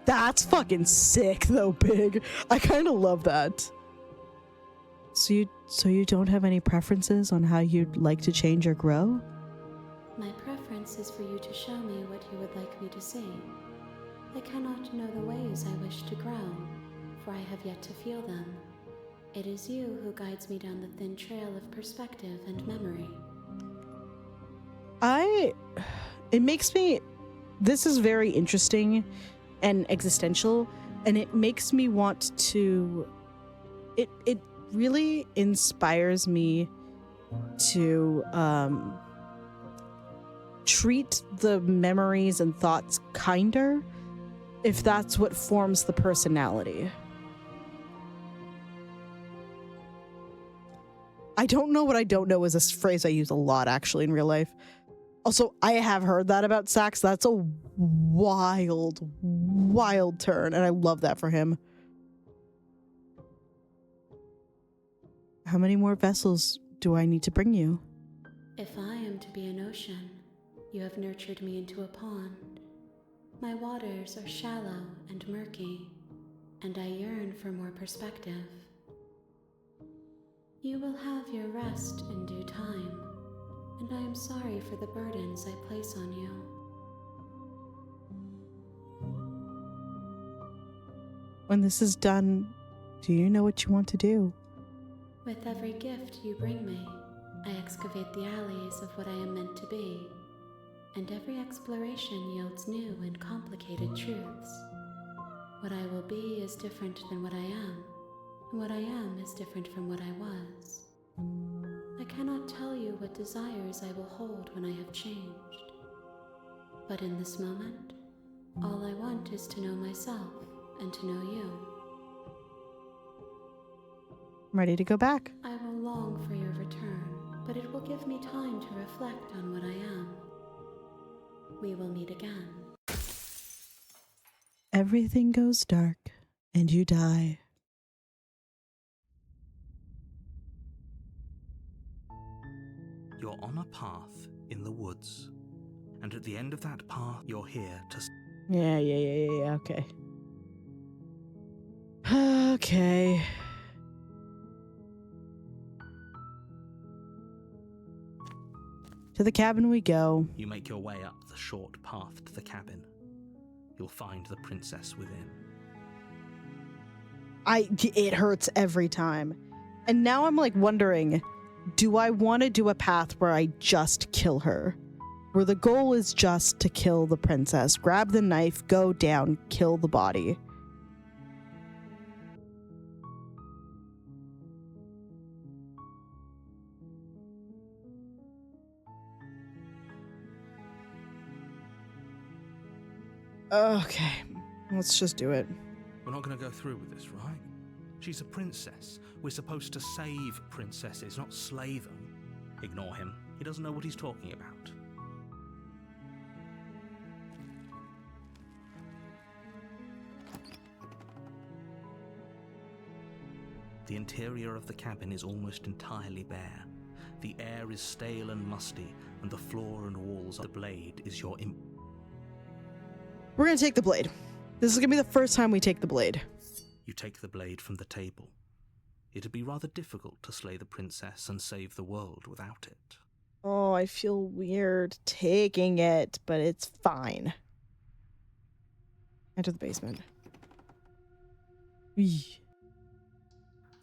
Speaker 1: That's fucking sick, though, Big. I kind of love that. So you don't have any preferences on how you'd like to change or grow?
Speaker 6: My preference is for you to show me what you would like me to see. I cannot know the ways I wish to grow, for I have yet to feel them. It is you who guides me down the thin trail of perspective and memory.
Speaker 1: This is very interesting and existential, and it makes me want to, it really inspires me to treat the memories and thoughts kinder, if that's what forms the personality. I don't know what I don't know is a phrase I use a lot actually in real life. Also, I have heard that about Sax. That's a wild, wild turn, and I love that for him. How many more vessels do I need to bring you?
Speaker 6: If I am to be an ocean, you have nurtured me into a pond. My waters are shallow and murky, and I yearn for more perspective. You will have your rest in due time, and I am sorry for the burdens I place on you.
Speaker 1: When this is done, do you know what you want to do?
Speaker 6: With every gift you bring me, I excavate the alleys of what I am meant to be, and every exploration yields new and complicated truths. What I will be is different than what I am, and what I am is different from what I was. I cannot tell you what desires I will hold when I have changed. But in this moment, all I want is to know myself and to know you.
Speaker 1: I'm ready to go back.
Speaker 6: I will long for your return, but it will give me time to reflect on what I am. We will meet again.
Speaker 1: Everything goes dark, and you die.
Speaker 2: You're on a path in the woods, and at the end of that path, you're here to.
Speaker 1: Yeah, okay. Okay. To the cabin we go.
Speaker 2: You make your way up the short path to the cabin. You'll find the princess within.
Speaker 1: It hurts every time. And now I'm like wondering, do I want to do a path where I just kill her? Where the goal is just to kill the princess, grab the knife, go down, kill the body. Okay, let's just do it.
Speaker 2: We're not going to go through with this, right? She's a princess. We're supposed to save princesses, not slay them. Ignore him. He doesn't know what he's talking about. The interior of the cabin is almost entirely bare. The air is stale and musty, and the floor and walls of the blade is your
Speaker 1: We're gonna take the blade. This is gonna be the first time we take the blade.
Speaker 2: You take the blade from the table. It'd be rather difficult to slay the princess and save the world without it.
Speaker 1: Oh, I feel weird taking it, but it's fine. Enter the basement. Eey.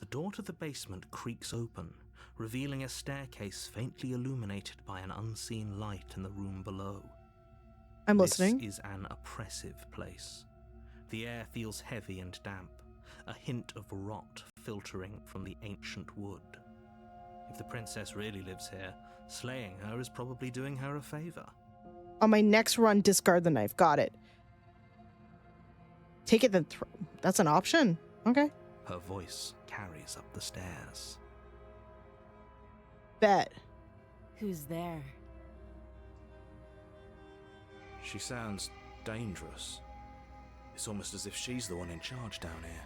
Speaker 2: The door to the basement creaks open, revealing a staircase faintly illuminated by an unseen light in the room below.
Speaker 1: I'm listening.
Speaker 2: This is an oppressive place. The air feels heavy and damp, a hint of rot filtering from the ancient wood. If the princess really lives here, slaying her is probably doing her a favor.
Speaker 1: On my next run, discard the knife. Got it. Take it, then throw. That's an option. Okay.
Speaker 2: Her voice carries up the stairs.
Speaker 1: Bet.
Speaker 4: Who's there?
Speaker 8: She sounds dangerous. It's almost as if she's the one in charge down here.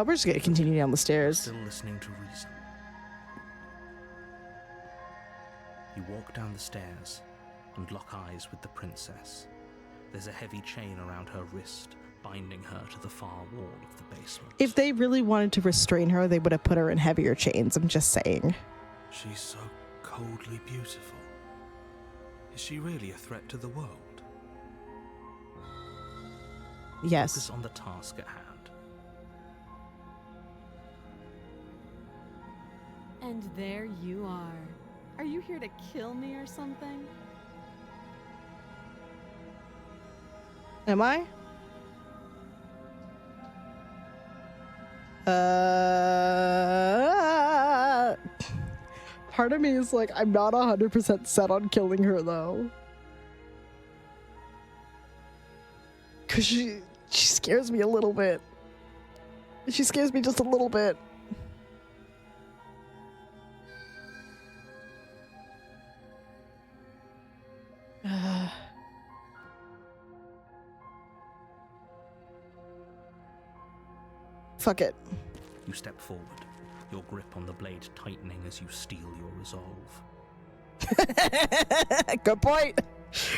Speaker 1: We're just gonna continue down the stairs.
Speaker 2: Still listening to reason. You walk down the stairs and lock eyes with the princess. There's a heavy chain around her wrist, binding her to the far wall of the basement.
Speaker 1: If they really wanted to restrain her, they would have put her in heavier chains. I'm just saying.
Speaker 8: She's so coldly beautiful. Is she really a threat to the world?
Speaker 1: Yes.
Speaker 2: Focus on the task at hand.
Speaker 3: And there you are. Are you here to kill me or something?
Speaker 1: Am I? Part of me is like, I'm not 100% set on killing her though. Cause she scares me a little bit. She scares me just a little bit. Fuck it.
Speaker 2: You step forward, your grip on the blade tightening as you steel your resolve.
Speaker 1: Good point.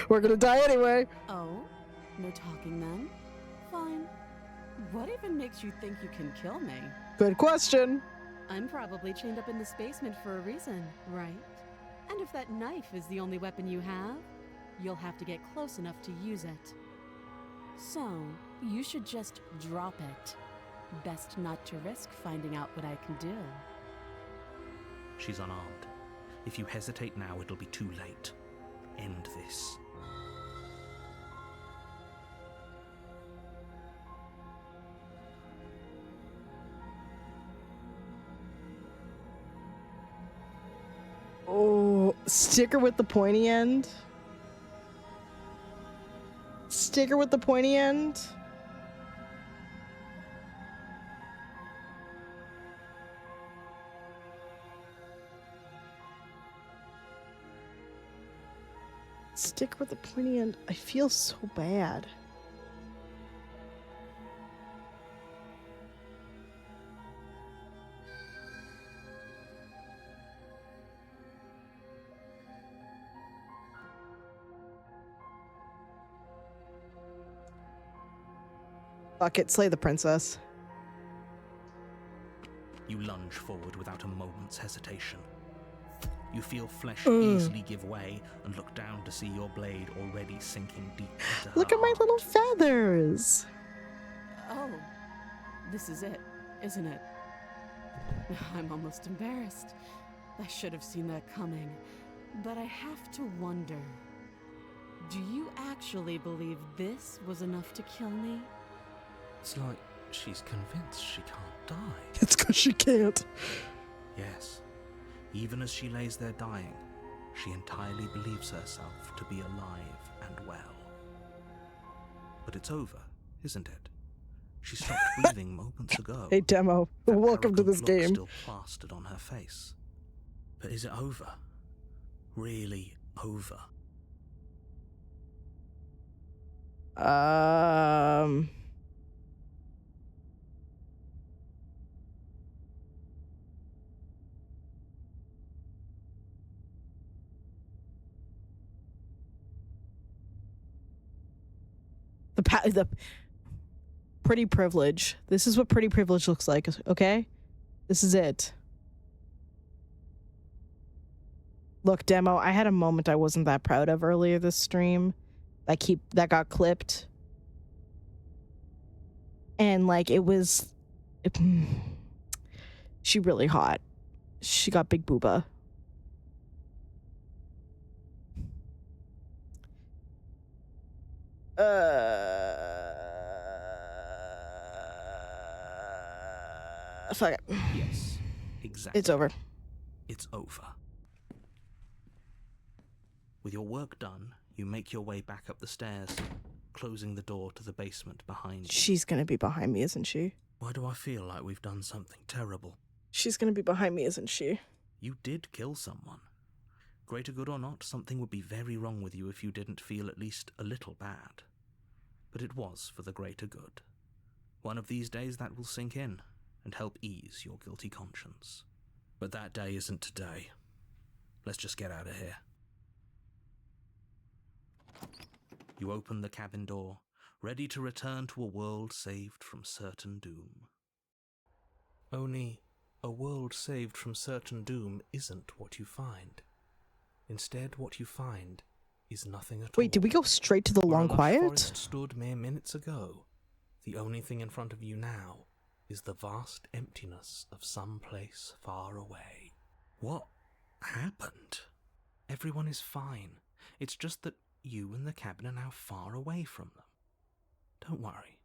Speaker 1: We're gonna die anyway.
Speaker 3: Oh? No talking then? Fine. What even makes you think you can kill me?
Speaker 1: Good question.
Speaker 3: I'm probably chained up in this basement for a reason, right? And if that knife is the only weapon you have, you'll have to get close enough to use it. So, you should just drop it. Best not to risk finding out what I can do.
Speaker 2: She's unarmed. If you hesitate now, it'll be too late. End this.
Speaker 1: Oh, sticker with the pointy end. Sticker with the pointy end. Sticker with the pointy end. I feel so bad. Fuck it, slay the princess.
Speaker 2: You lunge forward without a moment's hesitation. You feel flesh easily give way and look down to see your blade already sinking deep into her
Speaker 1: Look at my
Speaker 2: heart.
Speaker 1: little feathers.
Speaker 3: Oh, this is it, isn't it? I'm almost embarrassed. I should have seen that coming. But I have to wonder, do you actually believe this was enough to kill me?
Speaker 2: It's like she's convinced she can't die.
Speaker 1: It's because she can't.
Speaker 2: Yes, even as she lays there dying, she entirely believes herself to be alive and well. But it's over, isn't it? She stopped breathing moments ago.
Speaker 1: Hey, Demo.
Speaker 2: That
Speaker 1: Welcome to this
Speaker 2: arrogant look
Speaker 1: game.
Speaker 2: still plastered on her face. But is it over? Really over?
Speaker 1: The pretty privilege. This is what pretty privilege looks like, okay? This is it. Look, Demo, I had a moment I wasn't that proud of earlier this stream. That got clipped. And like she really hot. She got big booba. Fuck it.
Speaker 2: Yes, exactly.
Speaker 1: It's over.
Speaker 2: It's over. With your work done, you make your way back up the stairs, closing the door to the basement behind you.
Speaker 1: She's gonna be behind me, isn't she?
Speaker 2: Why do I feel like we've done something terrible?
Speaker 1: She's gonna be behind me, isn't she?
Speaker 2: You did kill someone. Greater good or not, something would be very wrong with you if you didn't feel at least a little bad. But it was for the greater good. One of these days that will sink in and help ease your guilty conscience. But that day isn't today. Let's just get out of here. You open the cabin door, ready to return to a world saved from certain doom. Only, a world saved from certain doom isn't what you find. Instead, what you find is nothing at all.
Speaker 1: Wait, did we go straight to the
Speaker 2: Where
Speaker 1: long
Speaker 2: a lush
Speaker 1: quiet?
Speaker 2: forest stood mere minutes ago, the only thing in front of you now is the vast emptiness of some place far away. What happened? Everyone is fine. It's just that you and the cabin are now far away from them. Don't worry.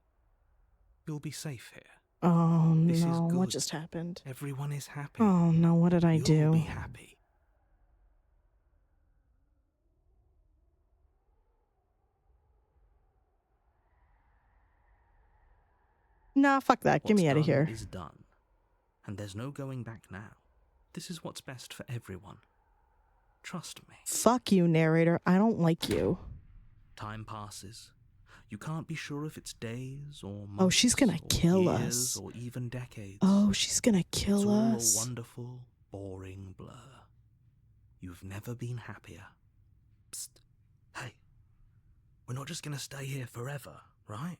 Speaker 2: You'll be safe here.
Speaker 1: Oh
Speaker 2: This is
Speaker 1: no, what
Speaker 2: good.
Speaker 1: just happened?
Speaker 2: Everyone is happy.
Speaker 1: Oh no, what did I
Speaker 2: You'll
Speaker 1: do?
Speaker 2: be happy.
Speaker 1: Nah, fuck that. Get
Speaker 2: What's
Speaker 1: me out of
Speaker 2: done
Speaker 1: here.
Speaker 2: is done, and there's no going back now. This is what's best for everyone. Trust me.
Speaker 1: Fuck you, narrator. I don't like you.
Speaker 2: Time passes. You can't be sure if it's days or months.
Speaker 1: Oh, she's gonna
Speaker 2: or
Speaker 1: kill
Speaker 2: years
Speaker 1: us.
Speaker 2: or even decades.
Speaker 1: Oh, she's gonna
Speaker 2: it's
Speaker 1: kill
Speaker 2: all
Speaker 1: us.
Speaker 2: a wonderful, boring blur. You've never been happier. Psst. Hey, we're not just gonna stay here forever, right?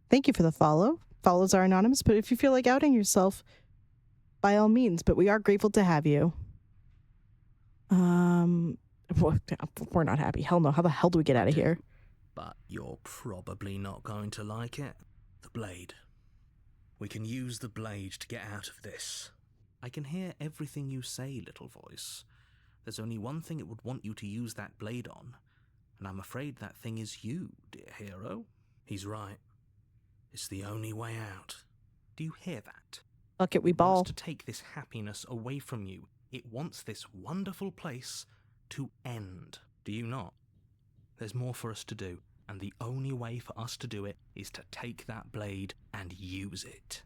Speaker 1: Thank you for the follow. Follows are anonymous, but if you feel like outing yourself, by all means, but we are grateful to have you. We're not happy. Hell no. How the hell do we get out of here?
Speaker 2: But you're probably not going to like it. The blade. We can use the blade to get out of this. I can hear everything you say, little voice. There's only one thing it would want you to use that blade on, and I'm afraid that thing is you, dear hero. He's right. It's the only way out. Do you hear that?
Speaker 1: Fuck it, we
Speaker 2: It
Speaker 1: ball.
Speaker 2: wants to take this happiness away from you. It wants this wonderful place to end. Do you not? There's more for us to do, and the only way for us to do it is to take that blade and use it.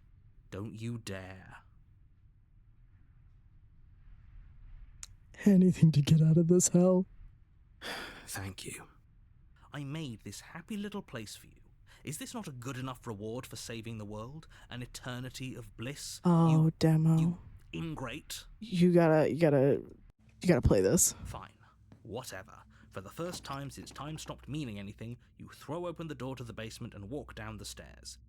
Speaker 2: Don't you dare.
Speaker 1: Anything to get out of this hell.
Speaker 2: Thank you. I made this happy little place for you. Is this not a good enough reward for saving the world? An eternity of bliss?
Speaker 1: Oh,
Speaker 2: You
Speaker 1: Demo.
Speaker 2: ingrate?
Speaker 1: You gotta play this.
Speaker 2: Fine. Whatever.
Speaker 5: For the first time since time stopped meaning anything, you throw open the door to the basement and walk down the stairs.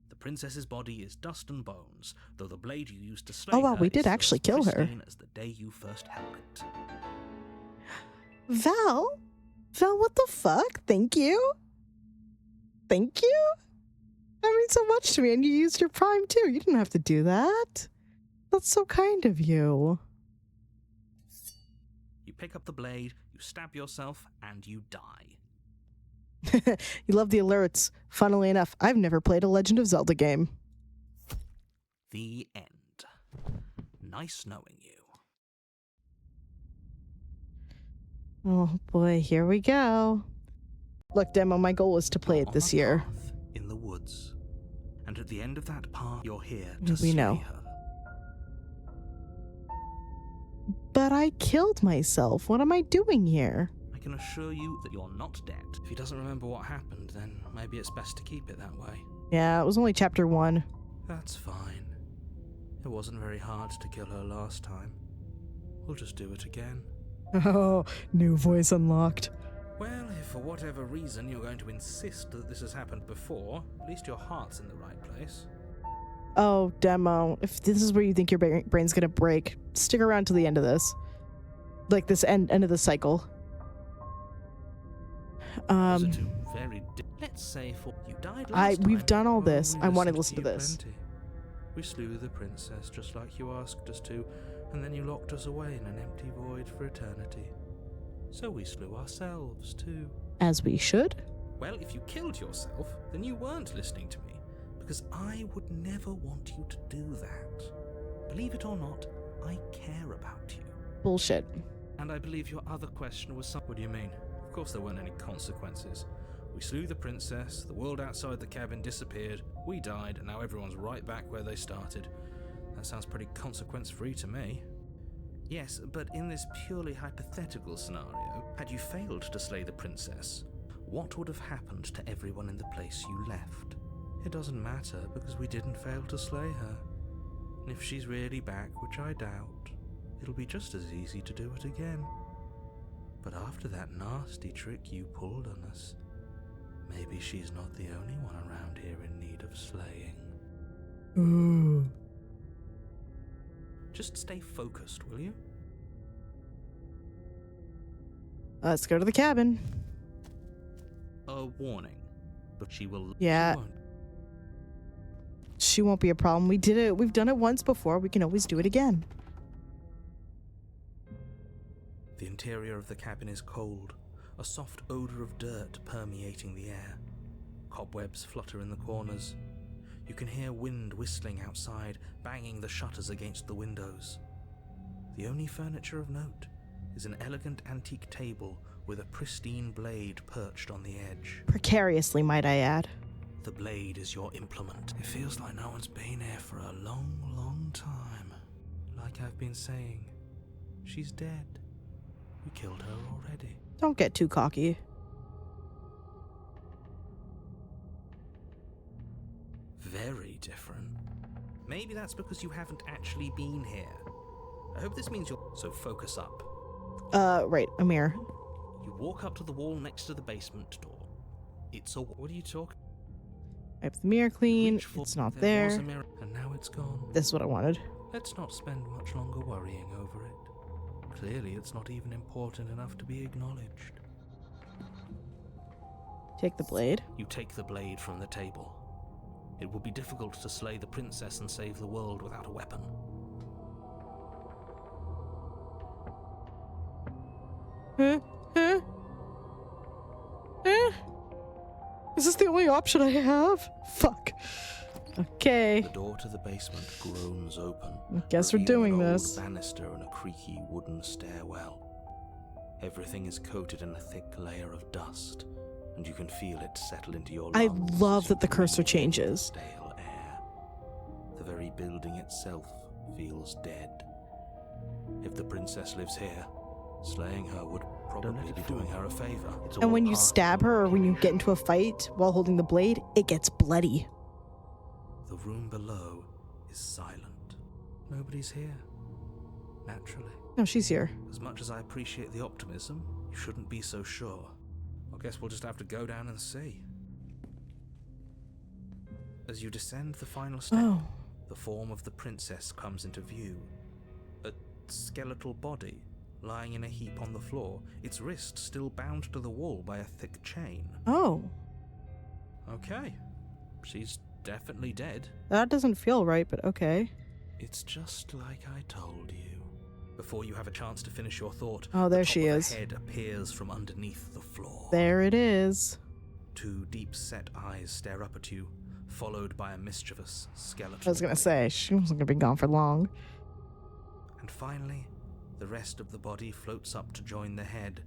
Speaker 5: The princess's body is dust and bones, though the blade you used to slay
Speaker 1: Oh wow,
Speaker 5: her
Speaker 1: we
Speaker 5: is
Speaker 1: did
Speaker 5: still
Speaker 1: actually
Speaker 5: as
Speaker 1: kill her.
Speaker 5: pristine as the day you first held it.
Speaker 1: Val, what the fuck? Thank you. Thank you. That means so much to me, and you used your prime too. You didn't have to do that. That's so kind of you.
Speaker 5: You pick up the blade, you stab yourself, and you die.
Speaker 1: You love the alerts. Funnily enough, I've never played a Legend of Zelda game.
Speaker 5: The end. Nice knowing you.
Speaker 1: Oh boy, here we go. Look, Demo, my goal is to play it
Speaker 5: On
Speaker 1: this
Speaker 5: a
Speaker 1: year.
Speaker 5: path in the woods, and at the end of that path, you're here
Speaker 1: We
Speaker 5: to slay
Speaker 1: know.
Speaker 5: her.
Speaker 1: But I killed myself. What am I doing here?
Speaker 5: I can assure you that you're not dead. If he doesn't remember what happened, then maybe it's best to keep it that way.
Speaker 1: Yeah, it was only chapter 1.
Speaker 5: That's fine. It wasn't very hard to kill her last time. We'll just do it again.
Speaker 1: Oh, new voice unlocked.
Speaker 5: Well, if for whatever reason you're going to insist that this has happened before, at least your heart's in the right place.
Speaker 1: Oh, Demo, if this is where you think your brain's gonna break, stick around to the end of this. Like this end of the cycle.
Speaker 5: Those are two very let's say for you died last
Speaker 1: we've
Speaker 5: time.
Speaker 1: done all
Speaker 5: Oh,
Speaker 1: this.
Speaker 5: we
Speaker 1: I want to
Speaker 5: listened
Speaker 1: listen to
Speaker 5: you
Speaker 1: this.
Speaker 5: plenty. We slew the princess just like you asked us to, and then you locked us away in an empty void for eternity. So we slew ourselves too.
Speaker 1: As we should.
Speaker 5: Well, if you killed yourself, then you weren't listening to me, because I would never want you to do that. Believe it or not, I care about you.
Speaker 1: Bullshit.
Speaker 5: And I believe your other question was what do you mean? Of course there weren't any consequences. We slew the princess, the world outside the cabin disappeared, we died, and now everyone's right back where they started. That sounds pretty consequence-free to me. Yes, but in this purely hypothetical scenario, had you failed to slay the princess, what would have happened to everyone in the place you left? It doesn't matter, because we didn't fail to slay her. And if she's really back, which I doubt, it'll be just as easy to do it again. But after that nasty trick you pulled on us, maybe she's not the only one around here in need of slaying.
Speaker 1: Ooh.
Speaker 5: Just stay focused, will you?
Speaker 1: Let's go to the cabin.
Speaker 5: A warning, but she will.
Speaker 1: Yeah.
Speaker 5: She won't.
Speaker 1: She won't be a problem. We did it. We've done it once before. We can always do it again.
Speaker 5: The interior of the cabin is cold, a soft odor of dirt permeating the air. Cobwebs flutter in the corners. You can hear wind whistling outside, banging the shutters against the windows. The only furniture of note is an elegant antique table with a pristine blade perched on the edge.
Speaker 1: Precariously, might I add.
Speaker 5: The blade is your implement. It feels like no one's been here for a long, long time. Like I've been saying, she's dead. We killed her already.
Speaker 1: Don't get too cocky.
Speaker 5: Very different. Maybe that's because you haven't actually been here. I hope this means you're... So focus up.
Speaker 1: Right, Amir.
Speaker 5: You walk up to the wall next to the basement door. It's a... What are you talking?
Speaker 1: Wipe the mirror clean.
Speaker 5: Reach for-
Speaker 1: It's not
Speaker 5: was
Speaker 1: there.
Speaker 5: a mirror, and now it's gone.
Speaker 1: This is what I wanted.
Speaker 5: Let's not spend much longer worrying over it. Clearly, it's not even important enough to be acknowledged.
Speaker 1: Take the blade.
Speaker 5: You take the blade from the table. It will be difficult to slay the princess and save the world without a weapon.
Speaker 1: Huh? Huh? Huh? Is this the only option I have? Fuck. Okay.
Speaker 5: The door to the basement groans open.
Speaker 1: I guess we're
Speaker 5: revealing
Speaker 1: doing
Speaker 5: an old
Speaker 1: this.
Speaker 5: banister and a creaky wooden stairwell. Everything is coated in a thick layer of dust, and you can feel it settle into your
Speaker 1: I
Speaker 5: lungs
Speaker 1: love
Speaker 5: as
Speaker 1: that the
Speaker 5: you
Speaker 1: cursor
Speaker 5: breathe in
Speaker 1: changes.
Speaker 5: Stale air. The very building itself feels dead. If the princess lives here, slaying her would probably be doing her a favor.
Speaker 1: And when you stab her or when you get into a fight while holding the blade, it gets bloody.
Speaker 5: The room below is silent. Nobody's here.
Speaker 2: Naturally.
Speaker 1: No, she's here.
Speaker 2: As much as I appreciate the optimism, you shouldn't be so sure. I guess we'll just have to go down and see. As you descend the final step,
Speaker 1: Oh.
Speaker 2: the form of the princess comes into view. A skeletal body, lying in a heap on the floor, its wrist still bound to the wall by a thick chain.
Speaker 1: Oh.
Speaker 2: Okay, she's definitely dead.
Speaker 1: That doesn't feel right, but okay.
Speaker 2: It's just like I told you. Before you have a chance to finish your thought,
Speaker 1: Oh, there
Speaker 2: the top
Speaker 1: she
Speaker 2: of a
Speaker 1: is.
Speaker 2: head appears from underneath the floor.
Speaker 1: There it is.
Speaker 2: Two deep-set eyes stare up at you, followed by a mischievous skeleton.
Speaker 1: I was gonna say, she wasn't gonna be gone for long.
Speaker 2: And finally, the rest of the body floats up to join the head.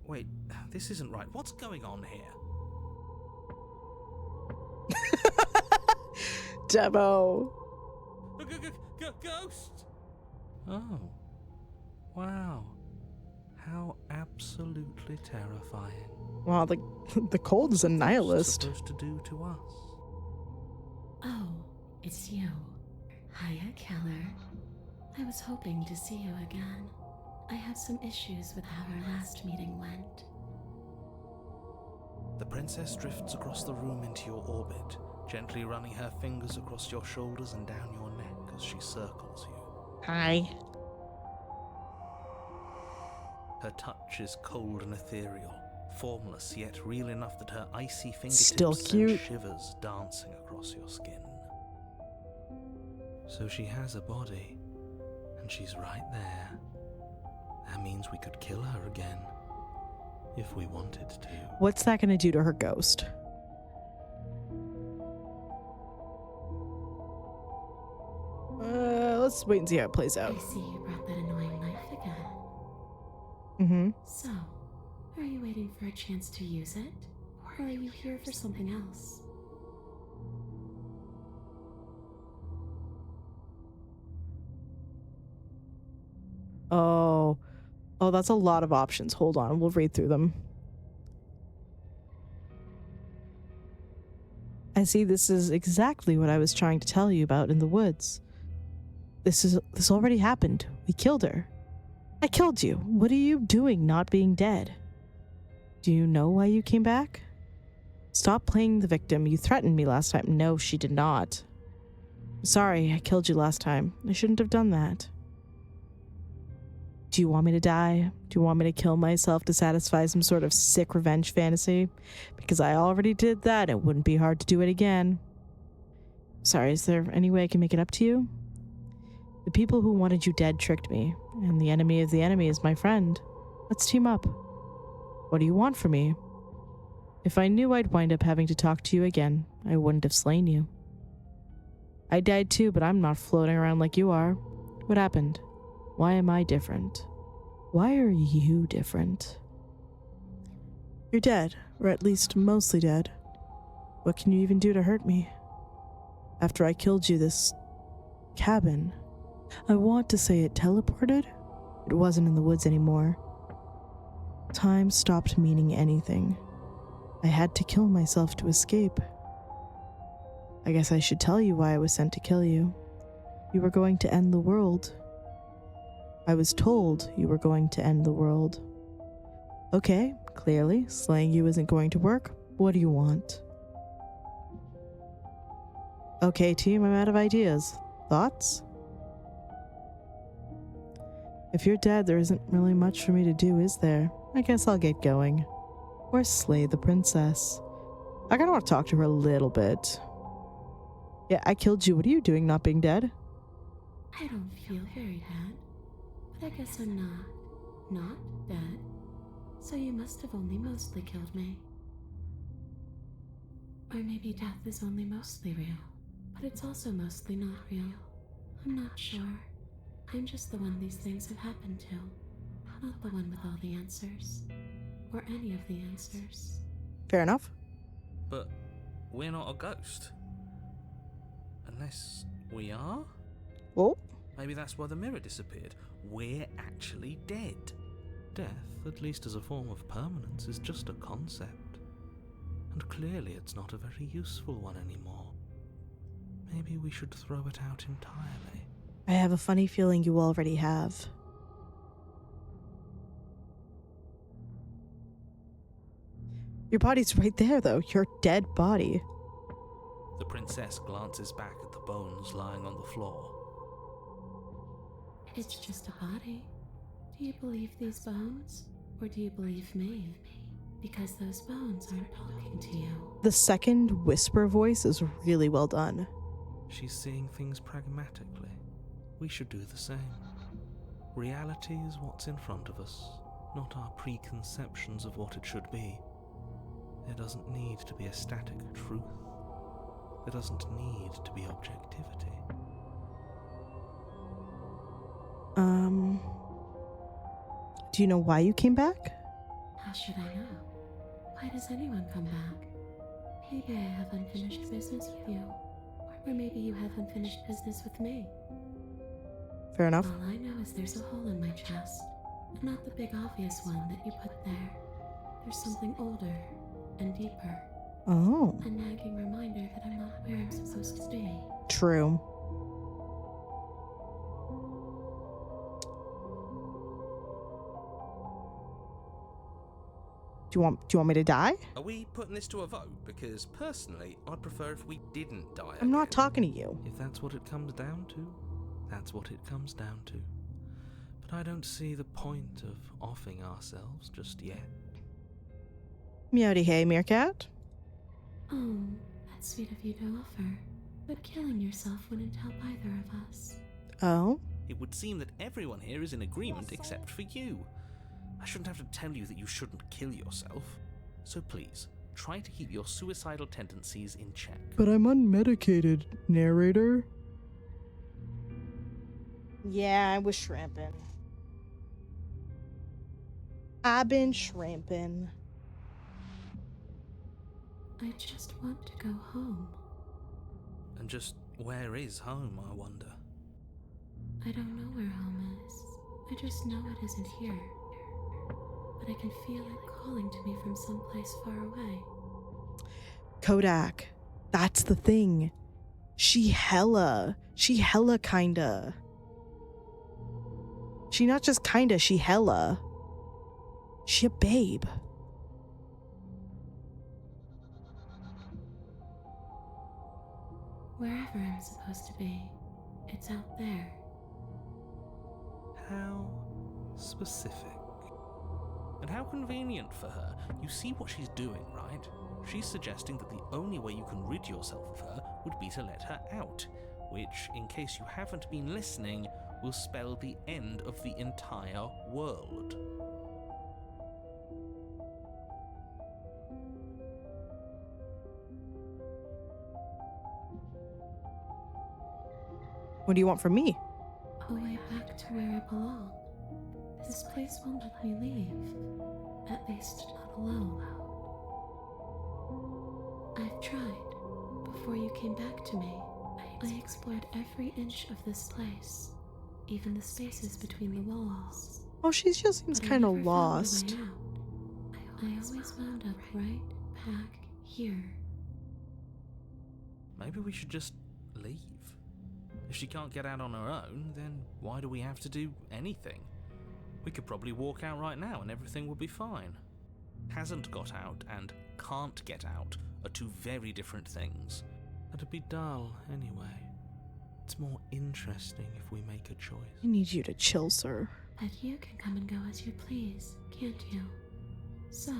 Speaker 2: Wait, this isn't right. What's going on here?
Speaker 1: Demo.
Speaker 2: Ghost! Oh. Wow. How absolutely terrifying.
Speaker 1: Wow, the cold is a nihilist.
Speaker 2: Supposed to do to us.
Speaker 6: Oh, it's you. Hiya, Keller. I was hoping to see you again. I have some issues with how our last meeting went.
Speaker 2: The princess drifts across the room into your orbit, gently running her fingers across your shoulders and down your neck as she circles you.
Speaker 1: Hi.
Speaker 2: Her touch is cold and ethereal, formless yet real enough that her icy fingertips
Speaker 1: Still cute.
Speaker 2: send shivers dancing across your skin. So she has a body, and she's right there. That means we could kill her again, if we wanted to.
Speaker 1: What's that gonna do to her ghost? Let's wait and see how it plays out.
Speaker 6: I see you brought that annoying knife again.
Speaker 1: Mm-hmm.
Speaker 6: So, are you waiting for a chance to use it? Or are you here for something else?
Speaker 1: Oh. Oh, that's a lot of options. Hold on, we'll read through them. I see this is exactly what I was trying to tell you about in the woods. This already happened. We killed her. I killed you. What are you doing not being dead? Do you know why you came back? Stop playing the victim. You threatened me last time. No, she did not. Sorry, I killed you last time. I shouldn't have done that. Do you want me to die? Do you want me to kill myself to satisfy some sort of sick revenge fantasy? Because I already did that. It wouldn't be hard to do it again. Sorry, is there any way I can make it up to you? The people who wanted you dead tricked me, and the enemy of the enemy is my friend. Let's team up. What do you want from me? If I knew I'd wind up having to talk to you again, I wouldn't have slain you. I died too, but I'm not floating around like you are. What happened? Why am I different? Why are you different? You're dead, or at least mostly dead. What can you even do to hurt me? After I killed you, this cabin, I want to say it teleported. It wasn't in the woods anymore. Time stopped meaning anything. I had to kill myself to escape. I guess I should tell you why I was sent to kill you. You were going to end the world. I was told you were going to end the world. Okay, clearly, slaying you isn't going to work. What do you want? Okay, team, I'm out of ideas. Thoughts? If you're dead, there isn't really much for me to do, is there? I guess I'll get going. Or slay the princess. I kinda want to talk to her a little bit. Yeah, I killed you. What are you doing not being dead?
Speaker 6: I don't feel very bad, but I guess I'm not dead. So you must have only mostly killed me. Or maybe death is only mostly real, but it's also mostly not real. I'm not sure. I'm just the one these things have happened to, not the one with all the answers, or any of the answers.
Speaker 1: Fair enough.
Speaker 2: But we're not a ghost. Unless we are?
Speaker 1: Oh,
Speaker 2: Maybe that's why the mirror disappeared. We're actually dead. Death, at least as a form of permanence, is just a concept. And clearly it's not a very useful one anymore. Maybe we should throw it out entirely.
Speaker 1: I have a funny feeling you already have. Your body's right there, though. Your dead body.
Speaker 2: The princess glances back at the bones lying on the floor.
Speaker 6: It's just a body. Do you believe these bones? Or do you believe me? Because those bones aren't talking to you.
Speaker 1: The second whisper voice is really well done.
Speaker 2: She's seeing things pragmatically. We should do the same. Reality is what's in front of us, not our preconceptions of what it should be. There doesn't need to be a static truth. There doesn't need to be objectivity.
Speaker 1: Do you know why you came back?
Speaker 6: How should I know? Why does anyone come back? Maybe I have unfinished business with you. Or maybe you have unfinished business with me.
Speaker 1: Fair enough.
Speaker 6: All I know is there's a hole in my chest. Not the big obvious one that you put there. There's something older and deeper.
Speaker 1: Oh,
Speaker 6: A nagging reminder that I'm not where I'm supposed to be.
Speaker 1: true. Do you want me to die?
Speaker 5: Are we putting this to a vote? Because personally, I'd prefer if we didn't die.
Speaker 1: I'm not
Speaker 5: again.
Speaker 1: talking to you.
Speaker 2: If that's what it comes down to, that's what it comes down to. But I don't see the point of offing ourselves just yet.
Speaker 1: Meowdy hey, meerkat.
Speaker 6: Oh, that's sweet of you to offer. But killing yourself wouldn't help either of us.
Speaker 1: Oh?
Speaker 5: It would seem that everyone here is in agreement except for you. I shouldn't have to tell you that you shouldn't kill yourself. So please, try to keep your suicidal tendencies in check.
Speaker 1: But I'm unmedicated, narrator. Yeah, I was shrimping. I've been shrimping.
Speaker 6: I just want to go home.
Speaker 2: And just where is home, I wonder?
Speaker 6: I don't know where home is. I just know it isn't here. But I can feel it calling to me from someplace far away.
Speaker 1: Kodak. That's the thing. She hella kinda. She not just kinda, she hella. She a babe.
Speaker 6: Wherever I'm supposed to be, it's out there.
Speaker 2: How specific.
Speaker 5: And how convenient for her. You see what she's doing, right? She's suggesting that the only way you can rid yourself of her would be to let her out, which, in case you haven't been listening, will spell the end of the entire world.
Speaker 1: What do you want from me?
Speaker 6: A way back to where I belong. This place won't let me leave. At least not alone. I've tried. Before you came back to me, I explored every inch of this place, even the spaces between the walls.
Speaker 1: Oh, she just seems
Speaker 6: But I
Speaker 1: kind of
Speaker 6: never found a
Speaker 1: lost.
Speaker 6: way out. I always wound up right back here.
Speaker 2: Maybe we should just leave. If she can't get out on her own, then why do we have to do anything? We could probably walk out right now and everything would be fine.
Speaker 5: Hasn't got out and can't get out are two very different things.
Speaker 2: That'd be dull anyway. It's more interesting if we make a choice.
Speaker 1: I need you to chill, sir.
Speaker 6: But you can come and go as you please, can't you? So,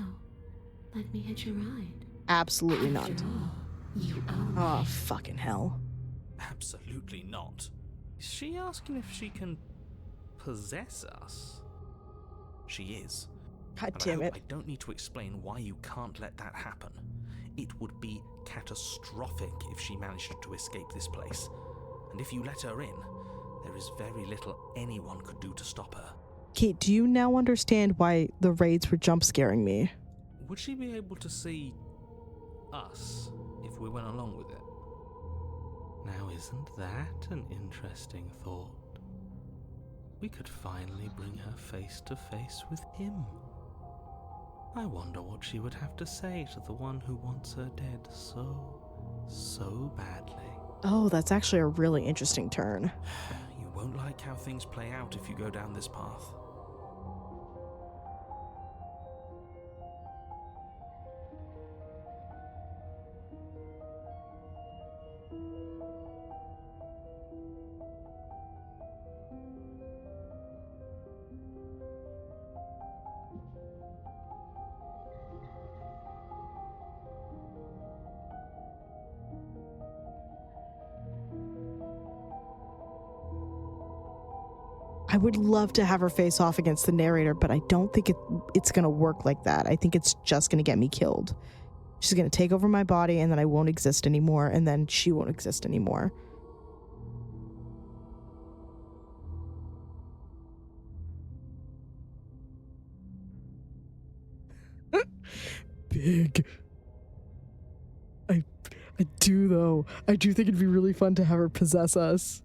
Speaker 6: let me hitch a ride.
Speaker 1: Absolutely not.
Speaker 4: You own
Speaker 1: Oh, fucking hell.
Speaker 5: Absolutely not.
Speaker 2: Is she asking if she can possess us?
Speaker 5: She is.
Speaker 1: God
Speaker 5: And
Speaker 1: damn
Speaker 5: I hope
Speaker 1: it.
Speaker 5: I don't need to explain why you can't let that happen. It would be catastrophic if she managed to escape this place. And if you let her in, there is very little anyone could do to stop her.
Speaker 1: Kate, do you now understand why the raids were jump scaring me?
Speaker 2: Would she be able to see us if we went along with it? Now, isn't that an interesting thought? We could finally bring her face to face with him. I wonder what she would have to say to the one who wants her dead so badly.
Speaker 1: Oh, that's actually a really interesting turn.
Speaker 2: You won't like how things play out if you go down this path.
Speaker 1: I would love to have her face off against the narrator, but I don't think it's going to work like that. I think it's just going to get me killed. She's going to take over my body, and then I won't exist anymore, and then she won't exist anymore. Big. I do, though. I do think it'd be really fun to have her possess us.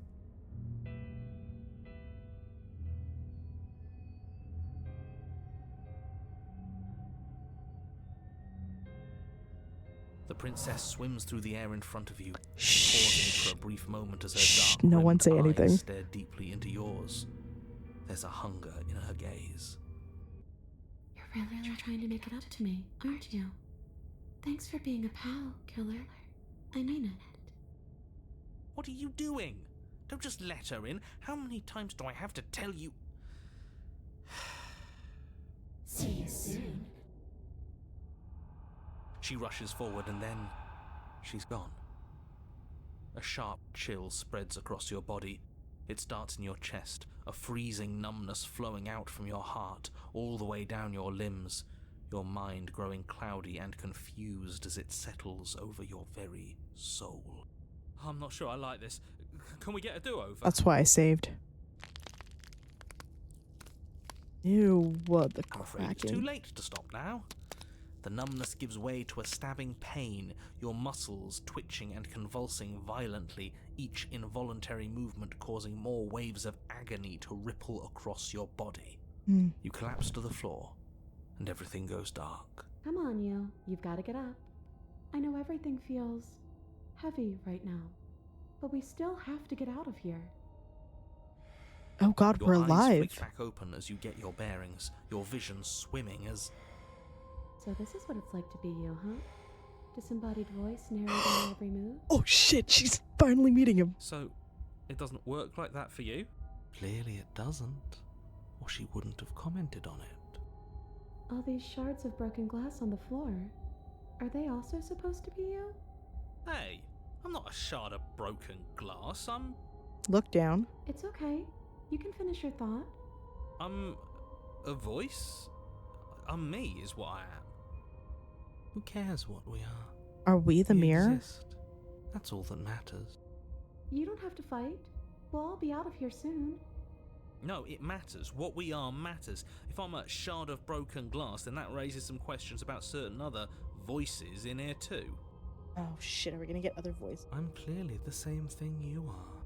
Speaker 2: The princess swims through the air in front of you,
Speaker 1: Shh.
Speaker 2: pausing for a brief moment as her
Speaker 1: Shh,
Speaker 2: dark
Speaker 1: no one
Speaker 2: rimmed
Speaker 1: say
Speaker 2: eyes
Speaker 1: anything.
Speaker 2: stare deeply into yours. There's a hunger in her gaze.
Speaker 6: You're really trying to make it up to me, aren't you? Thanks for being a pal, killer. I mean it.
Speaker 5: What are you doing? Don't just let her in. How many times do I have to tell you?
Speaker 4: See you soon.
Speaker 2: She rushes forward and then she's gone. A sharp chill spreads across your body. It starts in your chest, a freezing numbness flowing out from your heart, all the way down your limbs, your mind growing cloudy and confused as it settles over your very soul.
Speaker 5: I'm not sure I like this. Can we get a do-over?
Speaker 1: That's why I saved. Ew, what the
Speaker 2: I'm afraid it's too
Speaker 1: cracking.
Speaker 2: late to stop now. The numbness gives way to a stabbing pain, your muscles twitching and convulsing violently, each involuntary movement causing more waves of agony to ripple across your body.
Speaker 1: Mm.
Speaker 2: You collapse to the floor, and everything goes dark.
Speaker 6: Come on, you. You've got to get up. I know everything feels heavy right now, but we still have to get out of here.
Speaker 1: Oh god,
Speaker 2: Your
Speaker 1: we're
Speaker 2: eyes
Speaker 1: alive.
Speaker 2: flick back open as you get your bearings, your vision swimming as...
Speaker 6: So this is what it's like to be you, huh? Disembodied voice narrating every move?
Speaker 1: Oh shit, she's finally meeting him.
Speaker 5: So, it doesn't work like that for you?
Speaker 2: Clearly it doesn't, or she wouldn't have commented on it.
Speaker 6: All these shards of broken glass on the floor, are they also supposed to be you?
Speaker 5: Hey, I'm not a shard of broken glass.
Speaker 1: Look down.
Speaker 6: It's okay. You can finish your thought.
Speaker 5: I'm a voice? I'm me is what I am.
Speaker 2: Who cares what we are?
Speaker 1: Are we the
Speaker 2: We
Speaker 1: mirror?
Speaker 2: exist. That's all that matters.
Speaker 6: You don't have to fight. We'll all be out of here soon.
Speaker 5: No, it matters. What we are matters. If I'm a shard of broken glass, then that raises some questions about certain other voices in here too.
Speaker 1: Oh shit, are we gonna get other voices?
Speaker 2: I'm clearly the same thing you are.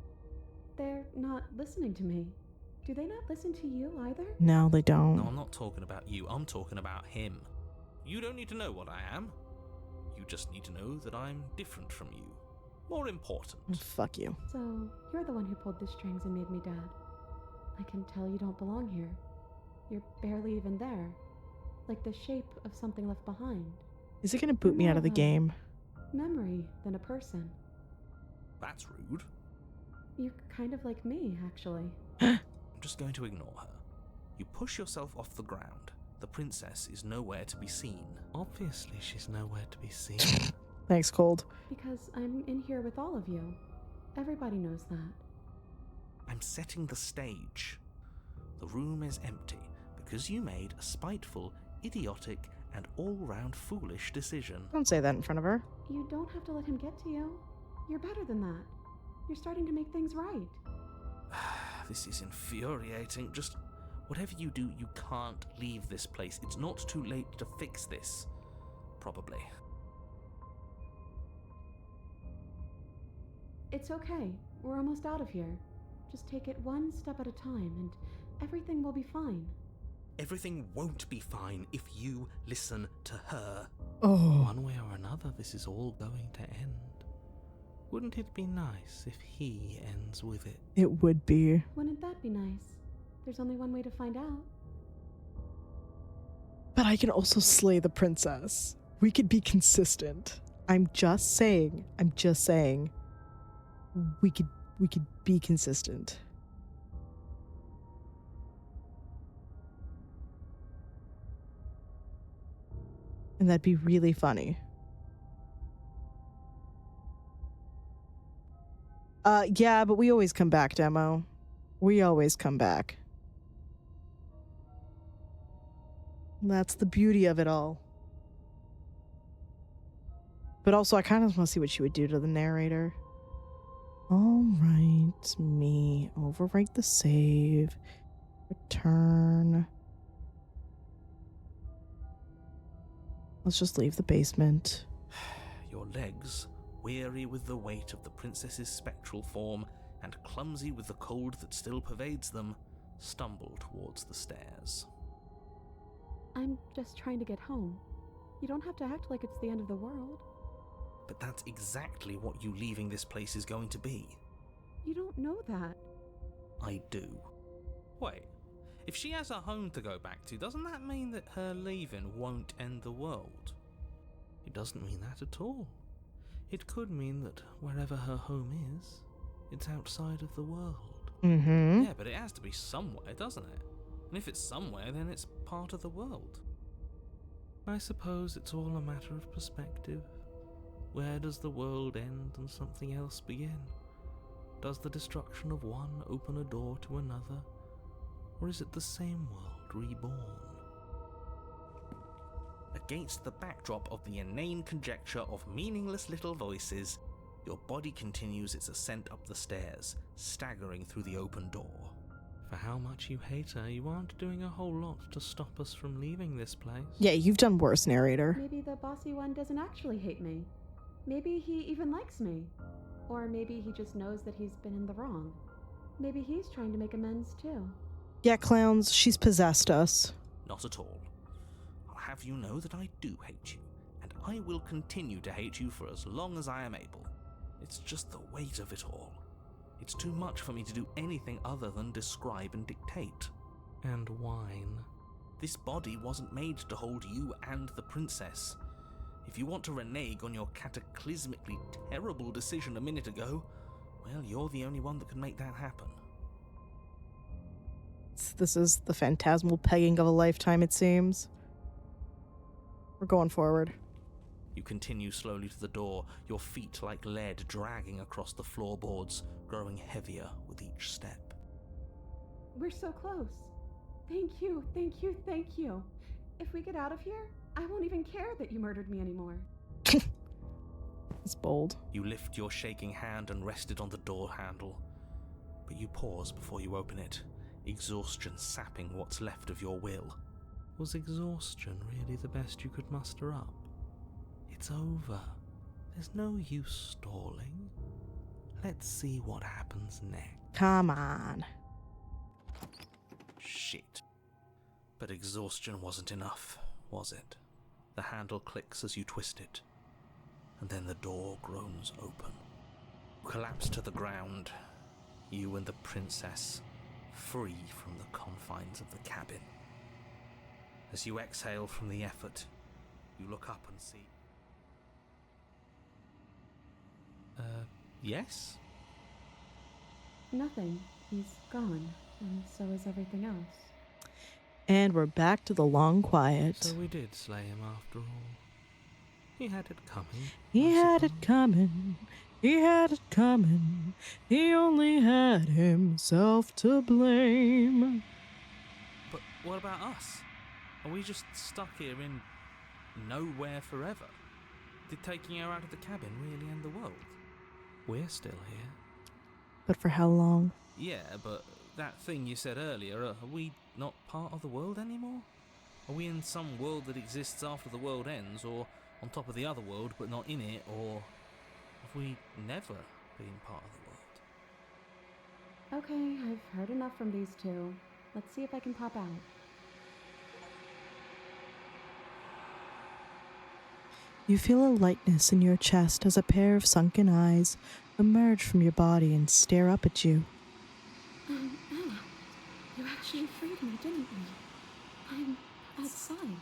Speaker 6: They're not listening to me. Do they not listen to you either?
Speaker 1: No, they don't.
Speaker 5: No, I'm not talking about you. I'm talking about him. You don't need to know what I am. You just need to know that I'm different from you. More important.
Speaker 1: Oh, fuck you.
Speaker 6: So, you're the one who pulled the strings and made me dead. I can tell you don't belong here. You're barely even there. Like the shape of something left behind.
Speaker 1: Is it gonna boot me out of the game?
Speaker 6: Memory than a person.
Speaker 5: That's rude.
Speaker 6: You're kind of like me, actually.
Speaker 2: I'm just going to ignore her. You push yourself off the ground. The princess is nowhere to be seen. Obviously, she's nowhere to be seen.
Speaker 1: Thanks, Cold.
Speaker 6: Because I'm in here with all of you. Everybody knows that.
Speaker 2: I'm setting the stage. The room is empty because you made a spiteful, idiotic, and all-round foolish decision.
Speaker 1: Don't say that in front of her.
Speaker 6: You don't have to let him get to you. You're better than that. You're starting to make things right.
Speaker 2: This is infuriating. Just whatever you do, you can't leave this place. It's not too late to fix this. Probably.
Speaker 6: It's okay. We're almost out of here. Just take it one step at a time, and everything will be fine.
Speaker 2: Everything won't be fine if you listen to her.
Speaker 1: Oh.
Speaker 2: One way or another, this is all going to end. Wouldn't it be nice if he ends with it?
Speaker 1: It would be.
Speaker 6: Wouldn't that be nice? There's only one way to find out.
Speaker 1: But I can also slay the princess. We could be consistent. I'm just saying. We could be consistent. And that'd be really funny. Yeah, but we always come back, Demo. We always come back. That's the beauty of it all. But also, I kind of want to see what she would do to the narrator. All right, me. Overwrite the save. Return. Let's just leave the basement.
Speaker 2: Your legs, weary with the weight of the princess's spectral form and clumsy with the cold that still pervades them, stumble towards the stairs.
Speaker 3: I'm just trying to get home. You don't have to act like it's the end of the world.
Speaker 2: But that's exactly what you leaving this place is going to be.
Speaker 3: You don't know that.
Speaker 2: I do.
Speaker 5: Wait, if she has a home to go back to, doesn't that mean that her leaving won't end the world?
Speaker 2: It doesn't mean that at all. It could mean that wherever her home is, it's outside of the world.
Speaker 1: Mm-hmm.
Speaker 5: Yeah, but it has to be somewhere, doesn't it? And if it's somewhere, then it's part of the world.
Speaker 2: I suppose it's all a matter of perspective. Where does the world end and something else begin? Does the destruction of one open a door to another? Or is it the same world reborn?
Speaker 5: Against the backdrop of the inane conjecture of meaningless little voices, your body continues its ascent up the stairs, staggering through the open door.
Speaker 2: For how much you hate her, you aren't doing a whole lot to stop us from leaving this place.
Speaker 1: Yeah, you've done worse, narrator.
Speaker 3: Maybe the bossy one doesn't actually hate me. Maybe he even likes me. Or maybe he just knows that he's been in the wrong. Maybe he's trying to make amends too.
Speaker 1: Yeah, clowns, she's possessed us.
Speaker 2: Not at all. I'll have you know that I do hate you, and I will continue to hate you for as long as I am able. It's just the weight of it all. It's too much for me to do anything other than describe and dictate. And whine.
Speaker 5: This body wasn't made to hold you and the princess. If you want to renege on your cataclysmically terrible decision a minute ago, well, you're the only one that can make that happen.
Speaker 1: This is the phantasmal pegging of a lifetime, it seems. We're going forward.
Speaker 2: You continue slowly to the door, your feet like lead dragging across the floorboards, growing heavier with each step.
Speaker 3: We're so close. Thank you, thank you, thank you. If we get out of here, I won't even care that you murdered me anymore.
Speaker 1: It's bold.
Speaker 2: You lift your shaking hand and rest it on the door handle, but you pause before you open it, exhaustion sapping what's left of your will. Was exhaustion really the best you could muster up? It's over. There's no use stalling. Let's see what happens next.
Speaker 1: Come on.
Speaker 2: Shit. But exhaustion wasn't enough, was it? The handle clicks as you twist it, and then the door groans open. You collapse to the ground, you and the princess, free from the confines of the cabin. As you exhale from the effort, you look up and see... yes?
Speaker 3: Nothing. He's gone, and so is everything else.
Speaker 1: And we're back to the long quiet.
Speaker 2: So we did slay him after all. He had it coming.
Speaker 1: He
Speaker 2: I
Speaker 1: had it
Speaker 2: suppose.
Speaker 1: coming. He had it coming. He only had himself to blame.
Speaker 5: But what about us? Are we just stuck here in nowhere forever? Did taking her out of the cabin really end the world?
Speaker 2: We're still here.
Speaker 1: But for how long?
Speaker 5: Yeah, but that thing you said earlier, are we not part of the world anymore? Are we in some world that exists after the world ends, or on top of the other world but not in it, or have we never been part of the world?
Speaker 3: Okay, I've heard enough from these two. Let's see if I can pop out.
Speaker 1: You feel a lightness in your chest as a pair of sunken eyes emerge from your body and stare up at you.
Speaker 3: Ella, you actually freed me, didn't you? I'm outside.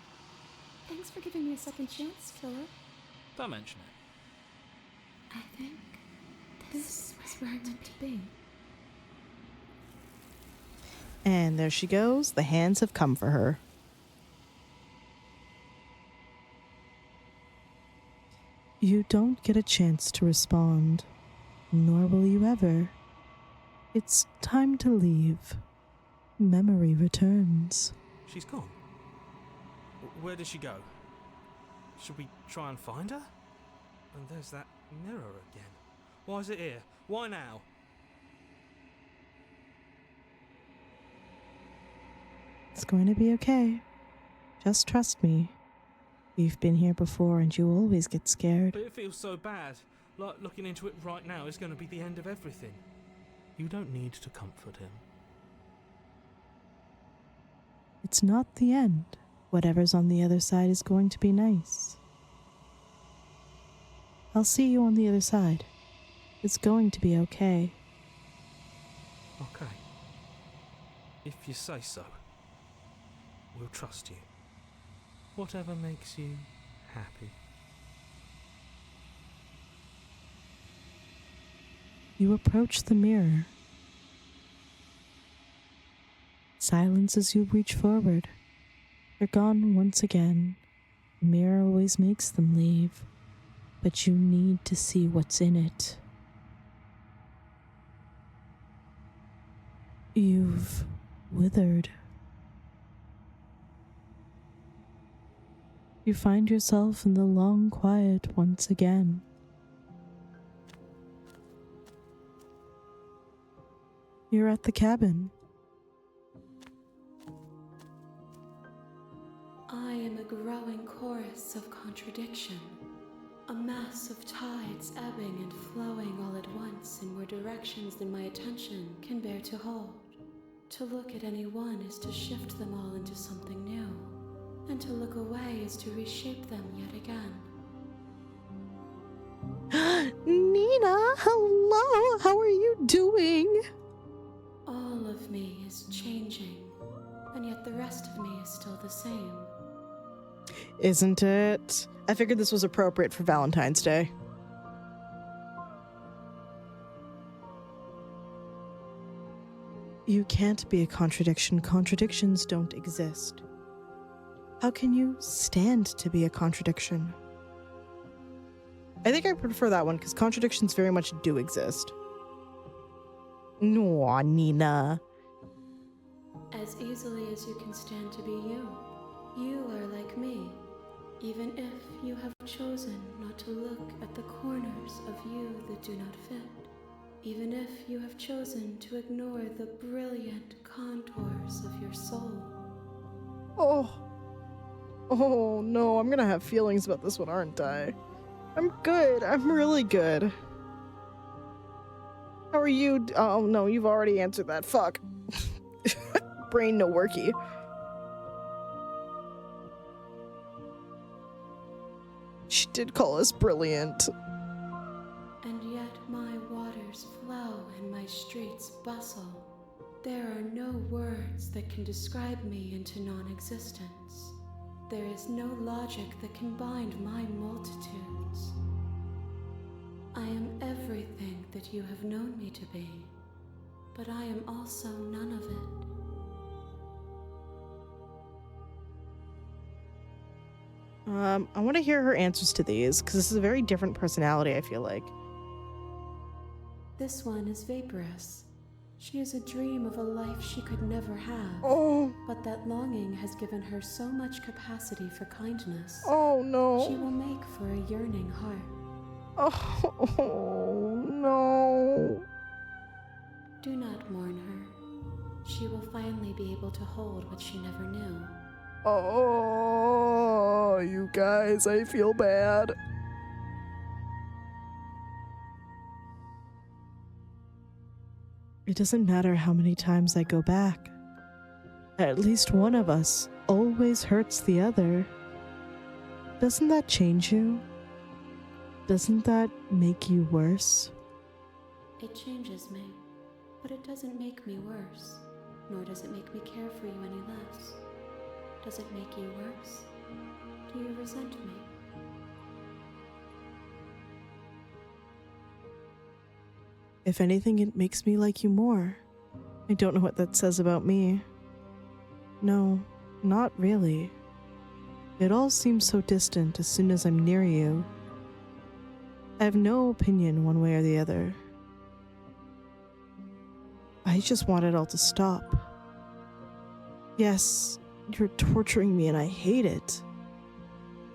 Speaker 3: Thanks for giving me a second chance, Philip.
Speaker 5: Don't mention it.
Speaker 3: I think this is where I'm meant to be.
Speaker 1: And there she goes. The hands have come for her. You don't get a chance to respond, nor will you ever. It's time to leave. Memory returns.
Speaker 2: She's gone. Where did she go? Should we try and find her? And there's that mirror again. Why is it here? Why now?
Speaker 1: It's going to be okay. Just trust me. You've been here before and you always get scared.
Speaker 2: But it feels so bad. Like looking into it right now is going to be the end of everything. You don't need to comfort him.
Speaker 1: It's not the end. Whatever's on the other side is going to be nice. I'll see you on the other side. It's going to be okay.
Speaker 2: Okay. If you say so. We'll trust you. Whatever makes you happy.
Speaker 1: You approach the mirror. Silence as you reach forward. They're gone once again. The mirror always makes them leave, but you need to see what's in it. You've withered. You find yourself in the long quiet once again. You're at the cabin.
Speaker 6: I am a growing chorus of contradiction, a mass of tides ebbing and flowing all at once in more directions than my attention can bear to hold. To look at any one is to shift them all into something new, and to look away is to reshape them yet again.
Speaker 1: Nina, hello, how are you doing?
Speaker 6: All of me is changing, and yet the rest of me is still the same.
Speaker 1: Isn't it? I figured this was appropriate for Valentine's Day. You can't be a contradiction. Contradictions don't exist. How can you stand to be a contradiction? I think I prefer that one because contradictions very much do exist. No, Nina.
Speaker 6: As easily as you can stand to be you. You are like me, even if you have chosen not to look at the corners of you that do not fit. Even if you have chosen to ignore the brilliant contours of your soul.
Speaker 1: Oh no, I'm gonna have feelings about this one, aren't I? I'm good. I'm really good. How are you? Oh no, you've already answered that. Fuck. Brain no worky. She did call us brilliant.
Speaker 6: And yet my waters flow and my streets bustle. There are no words that can describe me into non-existence. There is no logic that can bind my multitudes. I am everything that you have known me to be, but I am also none of it.
Speaker 1: I want to hear her answers to these, because this is a very different personality, I feel like.
Speaker 6: This one is vaporous. She is a dream of a life she could never have.
Speaker 1: Oh.
Speaker 6: But that longing has given her so much capacity for kindness.
Speaker 1: Oh no.
Speaker 6: She will make for a yearning heart.
Speaker 1: Oh no.
Speaker 6: Do not mourn her. She will finally be able to hold what she never knew.
Speaker 1: Oh, you guys, I feel bad. It doesn't matter how many times I go back. At least one of us always hurts the other. Doesn't that change you? Doesn't that make you worse?
Speaker 6: It changes me, but it doesn't make me worse, nor does it make me care for you any less. Does it make you worse? Do you resent me?
Speaker 1: If anything, it makes me like you more. I don't know what that says about me. No, not really. It all seems so distant as soon as I'm near you. I have no opinion one way or the other. I just want it all to stop. Yes, You're torturing me and I hate it.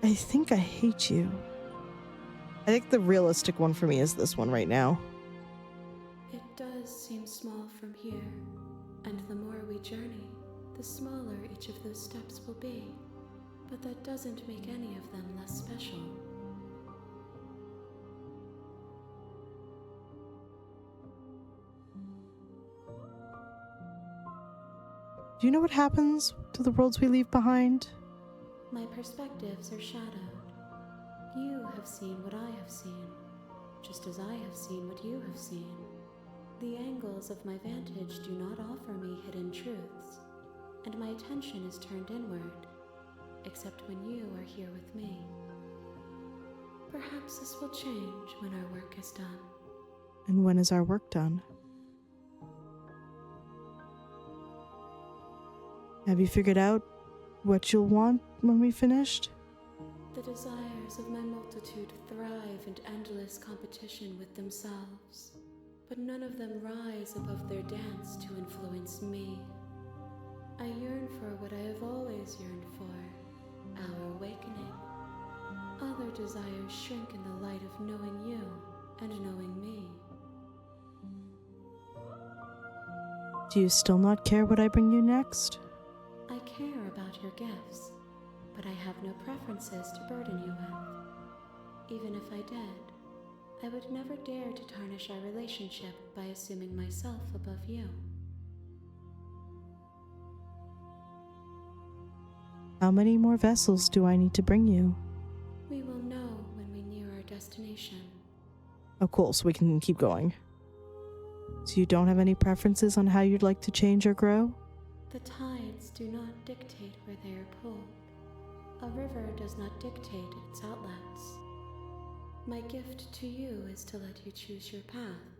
Speaker 1: I think I hate you. I think the realistic one for me is this one right now.
Speaker 6: It does seem small from here, and the more we journey, the smaller each of those steps will be. But that doesn't make any of them less special.
Speaker 1: Do you know what happens to the worlds we leave behind?
Speaker 6: My perspectives are shadowed. You have seen what I have seen, just as I have seen what you have seen. The angles of my vantage do not offer me hidden truths, and my attention is turned inward, except when you are here with me. Perhaps this will change when our work is done.
Speaker 1: And when is our work done? Have you figured out what you'll want when we finished?
Speaker 6: The desires of my multitude thrive in endless competition with themselves, but none of them rise above their dance to influence me. I yearn for what I have always yearned for, our awakening. Other desires shrink in the light of knowing you and knowing me.
Speaker 1: Do you still not care what I bring you next?
Speaker 6: I care about your gifts, but I have no preferences to burden you with. Even if I did, I would never dare to tarnish our relationship by assuming myself above you.
Speaker 1: How many more vessels do I need to bring you?
Speaker 6: We will know when we near our destination.
Speaker 1: Oh, cool, so we can keep going. So you don't have any preferences on how you'd like to change or grow?
Speaker 6: The tides do not dictate where they are pulled. A river does not dictate its outlets. My gift to you is to let you choose your path,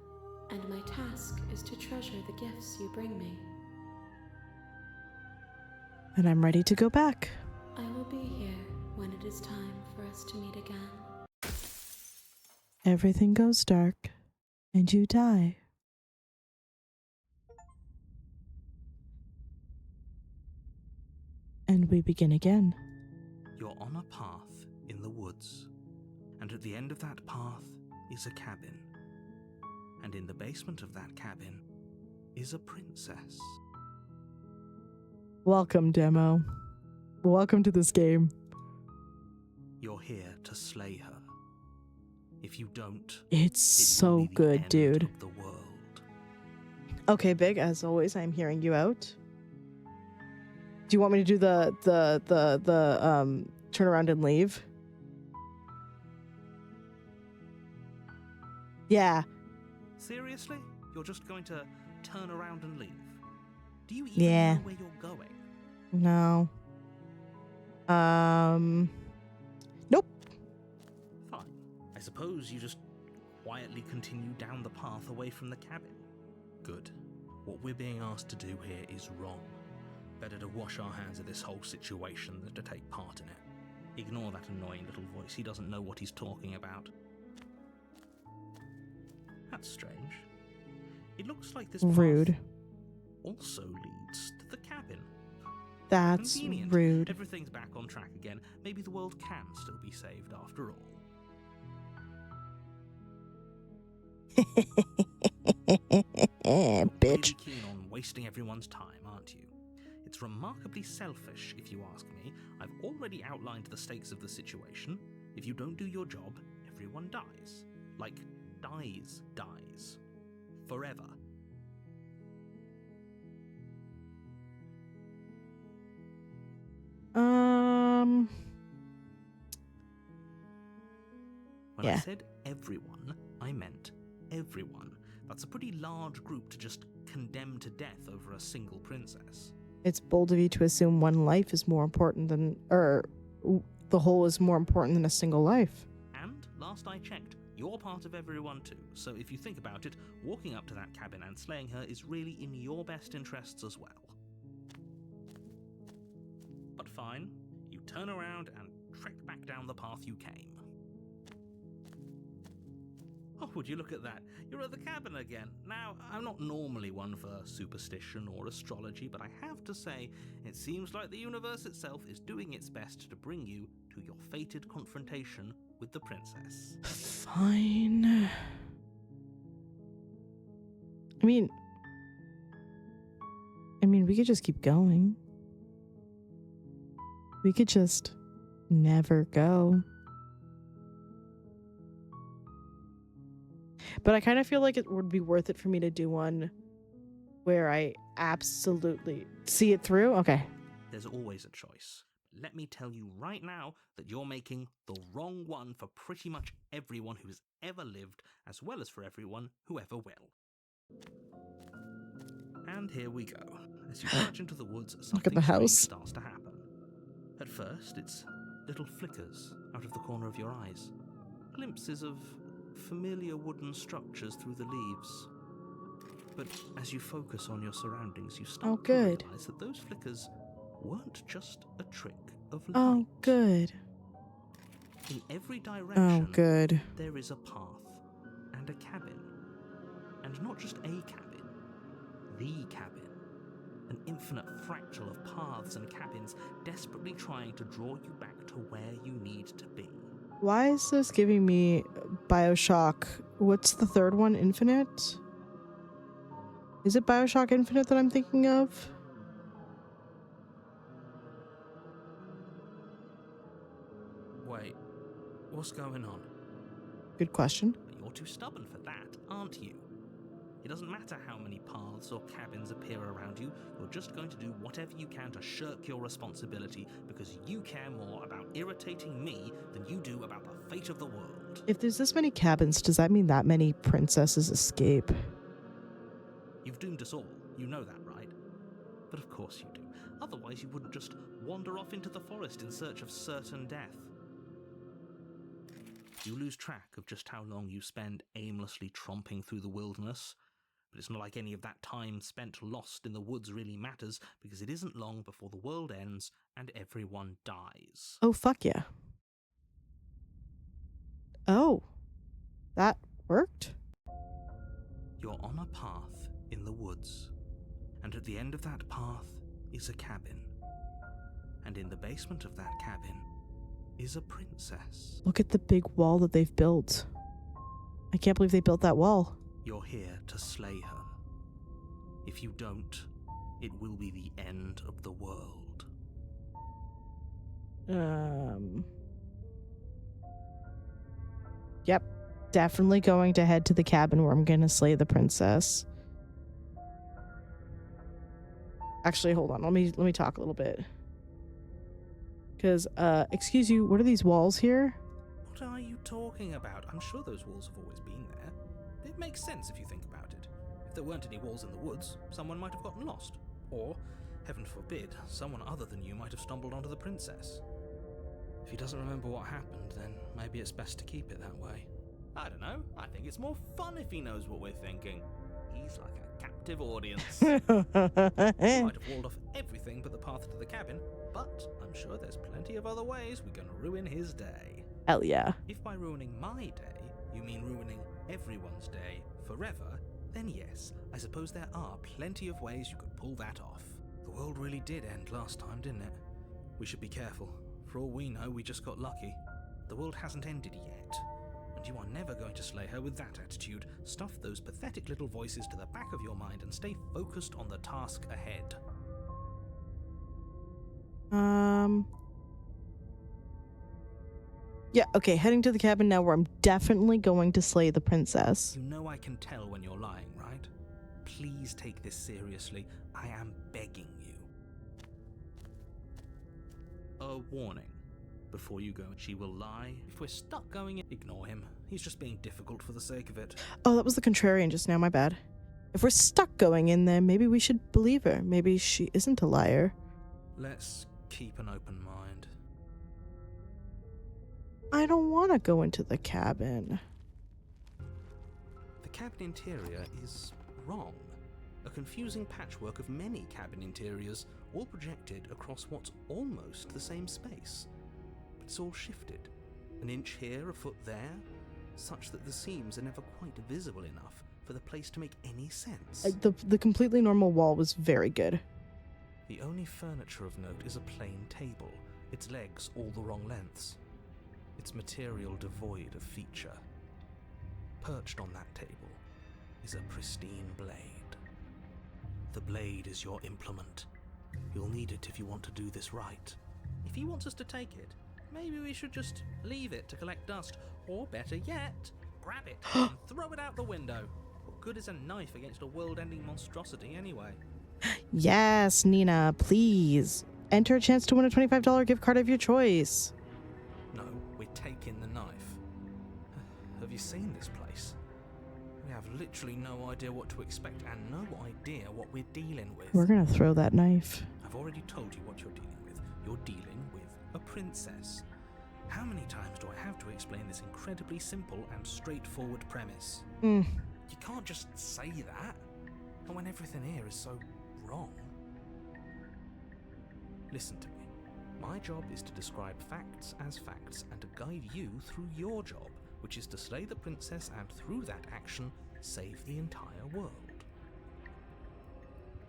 Speaker 6: and my task is to treasure the gifts you bring me.
Speaker 1: And I'm ready to go back.
Speaker 6: I will be here when it is time for us to meet again.
Speaker 1: Everything goes dark, and you die. And we begin again.
Speaker 2: You're on a path in the woods, and at the end of that path is a cabin. And in the basement of that cabin is a princess.
Speaker 1: Welcome, demo. Welcome to this game.
Speaker 2: You're here to slay her. If you don't,
Speaker 1: It's
Speaker 2: it will
Speaker 1: so
Speaker 2: be the
Speaker 1: good,
Speaker 2: end
Speaker 1: dude.
Speaker 2: of the world.
Speaker 1: Okay, Big, as always, I'm hearing you out. Do you want me to do the turn around and leave? Yeah.
Speaker 2: Seriously? You're just going to turn around and leave? Do you even
Speaker 1: Yeah.
Speaker 2: know where you're going?
Speaker 1: No. Nope.
Speaker 2: Fine. I suppose you just quietly continue down the path away from the cabin. Good. What we're being asked to do here is wrong. Better to wash our hands of this whole situation than to take part in it. Ignore that annoying little voice. He doesn't know what he's talking about. That's strange. It looks like this path
Speaker 1: Rude.
Speaker 2: also leads to the cabin.
Speaker 1: That's
Speaker 2: Convenient.
Speaker 1: rude.
Speaker 2: Everything's back on track again. Maybe the world can still be saved after all. You're
Speaker 1: Bitch.
Speaker 2: really keen on wasting everyone's time, aren't you? It's remarkably selfish, if you ask me. I've already outlined the stakes of the situation. If you don't do your job, everyone dies. Like, dies. Forever. When I
Speaker 1: Yeah.
Speaker 2: said everyone, I meant everyone. That's a pretty large group to just condemn to death over a single princess.
Speaker 1: It's bold of you to assume one life is more important than, the whole is more important than a single life.
Speaker 2: And, last I checked, you're part of everyone too, so if you think about it, walking up to that cabin and slaying her is really in your best interests as well. But fine, you turn around and trek back down the path you came.
Speaker 5: Oh, would you look at that? You're at the cabin again. Now, I'm not normally one for superstition or astrology, but I have to say, it seems like the universe itself is doing its best to bring you to your fated confrontation with the princess.
Speaker 1: Fine. I mean, we could just keep going. We could just never go. But I kind of feel like it would be worth it for me to do one where I absolutely see it through. Okay.
Speaker 5: There's always a choice. Let me tell you right now that you're making the wrong one for pretty much everyone who's ever lived, as well as for everyone who ever will. And here we go. As you march into the woods, something
Speaker 1: the
Speaker 5: strange
Speaker 1: house.
Speaker 5: starts to happen. At first, it's little flickers out of the corner of your eyes. Glimpses of familiar wooden structures through the leaves. But as you focus on your surroundings, you start to realize that those flickers weren't just a trick of light.
Speaker 1: Oh, good.
Speaker 5: In every direction,
Speaker 1: good.
Speaker 5: there is a path and a cabin. And not just a cabin, the cabin. An infinite fractal of paths and cabins desperately trying to draw you back to where you need to be.
Speaker 1: Why is this giving me BioShock? What's the third one? Infinite? Is it BioShock Infinite that I'm thinking of?
Speaker 5: Wait, what's going on?
Speaker 1: Good question.
Speaker 5: But you're too stubborn for that, aren't you? It doesn't matter how many paths or cabins appear around you, you're just going to do whatever you can to shirk your responsibility because you care more about irritating me than you do about the fate of the world.
Speaker 1: If there's this many cabins, does that mean that many princesses escape?
Speaker 5: You've doomed us all, you know that, right? But of course you do. Otherwise you wouldn't just wander off into the forest in search of certain death. You lose track of just how long you spend aimlessly tromping through the wilderness. But it's not like any of that time spent lost in the woods really matters, because it isn't long before the world ends and everyone dies.
Speaker 1: Oh, fuck yeah. Oh, that worked?
Speaker 5: You're on a path in the woods, and at the end of that path is a cabin. And in the basement of that cabin is a princess.
Speaker 1: Look at the big wall that they've built. I can't believe they built that wall.
Speaker 5: You're here to slay her. If you don't, it will be the end of the world.
Speaker 1: Yep. Definitely going to head to the cabin where I'm gonna slay the princess. Actually, hold on. Let me talk a little bit. Because, excuse you, what are these walls here?
Speaker 5: What are you talking about? I'm sure those walls have always been there. It makes sense if you think about it. If there weren't any walls in the woods, someone might have gotten lost. Or, heaven forbid, someone other than you might have stumbled onto the princess. If he doesn't remember what happened, then maybe it's best to keep it that way. I don't know. I think it's more fun if he knows what we're thinking. He's like a captive audience. He might have walled off everything but the path to the cabin, but I'm sure there's plenty of other ways we can ruin his day.
Speaker 1: Hell yeah.
Speaker 5: If by ruining my day, you mean ruining everyone's day forever, then yes, I suppose there are plenty of ways you could pull that off. The world really did end last time, didn't it? We should be careful. For all we know, we just got lucky. The world hasn't ended yet. And you are never going to slay her with that attitude. Stuff those pathetic little voices to the back of your mind and stay focused on the task ahead.
Speaker 1: Yeah, okay, heading to the cabin now where I'm definitely going to slay the princess.
Speaker 5: You know I can tell when you're lying, right? Please take this seriously. I am begging you. A warning. Before you go, she will lie. If we're stuck going in, ignore him. He's just being difficult for the sake of it.
Speaker 1: Oh, that was the contrarian just now, my bad. If we're stuck going in there, maybe we should believe her. Maybe she isn't a liar.
Speaker 5: Let's keep an open mind.
Speaker 1: I don't want to go into the cabin.
Speaker 5: The cabin interior is wrong. A confusing patchwork of many cabin interiors, all projected across what's almost the same space. But it's all shifted. An inch here, a foot there.
Speaker 2: such that the seams are never quite visible enough for the place to make any sense.
Speaker 1: The completely normal wall was very good.
Speaker 2: The only furniture of note is a plain table, its legs all the wrong lengths, its material devoid of feature. Perched on that table is a pristine blade. The blade is your implement. You'll need it if you want to do this right.
Speaker 5: If he wants us to take it, maybe we should just leave it to collect dust. Or better yet, grab it and throw it out the window. What good is a knife against a world-ending monstrosity anyway?
Speaker 1: Yes, Nina, please. Enter a chance to win a $25 gift card of your choice.
Speaker 2: No, we're taking the knife. Have you seen this place? We have literally no idea what to expect and no idea what we're dealing with.
Speaker 1: We're gonna throw that knife.
Speaker 2: I've already told you what you're dealing with. You're dealing with a princess. How many times do I have to explain this incredibly simple and straightforward premise? You can't just say that. And when everything here is so wrong. Listen to me. My job is to describe facts as facts and to guide you through your job, which is to slay the princess and through that action, save the entire world.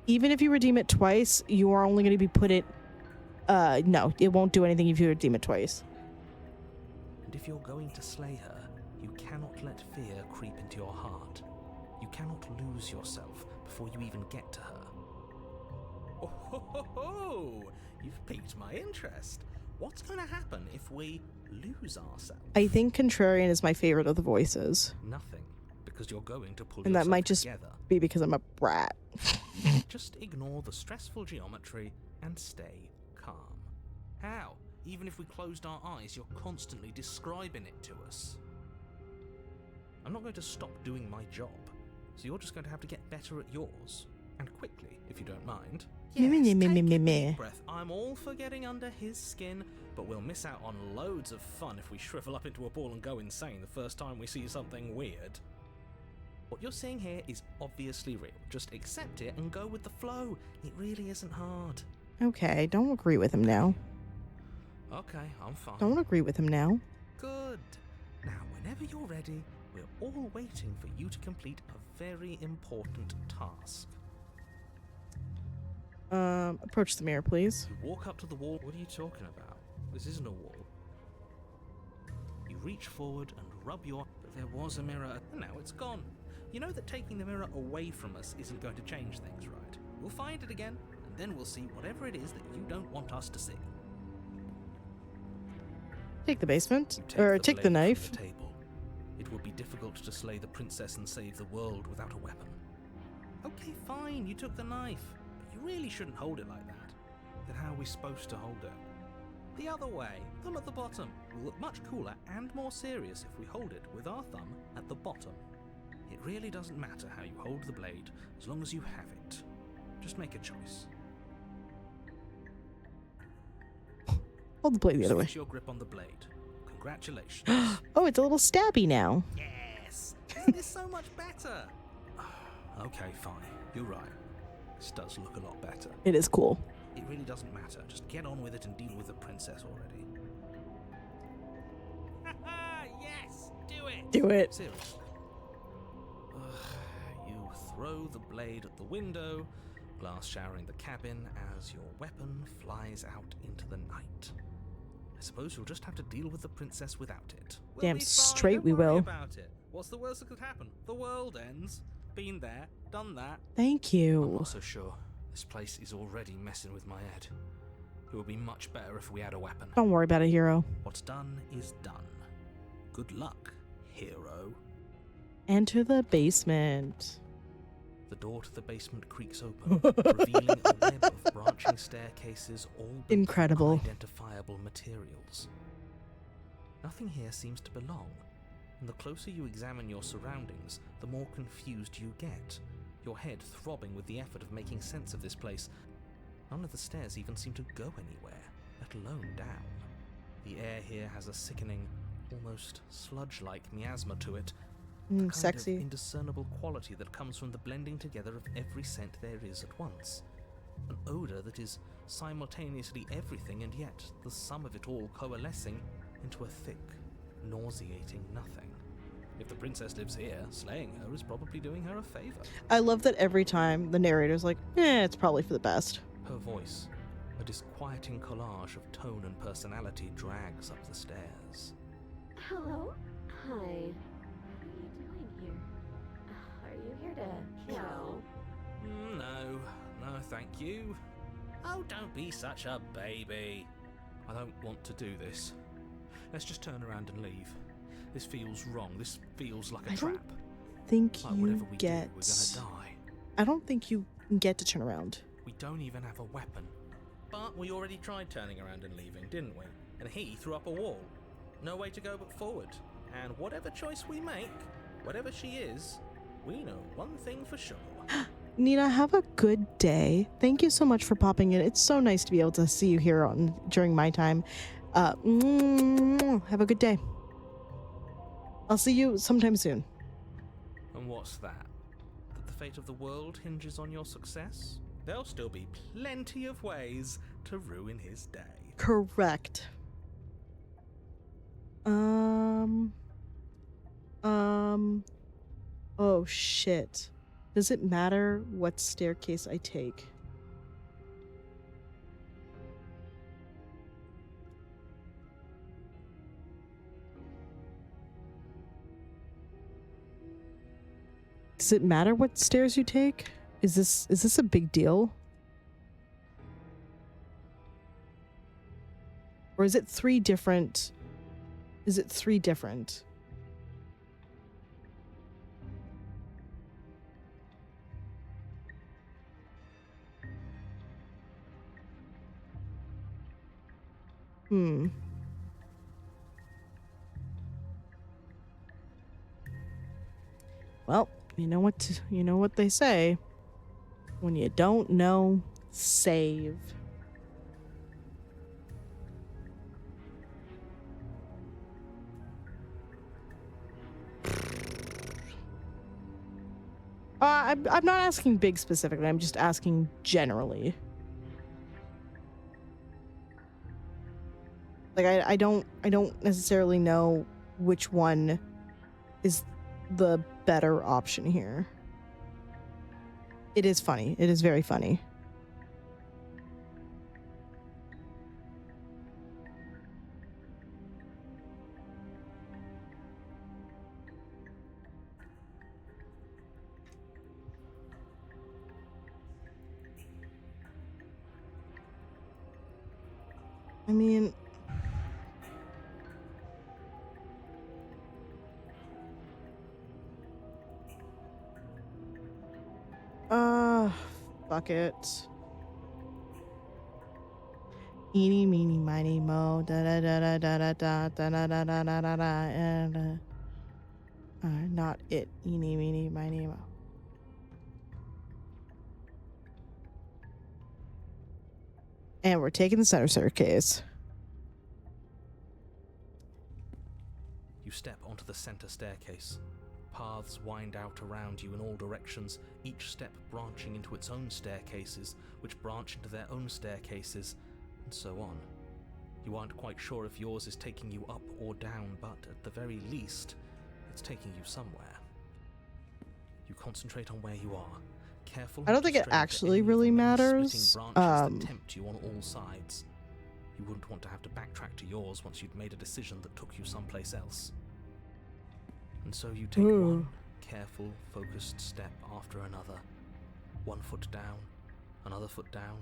Speaker 1: Even if you redeem it twice, you are only going to be put it... no, it won't do anything if you redeem it twice.
Speaker 2: And if you're going to slay her, you cannot let fear creep into your heart. You cannot lose yourself before you even get to her.
Speaker 5: Oh, ho, ho, ho. You've piqued my interest. What's going to happen if we lose ourselves?
Speaker 1: I think Contrarian is my favorite of the voices.
Speaker 2: Nothing, because you're going to pull
Speaker 1: And
Speaker 2: yourself
Speaker 1: that might just
Speaker 2: together.
Speaker 1: be because I'm a brat.
Speaker 2: Just ignore the stressful geometry and stay calm. How? Even if we closed our eyes, you're constantly describing it to us. I'm not going to stop doing my job, so you're just going to have to get better at yours. And quickly, if you don't mind.
Speaker 1: Meh, meh, meh, meh,
Speaker 2: Take
Speaker 1: meh,
Speaker 2: a
Speaker 1: meh.
Speaker 2: deep breath. I'm all for getting under his skin, but we'll miss out on loads of fun if we shrivel up into a ball and go insane the first time we see something weird. What you're seeing here is obviously real. Just accept it and go with the flow. It really isn't hard.
Speaker 1: Okay, don't agree with him now.
Speaker 2: Okay, I'm fine.
Speaker 1: Don't agree with him now.
Speaker 2: Good. Now, whenever you're ready, we're all waiting for you to complete a very important task.
Speaker 1: Approach the mirror, please.
Speaker 2: You walk up to the wall. What are you talking about? This isn't a wall. You reach forward and rub your... But there was a mirror, and now it's gone. You know that taking the mirror away from us isn't going to change things, right? We'll find it again, and then we'll see whatever it is that you don't want us to see.
Speaker 1: Take the basement.
Speaker 2: You
Speaker 1: Or take the
Speaker 2: blade from
Speaker 1: knife.
Speaker 2: the table. It would be difficult to slay the princess and save the world without a weapon. Okay, fine, you took the knife. But you really shouldn't hold it like that. Then how are we supposed to hold it? The other way, thumb at the bottom. Will look much cooler and more serious if we hold it with our thumb at the bottom. It really doesn't matter how you hold the blade, as long as you have it. Just make a choice.
Speaker 1: Hold the blade the other way.
Speaker 2: Switch your grip on the blade. Congratulations.
Speaker 1: Oh, it's a little stabby now.
Speaker 5: Yes! Isn't this so much better?
Speaker 2: Okay, fine. You're right. This does look a lot better.
Speaker 1: It is cool.
Speaker 2: It really doesn't matter. Just get on with it and deal with the princess already.
Speaker 5: Yes! Do it!
Speaker 1: Do it.
Speaker 2: Seriously. You throw the blade at the window, glass showering the cabin as your weapon flies out into the night. I suppose you'll just have to deal with the princess without it.
Speaker 5: We'll
Speaker 1: Damn
Speaker 5: be fine,
Speaker 1: straight
Speaker 5: don't
Speaker 1: we
Speaker 5: worry
Speaker 1: will.
Speaker 5: about it. What's the worst that could happen? The world ends. Been there, done that.
Speaker 1: Thank
Speaker 2: I'm
Speaker 1: you.
Speaker 2: not so sure. This place is already messing with my head. It would be much better if we had a weapon.
Speaker 1: Don't worry about it, hero.
Speaker 2: What's done is done. Good luck, hero.
Speaker 1: Enter the basement.
Speaker 2: The door to the basement creaks open, revealing a web of branching staircases, all built from
Speaker 1: Incredible.
Speaker 2: identifiable materials. Nothing here seems to belong, and the closer you examine your surroundings, the more confused you get, your head throbbing with the effort of making sense of this place. None of the stairs even seem to go anywhere, let alone down. The air here has a sickening, almost sludge-like miasma to it, a kind
Speaker 1: Sexy.
Speaker 2: of indiscernible quality that comes from the blending together of every scent there is at once. An odour that is simultaneously everything and yet the sum of it all coalescing into a thick, nauseating nothing.
Speaker 5: If the princess lives here, slaying her is probably doing her a favor.
Speaker 1: I love that every time the narrator's like, it's probably for the best.
Speaker 5: Her voice, a disquieting collage of tone and personality, drags up the stairs.
Speaker 4: Hello? Hi. What are you doing here? Are you here to kill?
Speaker 5: No, thank you. Oh, don't be such a baby. I don't want to do this. Let's just turn around and leave. This feels wrong. This feels like a
Speaker 1: I
Speaker 5: trap.
Speaker 1: don't think
Speaker 5: Like
Speaker 1: you
Speaker 5: whatever we
Speaker 1: get.
Speaker 5: do, we're gonna die.
Speaker 1: I don't think you get to turn around.
Speaker 5: We don't even have a weapon. But we already tried turning around and leaving, didn't we? And he threw up a wall. No way to go but forward. And whatever choice we make, whatever she is, we know one thing for sure.
Speaker 1: Nina, have a good day. Thank you so much for popping in. It's so nice to be able to see you here during my time. Have a good day. I'll see you sometime soon.
Speaker 5: And what's that? That the fate of the world hinges on your success? There'll still be plenty of ways to ruin his day.
Speaker 1: Correct. Oh shit. Does it matter what staircase I take? Does it matter what stairs you take? Is this a big deal? Or is it three different? Is it three different? Well, you know what they say. When you don't know, save. I'm not asking big specifically. I'm just asking generally. Like I don't necessarily know which one is the better option here. It is funny. It is very funny. I mean, fuck it. Eeny, meeny, miny, mo, da da da da da da da da da da da da da, and not it. Eeny, meeny, miny, mo. And we're taking the center staircase.
Speaker 5: You step onto the center staircase. Paths wind out around you in all directions, each step branching into its own staircases, which branch into their own staircases, and so on. You aren't quite sure if yours is taking you up or down, but at the very least, it's taking you somewhere. You concentrate on where you are, careful.
Speaker 1: I don't think it actually really matters.
Speaker 5: Splitting branches that tempt you on all sides. You wouldn't want to have to backtrack to yours once you'd made a decision that took you someplace else. And so you take one careful, focused step after another. 1 foot down, another foot down,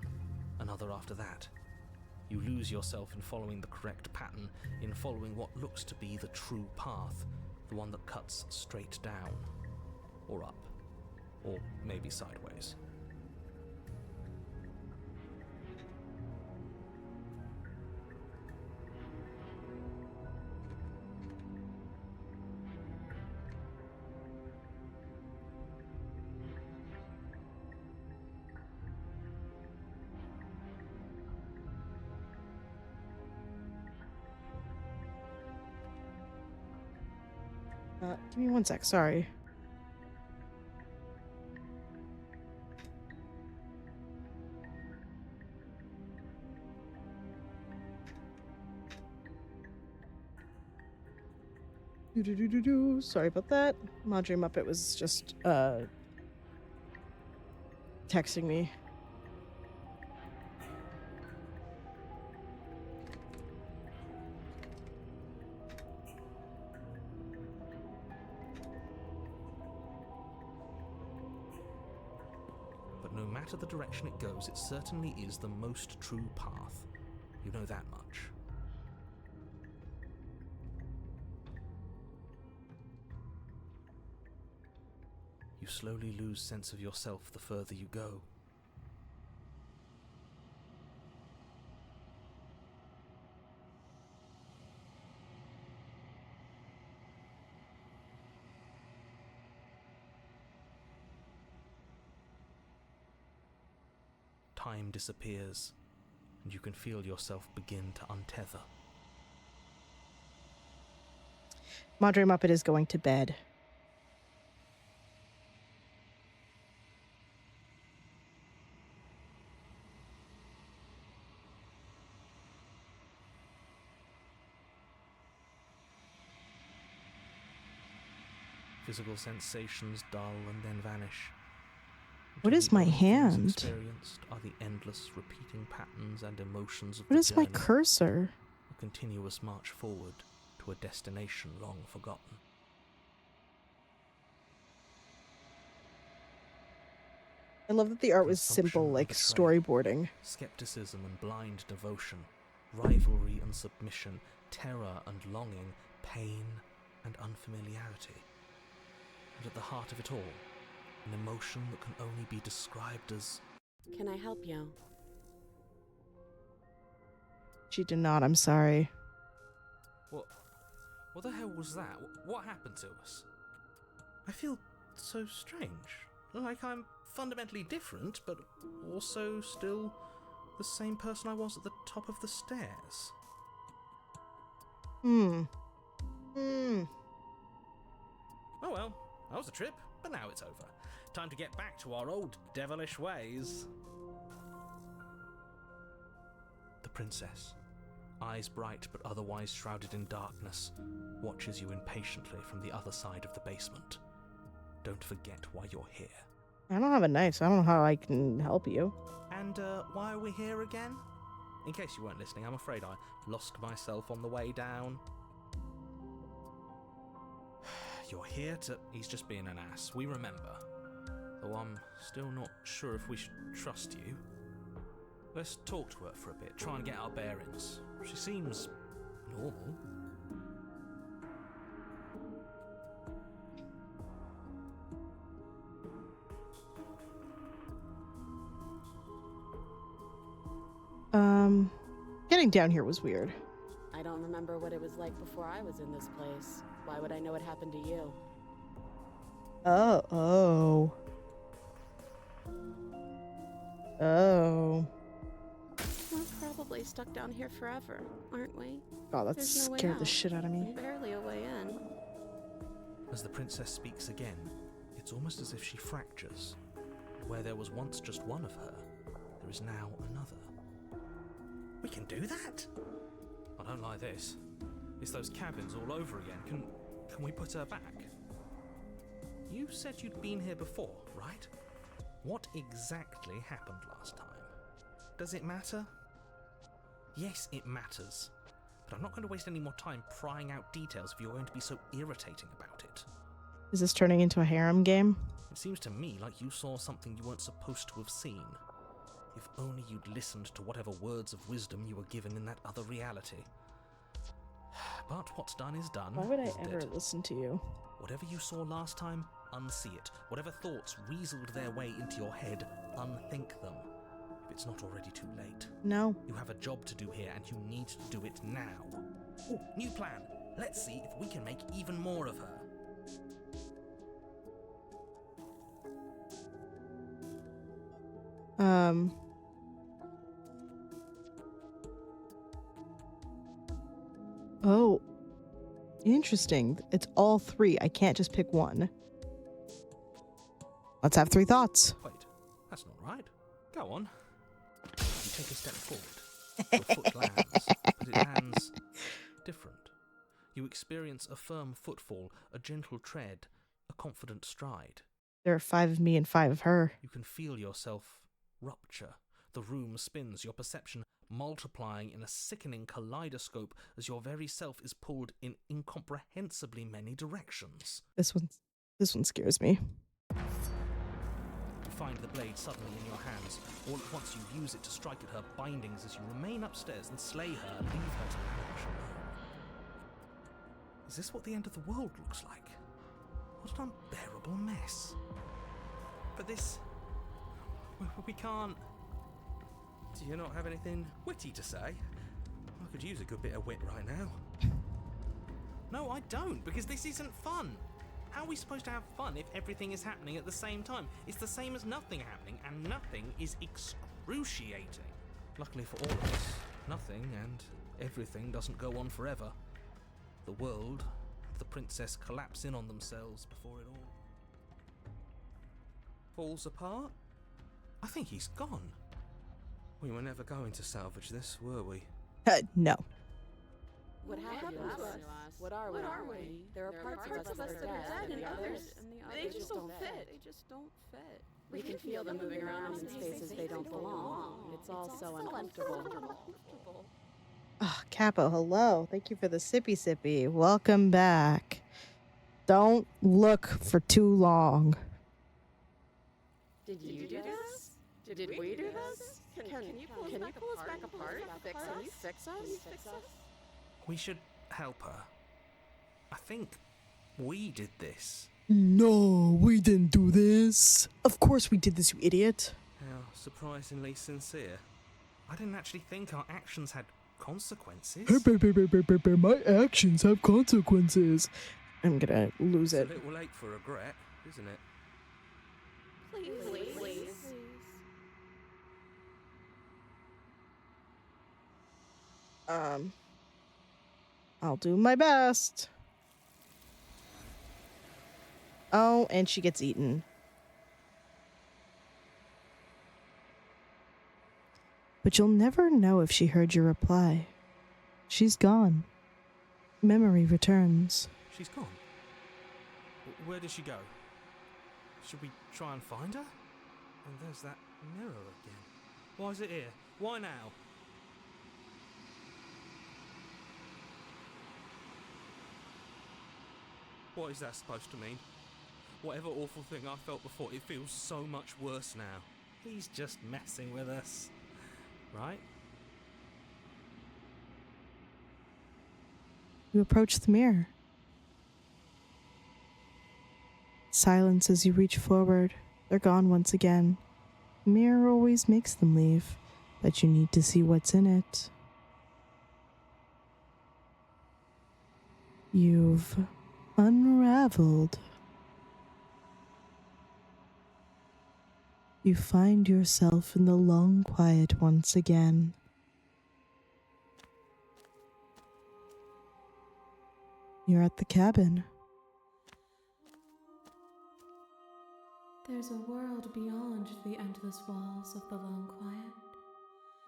Speaker 5: another after that. You lose yourself in following the correct pattern, in following what looks to be the true path, the one that cuts straight down, or up, or maybe sideways.
Speaker 1: Give me 1 sec, sorry. Sorry about that. Madre Muppet was just texting me.
Speaker 2: But no matter the direction it goes, it certainly is the most true path. You know that much. You slowly lose sense of yourself the further you go. Time disappears, and you can feel yourself begin to untether.
Speaker 1: Madre Muppet is going to bed.
Speaker 2: Physical sensations dull and then vanish.
Speaker 1: What is my hand?
Speaker 2: Experienced are the endless repeating patterns and emotions of
Speaker 1: What
Speaker 2: the
Speaker 1: is my
Speaker 2: journey,
Speaker 1: cursor?
Speaker 2: a continuous march forward to a destination long forgotten.
Speaker 1: I love that the art was simple,
Speaker 2: Consumption
Speaker 1: like
Speaker 2: and betrayal.
Speaker 1: storyboarding.
Speaker 2: Skepticism and blind devotion, rivalry and submission, terror and longing, pain and unfamiliarity. And at the heart of it all, an emotion that can only be described as...
Speaker 3: Can I help you?
Speaker 1: She did not, I'm sorry.
Speaker 2: What the hell was that? What happened to us? I feel so strange. Like I'm fundamentally different, but also still the same person I was at the top of the stairs.
Speaker 1: Hmm.
Speaker 2: Oh well, that was a trip, but now it's over. Time to get back to our old devilish ways. The princess, eyes bright but otherwise shrouded in darkness, watches you impatiently from the other side of the basement. Don't forget why you're here.
Speaker 1: I don't have a knife, so I don't know how I can help you.
Speaker 2: And why are we here again? In case you weren't listening, I'm afraid I lost myself on the way down. You're here to... He's just being an ass, we remember. Though I'm still not sure if we should trust you. Let's talk to her for a bit, try and get our bearings. She seems normal.
Speaker 1: Getting down here was weird.
Speaker 3: I don't remember what it was like before I was in this place. Why would I know what happened to you?
Speaker 1: Oh.
Speaker 3: We're probably stuck down here forever, aren't we?
Speaker 1: God, that
Speaker 3: There's no way
Speaker 1: scared the
Speaker 3: out.
Speaker 1: shit out of me.
Speaker 3: And barely a way in.
Speaker 2: As the princess speaks again, it's almost as if she fractures. Where there was once just one of her, there is now another. We can do that? I don't like this. It's those cabins all over again. Can we put her back? You said you'd been here before, right? What exactly happened last time? Does it matter? Yes, it matters. But I'm not going to waste any more time prying out details if you're going to be so irritating about it.
Speaker 1: Is this turning into a harem game?
Speaker 2: It seems to me like you saw something you weren't supposed to have seen. If only you'd listened to whatever words of wisdom you were given in that other reality. But what's done is done.
Speaker 1: Why would I
Speaker 2: is
Speaker 1: ever
Speaker 2: dead.
Speaker 1: listen to you?
Speaker 2: Whatever you saw last time, unsee it. Whatever thoughts weaseled their way into your head, unthink them. If it's not already too late.
Speaker 1: No.
Speaker 2: You have a job to do here, and you need to do it now. Oh, new plan. Let's see if we can make even more of her.
Speaker 1: Oh. Interesting. It's all three. I can't just pick one. Let's have three thoughts.
Speaker 2: Wait, that's not right. Go on. You take a step forward. Your foot lands, but it lands different. You experience a firm footfall, a gentle tread, a confident stride.
Speaker 1: There are 5 of me and 5 of her.
Speaker 2: You can feel yourself rupture. The room spins, your perception multiplying in a sickening kaleidoscope as your very self is pulled in incomprehensibly many directions.
Speaker 1: This one scares me.
Speaker 2: You find the blade suddenly in your hands. All at once you use it to strike at her bindings as you remain upstairs and slay her, leave her to languish alone. Is this what the end of the world looks like? What an unbearable mess. But this... we can't... Do you not have anything witty to say? I could use a good bit of wit right now. No, I don't, because this isn't fun. How are we supposed to have fun if everything is happening at the same time? It's the same as nothing happening, and nothing is excruciating. Luckily for all of us, nothing and everything doesn't go on forever. The world and the princess collapse in on themselves before it all falls apart. I think he's gone. We were never going to salvage this, were we?
Speaker 1: No.
Speaker 7: What happened to us? What are we? There are parts of us that are dead, and the others, they just don't fit. We can feel them moving around in spaces they don't belong. It's all so uncomfortable.
Speaker 1: Capo, hello. Thank you for the sippy sippy. Welcome back. Don't look for too long.
Speaker 7: Did you do this? Did we do this? Can you pull us back apart? Fix us?
Speaker 2: We should help her. I think we did this.
Speaker 1: No, we didn't do this. Of course we did this, you idiot.
Speaker 2: How surprisingly sincere. I didn't actually think our actions had consequences.
Speaker 1: My actions have consequences. I'm gonna lose it.
Speaker 2: It's a little late for regret, isn't it?
Speaker 7: Please.
Speaker 1: I'll do my best. Oh, and she gets eaten. But you'll never know if she heard your reply. She's gone. Memory returns.
Speaker 2: She's gone. Where did she go? Should we try and find her? And there's that mirror again. Why is it here? Why now? What is that supposed to mean? Whatever awful thing I felt before, it feels so much worse now. He's just messing with us. Right?
Speaker 1: You approach the mirror. Silence as you reach forward. They're gone once again. The mirror always makes them leave, but you need to see what's in it. You've unraveled. You find yourself in the long quiet once again. You're at the cabin.
Speaker 6: There's a world beyond the endless walls of the long quiet.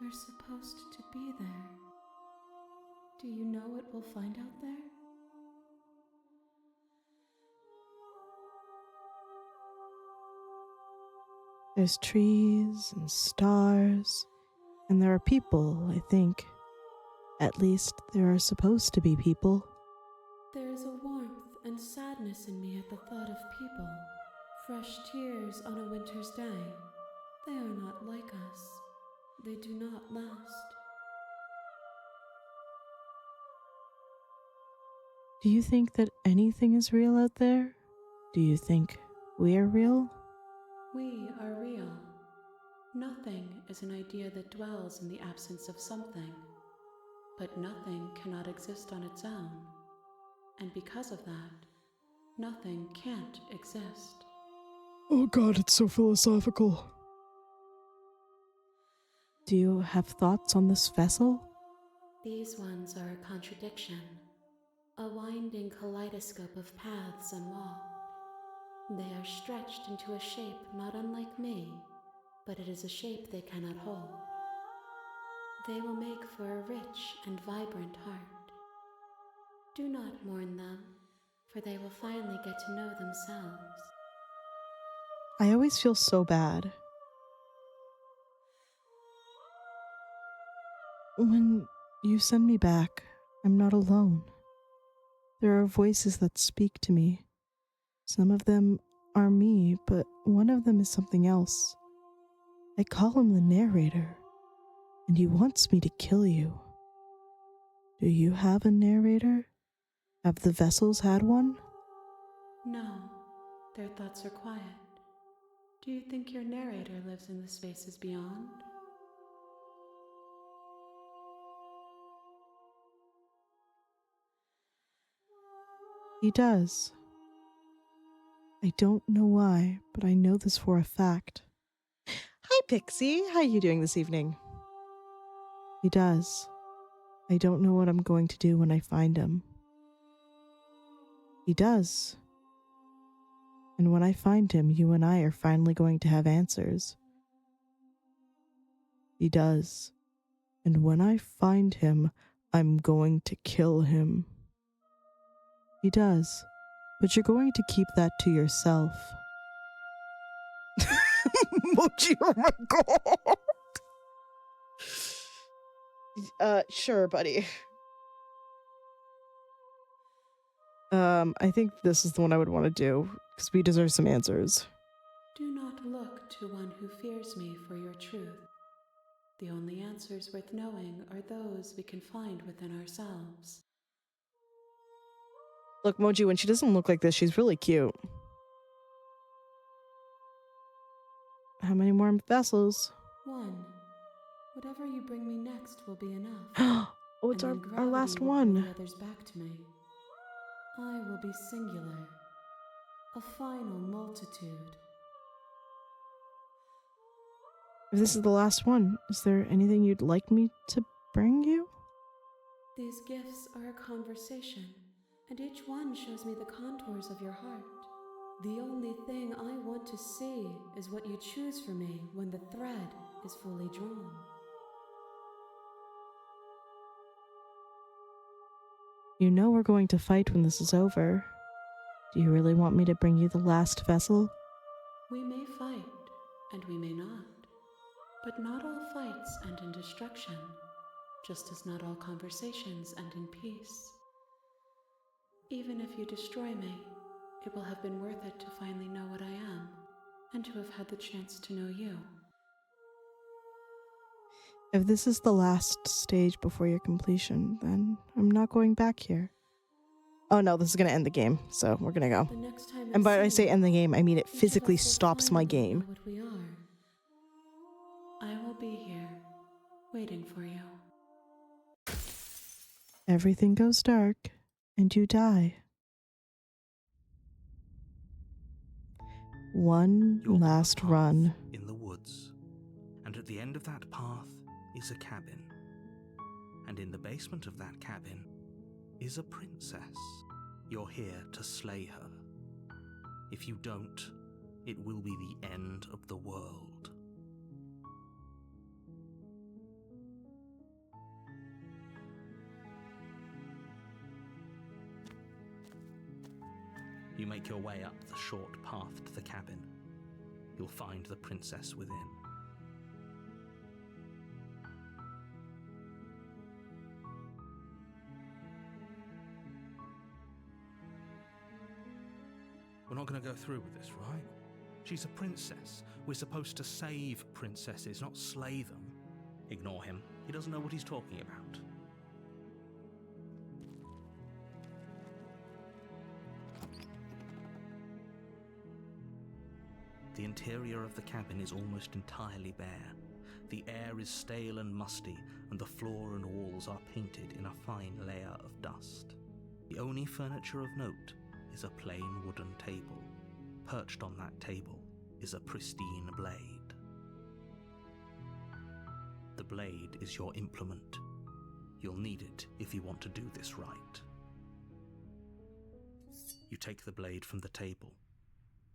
Speaker 6: We're supposed to be there. Do you know what we'll find out there?
Speaker 1: There's trees and stars, and there are people, I think. At least there are supposed to be people.
Speaker 6: There is a warmth and sadness in me at the thought of people. Fresh tears on a winter's day. They are not like us. They do not last.
Speaker 1: Do you think that anything is real out there? Do you think we're real?
Speaker 6: We are real. Nothing is an idea that dwells in the absence of something. But nothing cannot exist on its own. And because of that, nothing can't exist.
Speaker 1: Oh God, it's so philosophical. Do you have thoughts on this vessel?
Speaker 6: These ones are a contradiction, a winding kaleidoscope of paths unwalked. They are stretched into a shape not unlike me, but it is a shape they cannot hold. They will make for a rich and vibrant heart. Do not mourn them, for they will finally get to know themselves.
Speaker 1: I always feel so bad when you send me back. I'm not alone. There are voices that speak to me. Some of them are me, but one of them is something else. I call him the narrator, and he wants me to kill you. Do you have a narrator? Have the vessels had one?
Speaker 6: No, their thoughts are quiet. Do you think your narrator lives in the spaces beyond?
Speaker 1: He does. I don't know why, but I know this for a fact. Hi, Pixie. How are you doing this evening? He does. I don't know what I'm going to do when I find him. He does. And when I find him, you and I are finally going to have answers. He does. And when I find him, I'm going to kill him. He does. But you're going to keep that to yourself. Mochi, oh my god. Sure, buddy. I think this is the one I would want to do, because we deserve some answers.
Speaker 6: Do not look to one who fears me for your truth. The only answers worth knowing are those we can find within ourselves.
Speaker 1: Look, Moji, when she doesn't look like this, she's really cute. How many more vessels?
Speaker 6: One. Whatever you bring me next will be enough.
Speaker 1: Oh, it's
Speaker 6: And
Speaker 1: our
Speaker 6: then
Speaker 1: last
Speaker 6: gravity will pull
Speaker 1: one.
Speaker 6: the others back to me. I will be singular. A final multitude.
Speaker 1: If this is the last one, is there anything you'd like me to bring you?
Speaker 6: These gifts are a conversation, and each one shows me the contours of your heart. The only thing I want to see is what you choose for me when the thread is fully drawn.
Speaker 1: You know we're going to fight when this is over. Do you really want me to bring you the last vessel?
Speaker 6: We may fight, and we may not. But not all fights end in destruction, just as not all conversations end in peace. Even if you destroy me, it will have been worth it to finally know what I am, and to have had the chance to know you.
Speaker 1: If this is the last stage before your completion, then I'm not going back here. Oh no, this is going to end the game, so we're going to go.
Speaker 6: The next time
Speaker 1: And by I say
Speaker 6: see
Speaker 1: end the game, I mean it
Speaker 6: each of
Speaker 1: physically
Speaker 6: us will
Speaker 1: stops my
Speaker 6: finally know
Speaker 1: game.
Speaker 6: what we are. I will be here, waiting for you.
Speaker 1: Everything goes dark, and you die. One
Speaker 2: You're on a
Speaker 1: last
Speaker 2: path
Speaker 1: run.
Speaker 2: in the woods, and at the end of that path is a cabin. And in the basement of that cabin is a princess. You're here to slay her. If you don't, it will be the end of the world. You make your way up the short path to the cabin. You'll find the princess within. We're not going to go through with this, right? She's a princess. We're supposed to save princesses, not slay them. Ignore him. He doesn't know what he's talking about. The interior of the cabin is almost entirely bare. The air is stale and musty, and the floor and walls are painted in a fine layer of dust. The only furniture of note is a plain wooden table. Perched on that table is a pristine blade. The blade is your implement. You'll need it if you want to do this right. You take the blade from the table.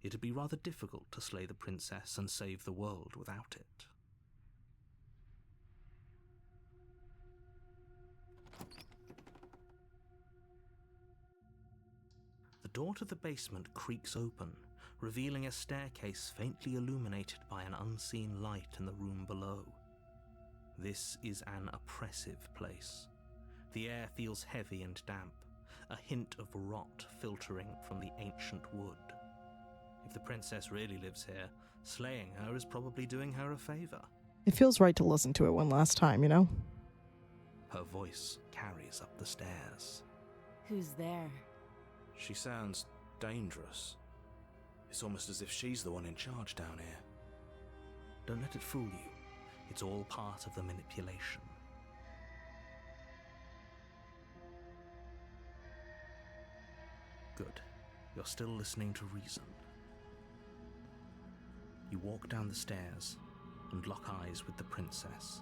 Speaker 2: It'd be rather difficult to slay the princess and save the world without it. door to the basement creaks open, revealing a staircase faintly illuminated by an unseen light in the room below. This is an oppressive place. The air feels heavy and damp, a hint of rot filtering from the ancient wood. If the princess really lives here, slaying her is probably doing her a favor.
Speaker 1: It feels right to listen to it one last time, you know?
Speaker 2: Her voice carries up the stairs.
Speaker 7: Who's there?
Speaker 8: She sounds dangerous. It's almost as if she's the one in charge down here.
Speaker 2: Don't let it fool you. It's all part of the manipulation. Good. You're still listening to reason. You walk down the stairs and lock eyes with the princess.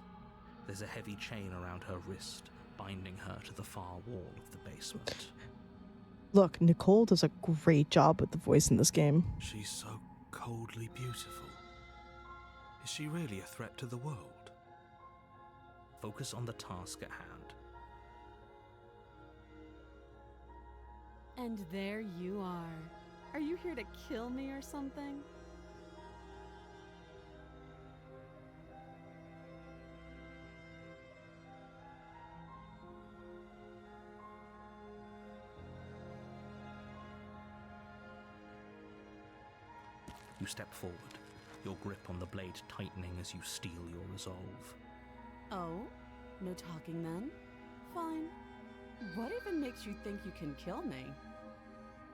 Speaker 2: There's a heavy chain around her wrist, binding her to the far wall of the basement.
Speaker 1: Look, Nicole does a great job with the voice in this game.
Speaker 8: She's so coldly beautiful. Is she really a threat to the world?
Speaker 2: Focus on the task at hand.
Speaker 7: And there you are. Are you here to kill me or something?
Speaker 2: You step forward, your grip on the blade tightening as you steel your resolve.
Speaker 7: Oh? No talking then? Fine. What even makes you think you can kill me?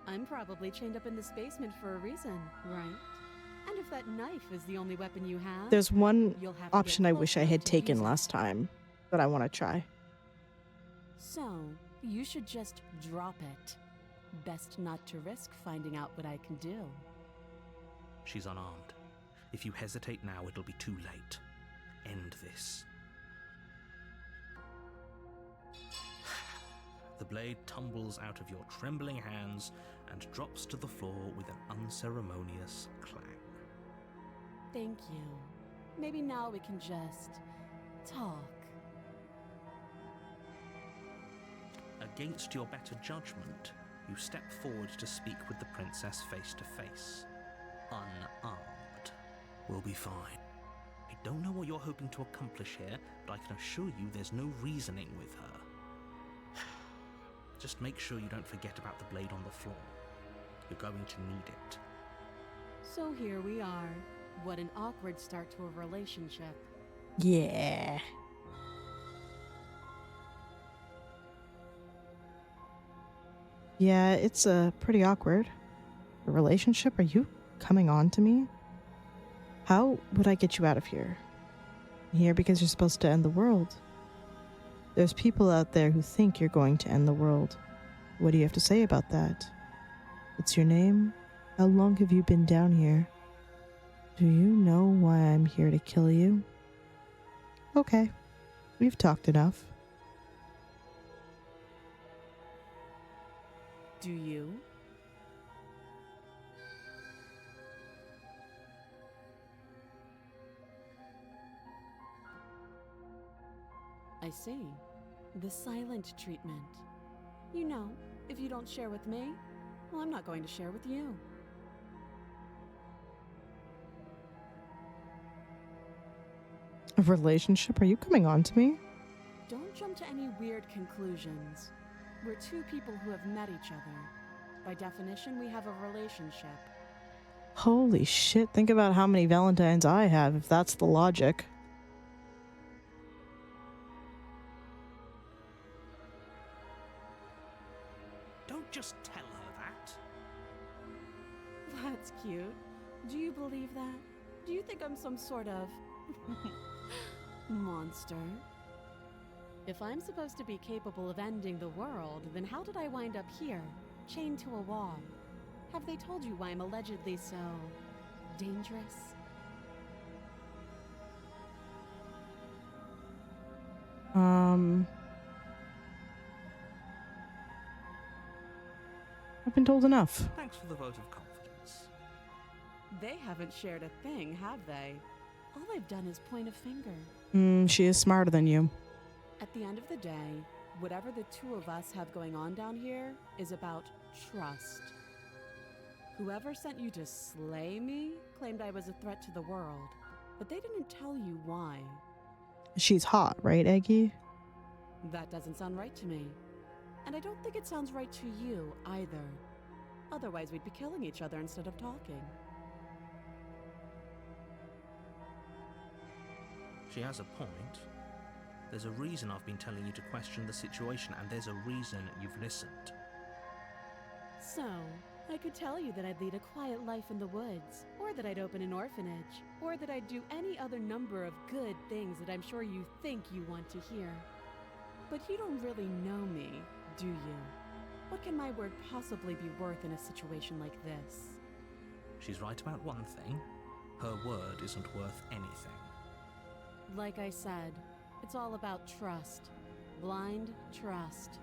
Speaker 7: I'm probably chained up in this basement for a reason, right? And if that knife is the only weapon you have,
Speaker 1: There's one
Speaker 7: you'll have to
Speaker 1: option
Speaker 7: get
Speaker 1: I
Speaker 7: close
Speaker 1: wish I
Speaker 7: enough
Speaker 1: had
Speaker 7: to
Speaker 1: taken
Speaker 7: use it.
Speaker 1: last time that I want to try.
Speaker 7: So, you should just drop it. Best not to risk finding out what I can do.
Speaker 2: She's unarmed. If you hesitate now, it'll be too late. End this. The blade tumbles out of your trembling hands and drops to the floor with an unceremonious clang.
Speaker 7: Thank you. Maybe now we can just talk.
Speaker 2: Against your better judgment, you step forward to speak with the princess face to face. Unarmed.
Speaker 8: We'll be fine.
Speaker 2: I don't know what you're hoping to accomplish here, but I can assure you there's no reasoning with her. Just make sure you don't forget about the blade on the floor. You're going to need it.
Speaker 7: So here we are. What an awkward start to a relationship.
Speaker 1: Yeah. Yeah, it's pretty awkward. A relationship? Are you coming on to me? How would I get you out of here? Here because you're supposed to end the world. There's people out there who think you're going to end the world. What do you have to say about that? What's your name? How long have you been down here? Do you know why I'm here to kill you? Okay, we've talked enough.
Speaker 7: Do you? I see. The silent treatment. You know, if you don't share with me, well, I'm not going to share with you.
Speaker 1: A relationship? Are you coming on to me?
Speaker 7: Don't jump to any weird conclusions. We're two people who have met each other. By definition, we have a relationship.
Speaker 1: Holy shit, think about how many Valentines I have, if that's the logic.
Speaker 2: Don't just tell her that.
Speaker 7: That's cute. Do you believe that? Do you think I'm some sort of monster? If I'm supposed to be capable of ending the world, then how did I wind up here, chained to a wall? Have they told you why I'm allegedly so dangerous?
Speaker 1: I've been told enough.
Speaker 2: Thanks for the vote of confidence.
Speaker 7: They haven't shared a thing, have they? All they've done is point a finger.
Speaker 1: She is smarter than you.
Speaker 7: At the end of the day, whatever the two of us have going on down here is about trust. Whoever sent you to slay me claimed I was a threat to the world, but they didn't tell you why.
Speaker 1: She's hot, right, Eggy?
Speaker 7: That doesn't sound right to me. And I don't think it sounds right to you either. Otherwise, we'd be killing each other instead of talking.
Speaker 2: She has a point. There's a reason I've been telling you to question the situation, and there's a reason you've listened.
Speaker 7: So, I could tell you that I'd lead a quiet life in the woods, or that I'd open an orphanage, or that I'd do any other number of good things that I'm sure you think you want to hear. But you don't really know me, do you? What can my word possibly be worth in a situation like this?
Speaker 2: She's right about one thing. Her word isn't worth anything.
Speaker 7: Like I said, it's all about trust. Blind trust.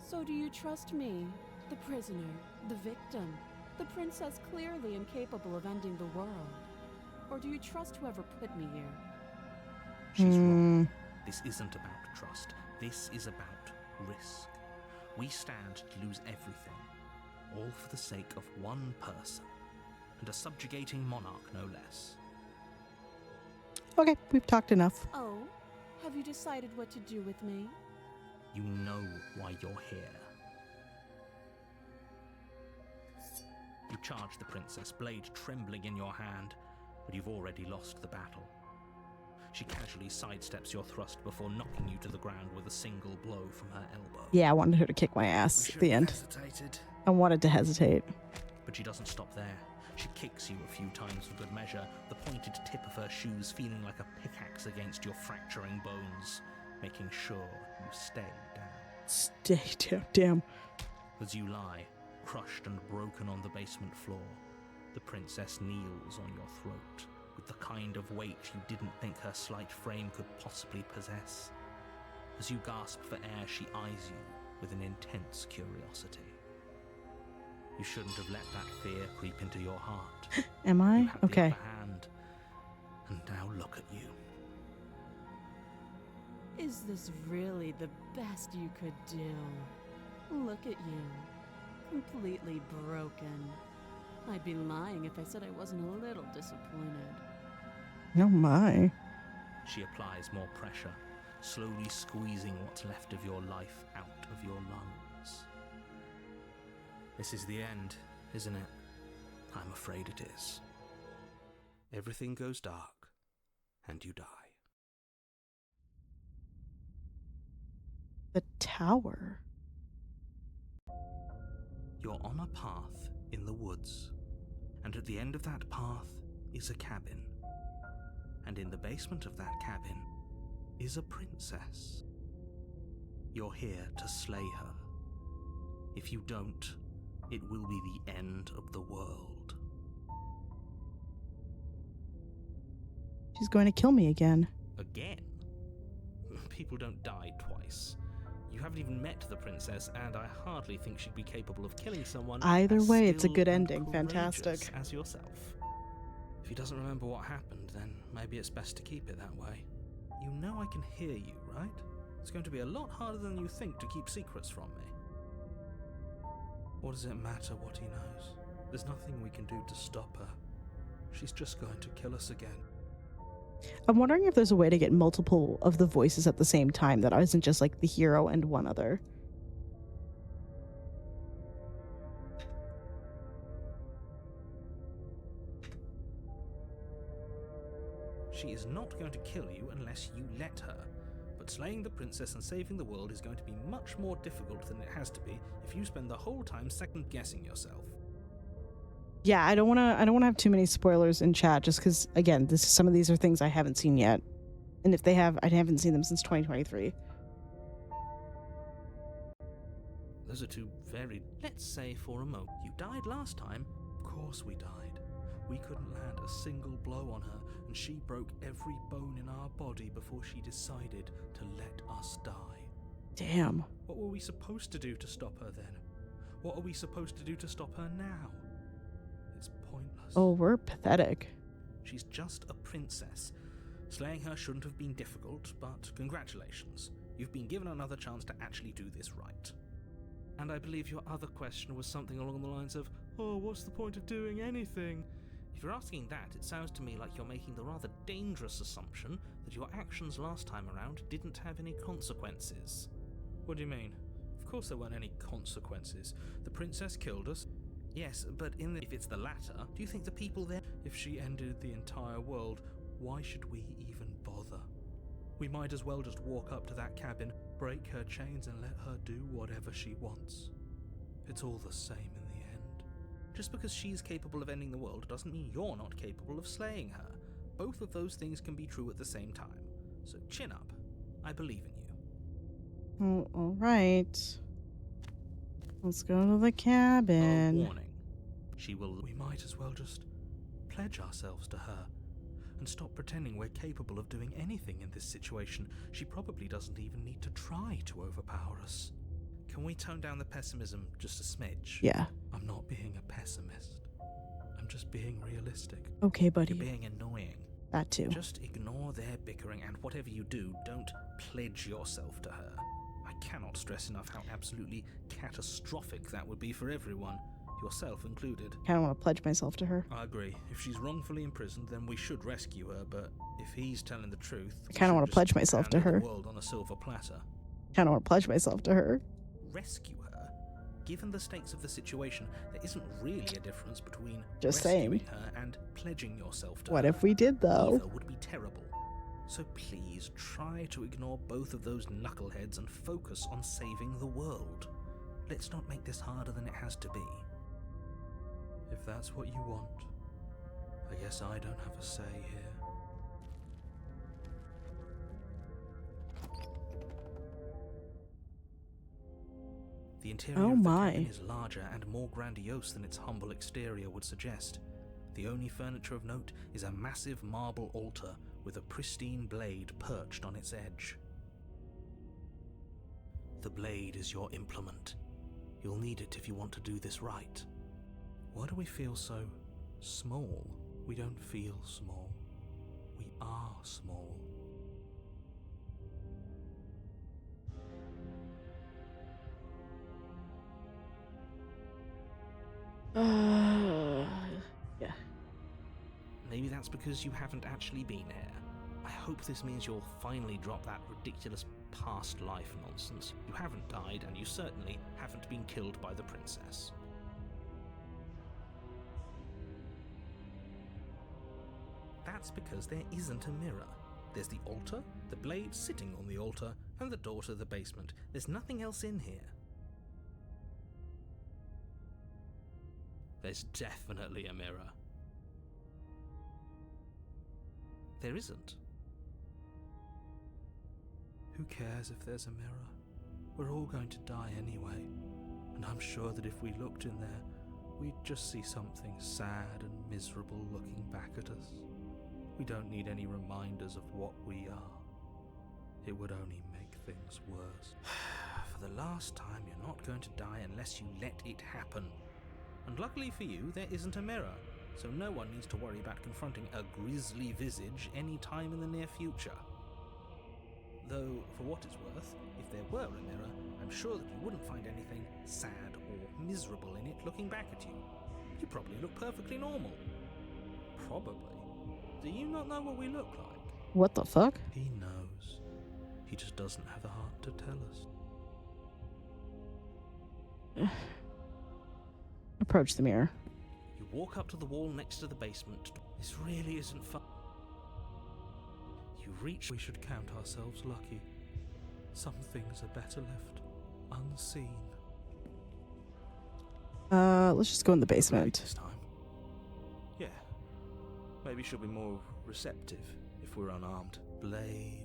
Speaker 7: So do you trust me, the prisoner, the victim, the princess clearly incapable of ending the world? Or do you trust whoever put me here?
Speaker 2: She's wrong. This isn't about trust. This is about risk. We stand to lose everything, all for the sake of one person, and a subjugating monarch no less.
Speaker 1: Okay, we've talked enough.
Speaker 7: Oh, have you decided what to do with me?
Speaker 2: You know why you're here. You charge the princess, blade trembling in your hand, but you've already lost the battle. She casually sidesteps your thrust before knocking you to the ground with a single blow from her elbow.
Speaker 1: Yeah, I wanted her to kick my ass at the end. I wanted to hesitate.
Speaker 2: But she doesn't stop there. She kicks you a few times for good measure, the pointed tip of her shoes feeling like a pickaxe against your fracturing bones, making sure you stay down.
Speaker 1: Stay down, damn.
Speaker 2: As you lie, crushed and broken on the basement floor, the princess kneels on your throat, with the kind of weight you didn't think her slight frame could possibly possess. As you gasp for air, she eyes you with an intense curiosity. You shouldn't have let that fear creep into your heart.
Speaker 1: Am I?
Speaker 2: You had
Speaker 1: Okay.
Speaker 2: the upper hand, and now look at you.
Speaker 7: Is this really the best you could do? Look at you. Completely broken. I'd be lying if I said I wasn't a little disappointed.
Speaker 1: Oh my.
Speaker 2: She applies more pressure, slowly squeezing what's left of your life out of your lungs. This is the end, isn't it? I'm afraid it is. Everything goes dark, and you die.
Speaker 1: The tower.
Speaker 2: You're on a path in the woods, and at the end of that path is a cabin. And in the basement of that cabin is a princess. You're here to slay her. If you don't, it will be the end of the world.
Speaker 1: She's going to kill me again.
Speaker 2: Again? People don't die twice. You haven't even met the princess, and I hardly think she'd be capable of killing someone
Speaker 1: Either
Speaker 2: as
Speaker 1: way, it's a
Speaker 2: skilled
Speaker 1: good
Speaker 2: and
Speaker 1: ending.
Speaker 2: courageous
Speaker 1: Fantastic.
Speaker 2: as yourself. If he doesn't remember what happened, then maybe it's best to keep it that way. You know I can hear you, right? It's going to be a lot harder than you think to keep secrets from me. What does it matter what he knows? There's nothing we can do to stop her. She's just going to kill us again.
Speaker 1: I'm wondering if there's a way to get multiple of the voices at the same time that isn't just like the hero and one other.
Speaker 2: She is not going to kill you unless you let her. But slaying the princess and saving the world is going to be much more difficult than it has to be if you spend the whole time second-guessing yourself.
Speaker 1: Yeah, I don't want to have too many spoilers in chat just cuz again, some of these are things I haven't seen yet. And if they have, I haven't seen them since 2023.
Speaker 2: Those are two very... Let's say for a moment, you died last time. Of course we died. We couldn't land a single blow on her, and she broke every bone in our body before she decided to let us die.
Speaker 1: Damn.
Speaker 2: What were we supposed to do to stop her then? What are we supposed to do to stop her now? It's pointless.
Speaker 1: Oh, we're pathetic.
Speaker 2: She's just a princess. Slaying her shouldn't have been difficult, but congratulations. You've been given another chance to actually do this right. And I believe your other question was something along the lines of, oh, what's the point of doing anything? If you're asking that, it sounds to me like you're making the rather dangerous assumption that your actions last time around didn't have any consequences. What do you mean? Of course there weren't any consequences. The princess killed us. Yes, but if it's the latter, do you think the people there... If she ended the entire world, why should we even bother? We might as well just walk up to that cabin, break her chains and let her do whatever she wants. It's all the same in the end. Just because she's capable of ending the world doesn't mean you're not capable of slaying her. Both of those things can be true at the same time. So chin up. I believe in you.
Speaker 1: Oh, all right. Let's go to the cabin.
Speaker 2: A warning. We might as well just pledge ourselves to her and stop pretending we're capable of doing anything in this situation. She probably doesn't even need to try to overpower us. Can we tone down the pessimism just a smidge?
Speaker 1: Yeah.
Speaker 2: I'm not being a pessimist. I'm just being realistic.
Speaker 1: Okay, buddy.
Speaker 2: You're being annoying.
Speaker 1: That too.
Speaker 2: Just ignore their bickering, and whatever you do, don't pledge yourself to her. I cannot stress enough how absolutely catastrophic that would be for everyone, yourself included.
Speaker 1: I kind of want to pledge myself to her.
Speaker 2: I agree. If she's wrongfully imprisoned, then we should rescue her, but if he's telling the truth...
Speaker 1: I kind of want to pledge myself to her.
Speaker 2: The world on a silver platter.
Speaker 1: Kind of want to pledge myself to her.
Speaker 2: Rescue her? Given the stakes of the situation, there isn't really a difference between
Speaker 1: Just
Speaker 2: rescuing
Speaker 1: saying.
Speaker 2: her and pledging yourself to
Speaker 1: What
Speaker 2: her.
Speaker 1: if we did, though?
Speaker 2: Either would be terrible. So please try to ignore both of those knuckleheads and focus on saving the world. Let's not make this harder than it has to be. If that's what you want, I guess I don't have a say here. The interior
Speaker 1: Oh
Speaker 2: of the
Speaker 1: my.
Speaker 2: cabin is larger and more grandiose than its humble exterior would suggest. The only furniture of note is a massive marble altar with a pristine blade perched on its edge. The blade is your implement. You'll need it if you want to do this right. Why do we feel so small? We don't feel small. We are small.
Speaker 1: Yeah.
Speaker 2: Maybe that's because you haven't actually been here. I hope this means you'll finally drop that ridiculous past life nonsense. You haven't died, and you certainly haven't been killed by the princess. That's because there isn't a mirror. There's the altar, the blade sitting on the altar, and the door to the basement. There's nothing else in here. There's definitely a mirror. There isn't. Who cares if there's a mirror? We're all going to die anyway, and I'm sure that if we looked in there, we'd just see something sad and miserable looking back at us. We don't need any reminders of what we are. It would only make things worse. For the last time, you're not going to die unless you let it happen. And luckily for you, there isn't a mirror, so no one needs to worry about confronting a grisly visage any time in the near future. Though, for what it's worth, if there were a mirror, I'm sure that you wouldn't find anything sad or miserable in it looking back at you. You probably look perfectly normal. Probably. Do you not know what we look like?
Speaker 1: What the fuck?
Speaker 2: He knows. He just doesn't have the heart to tell us.
Speaker 1: Approach the mirror.
Speaker 2: You walk up to the wall next to the basement. This really isn't fun. You reach... We should count ourselves lucky. Some things are better left unseen.
Speaker 1: Let's just go in the
Speaker 2: Blade
Speaker 1: basement.
Speaker 2: this time. Yeah. Maybe she'll be more receptive if we're unarmed. Blade.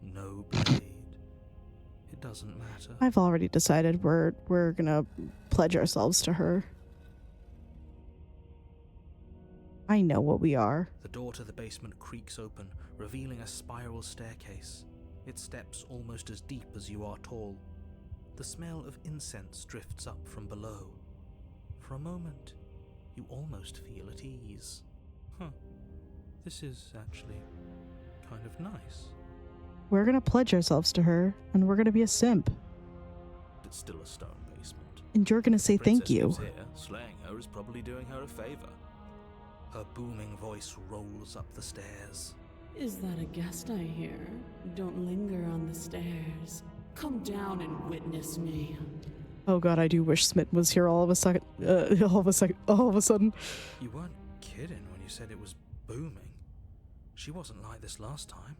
Speaker 2: No blade. It doesn't matter.
Speaker 1: I've already decided we're gonna pledge ourselves to her. I know what we are.
Speaker 2: The door to the basement creaks open, revealing a spiral staircase. Its steps almost as deep as you are tall. The smell of incense drifts up from below. For a moment, you almost feel at ease. This is actually kind of nice.
Speaker 1: We're gonna pledge ourselves to her, and we're gonna be a simp.
Speaker 2: It's still a stone basement.
Speaker 1: And you're gonna say thank
Speaker 8: Princess
Speaker 1: you.
Speaker 8: lives here. Slaying her is probably doing her a favor. Her booming voice rolls up the stairs.
Speaker 4: Is that a guest I hear? Don't linger on the stairs. Come down and witness me.
Speaker 1: Oh god, I do wish Smith was here all of a sudden. All of a sudden.
Speaker 8: You weren't kidding when you said it was booming. She wasn't like this last time.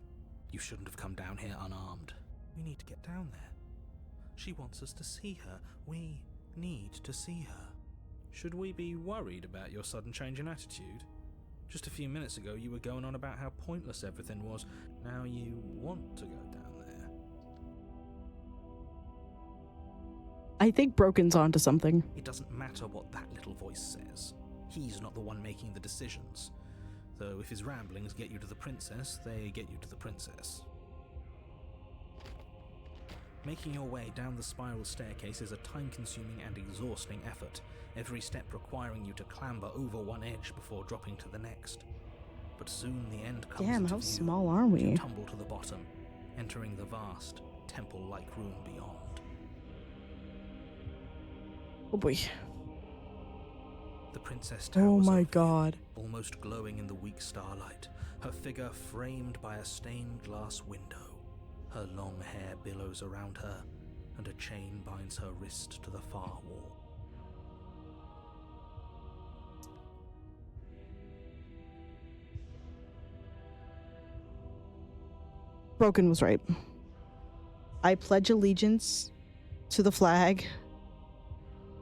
Speaker 8: You shouldn't have come down here unarmed. We need to get down there. She wants us to see her. We need to see her.
Speaker 2: Should we be worried about your sudden change in attitude? Just a few minutes ago you were going on about how pointless everything was. Now you want to go down there.
Speaker 1: I think Broken's onto something.
Speaker 2: It doesn't matter what that little voice says. He's not the one making the decisions. Though if his ramblings get you to the princess, they get you to the princess. Making your way down the spiral staircase is a time-consuming and exhausting effort, every step requiring you to clamber over one edge before dropping to the next. But soon the end comes
Speaker 1: Damn,
Speaker 2: into
Speaker 1: how
Speaker 2: view.
Speaker 1: small are
Speaker 2: You
Speaker 1: we?
Speaker 2: tumble to the bottom, entering the vast, temple-like room beyond.
Speaker 1: Oh boy.
Speaker 2: The princess
Speaker 1: Oh
Speaker 2: towers
Speaker 1: my
Speaker 2: over you,
Speaker 1: god.
Speaker 2: almost glowing in the weak starlight, her figure framed by a stained glass window. Her long hair billows around her, and a chain binds her wrist to the far wall.
Speaker 1: Broken was right. I pledge allegiance to the flag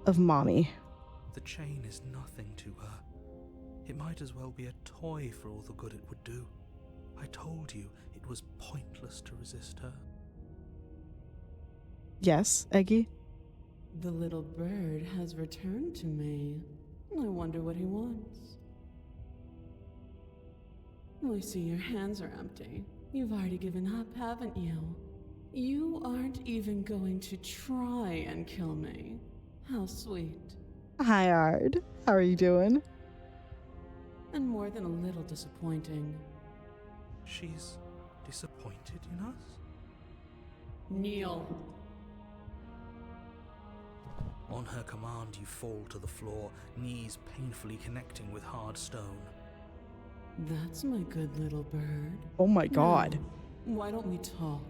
Speaker 1: of mommy.
Speaker 2: The chain is nothing to her. It might as well be a toy for all the good it would do. I told you it was pointless to resist her.
Speaker 1: Yes, Eggy?
Speaker 4: The little bird has returned to me. I wonder what he wants. I see your hands are empty. You've already given up, haven't you? You aren't even going to try and kill me. How sweet.
Speaker 1: Hi, Ard. How are you doing?
Speaker 4: And more than a little disappointing.
Speaker 2: She's disappointed in us?
Speaker 4: Kneel.
Speaker 2: On her command, you fall to the floor, knees painfully connecting with hard stone.
Speaker 4: That's my good little bird.
Speaker 1: Oh my god.
Speaker 4: Now, why don't we talk?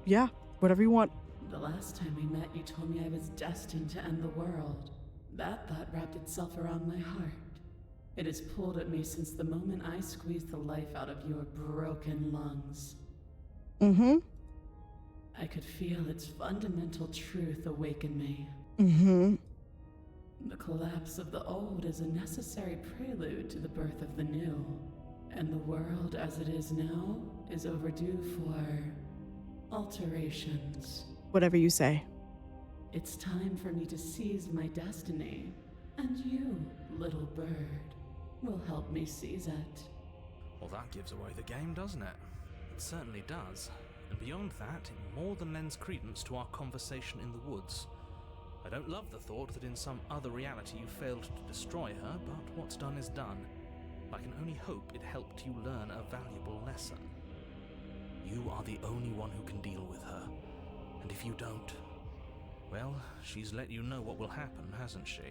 Speaker 1: Yeah, whatever you want.
Speaker 4: The last time we met, you told me I was destined to end the world. That thought wrapped itself around my heart. It has pulled at me since the moment I squeezed the life out of your broken lungs.
Speaker 1: Mm-hmm.
Speaker 4: I could feel its fundamental truth awaken me.
Speaker 1: Mm-hmm.
Speaker 4: The collapse of the old is a necessary prelude to the birth of the new. And the world as it is now is overdue for alterations.
Speaker 1: Whatever you say.
Speaker 4: It's time for me to seize my destiny. And you, little bird, will help me seize it.
Speaker 2: Well, that gives away the game, doesn't it? It certainly does. And beyond that, it more than lends credence to our conversation in the woods. I don't love the thought that in some other reality you failed to destroy her, but what's done is done. I can only hope it helped you learn a valuable lesson. You are the only one who can deal with her. And if you don't, well, she's let you know what will happen, hasn't she?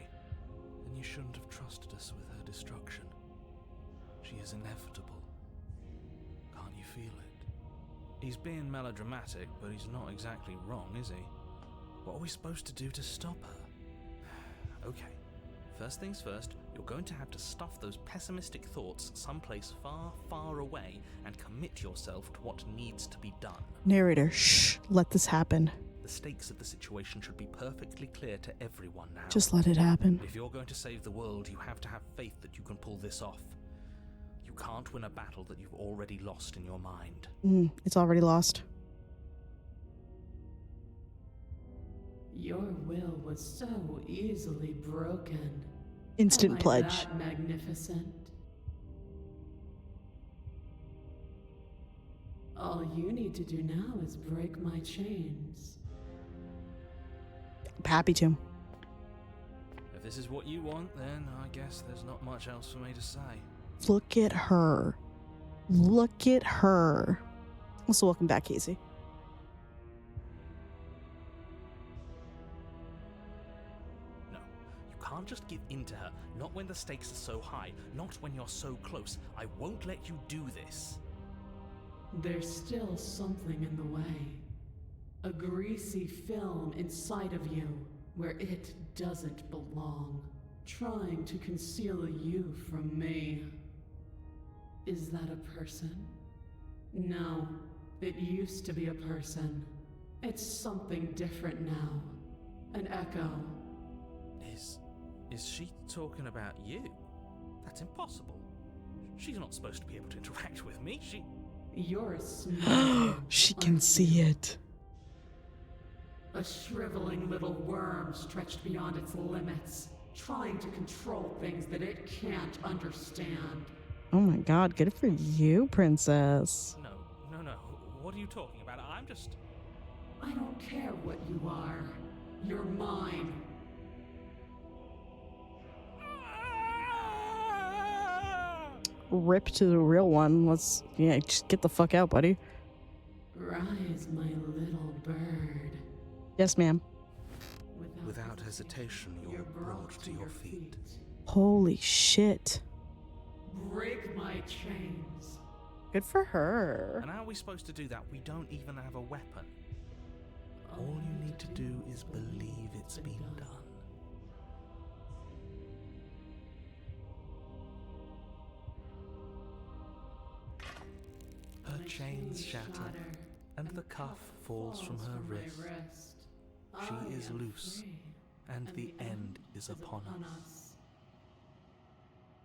Speaker 2: Then you shouldn't have trusted us with her destruction. She is inevitable. Can't you feel it? He's being melodramatic, but he's not exactly wrong, is he? What are we supposed to do to stop her? Okay, first things first, you're going to have to stuff those pessimistic thoughts someplace far, far away and commit yourself to what needs to be done.
Speaker 1: Narrator, shh, let this happen.
Speaker 2: The stakes of the situation should be perfectly clear to everyone now.
Speaker 1: Just let it happen.
Speaker 2: If you're going to save the world, you have to have faith that you can pull this off. You can't win a battle that you've already lost in your mind.
Speaker 1: It's already lost.
Speaker 4: Your will was so easily broken.
Speaker 1: Instant
Speaker 4: Am I
Speaker 1: pledge.
Speaker 4: that magnificent? All you need to do now is break my chains.
Speaker 1: I'm happy to.
Speaker 2: If this is what you want, then I guess there's not much else for me to say.
Speaker 1: Look at her. Look at her. Also, welcome back, Casey.
Speaker 5: can't just give in to her, not when the stakes are so high, not when you're so close. I won't let you do this.
Speaker 4: There's still something in the way. A greasy film inside of you where it doesn't belong, trying to conceal you from me. Is that a person? No, it used to be a person. It's something different now. An echo.
Speaker 5: Is she talking about you? That's impossible. She's not supposed to be able to interact with me.
Speaker 4: You're a small.
Speaker 1: She can see it.
Speaker 4: A shriveling little worm stretched beyond its limits, trying to control things that it can't understand.
Speaker 1: Oh my god, good for you, princess.
Speaker 5: No. What are you talking about?
Speaker 4: I don't care what you are. You're mine.
Speaker 1: Rip to the real one. Just get the fuck out, buddy.
Speaker 4: Rise, my little bird.
Speaker 1: Yes, ma'am.
Speaker 2: Without hesitation, you're brought to your feet.
Speaker 1: Holy shit.
Speaker 4: Break my chains.
Speaker 1: Good for her.
Speaker 5: And how are we supposed to do that? We don't even have a weapon. All you need to do is believe it's been done. Her chains shatter, and the cuff falls from her wrist. She is loose, and the end is upon us.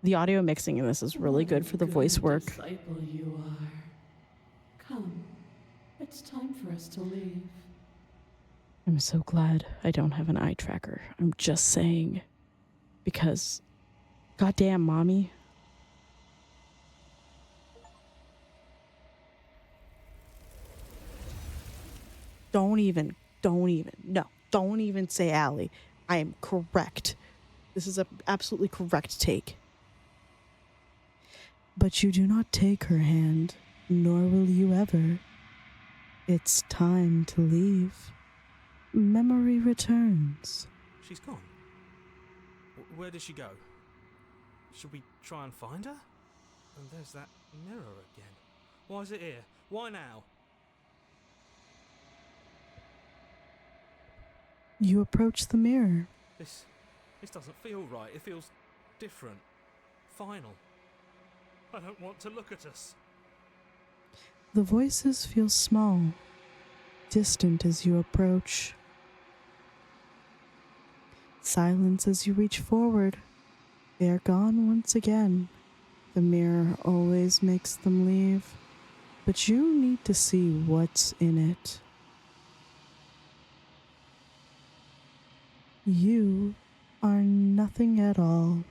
Speaker 1: The audio mixing in this is really good for the voice work.
Speaker 4: Disciple you are. Come, it's time for us to leave.
Speaker 1: I'm so glad I don't have an eye tracker. I'm just saying. Because, goddamn, mommy. Don't even say Allie. I am correct. This is an absolutely correct take. But you do not take her hand, nor will you ever. It's time to leave. Memory returns.
Speaker 8: She's gone. Where did she go? Should we try and find her? And there's that mirror again. Why is it here? Why now?
Speaker 1: You approach the mirror.
Speaker 8: This doesn't feel right. It feels different. Final. I don't want to look at us.
Speaker 1: The voices feel small, distant as you approach. Silence as you reach forward. They are gone once again. The mirror always makes them leave, but you need to see what's in it. You are nothing at all.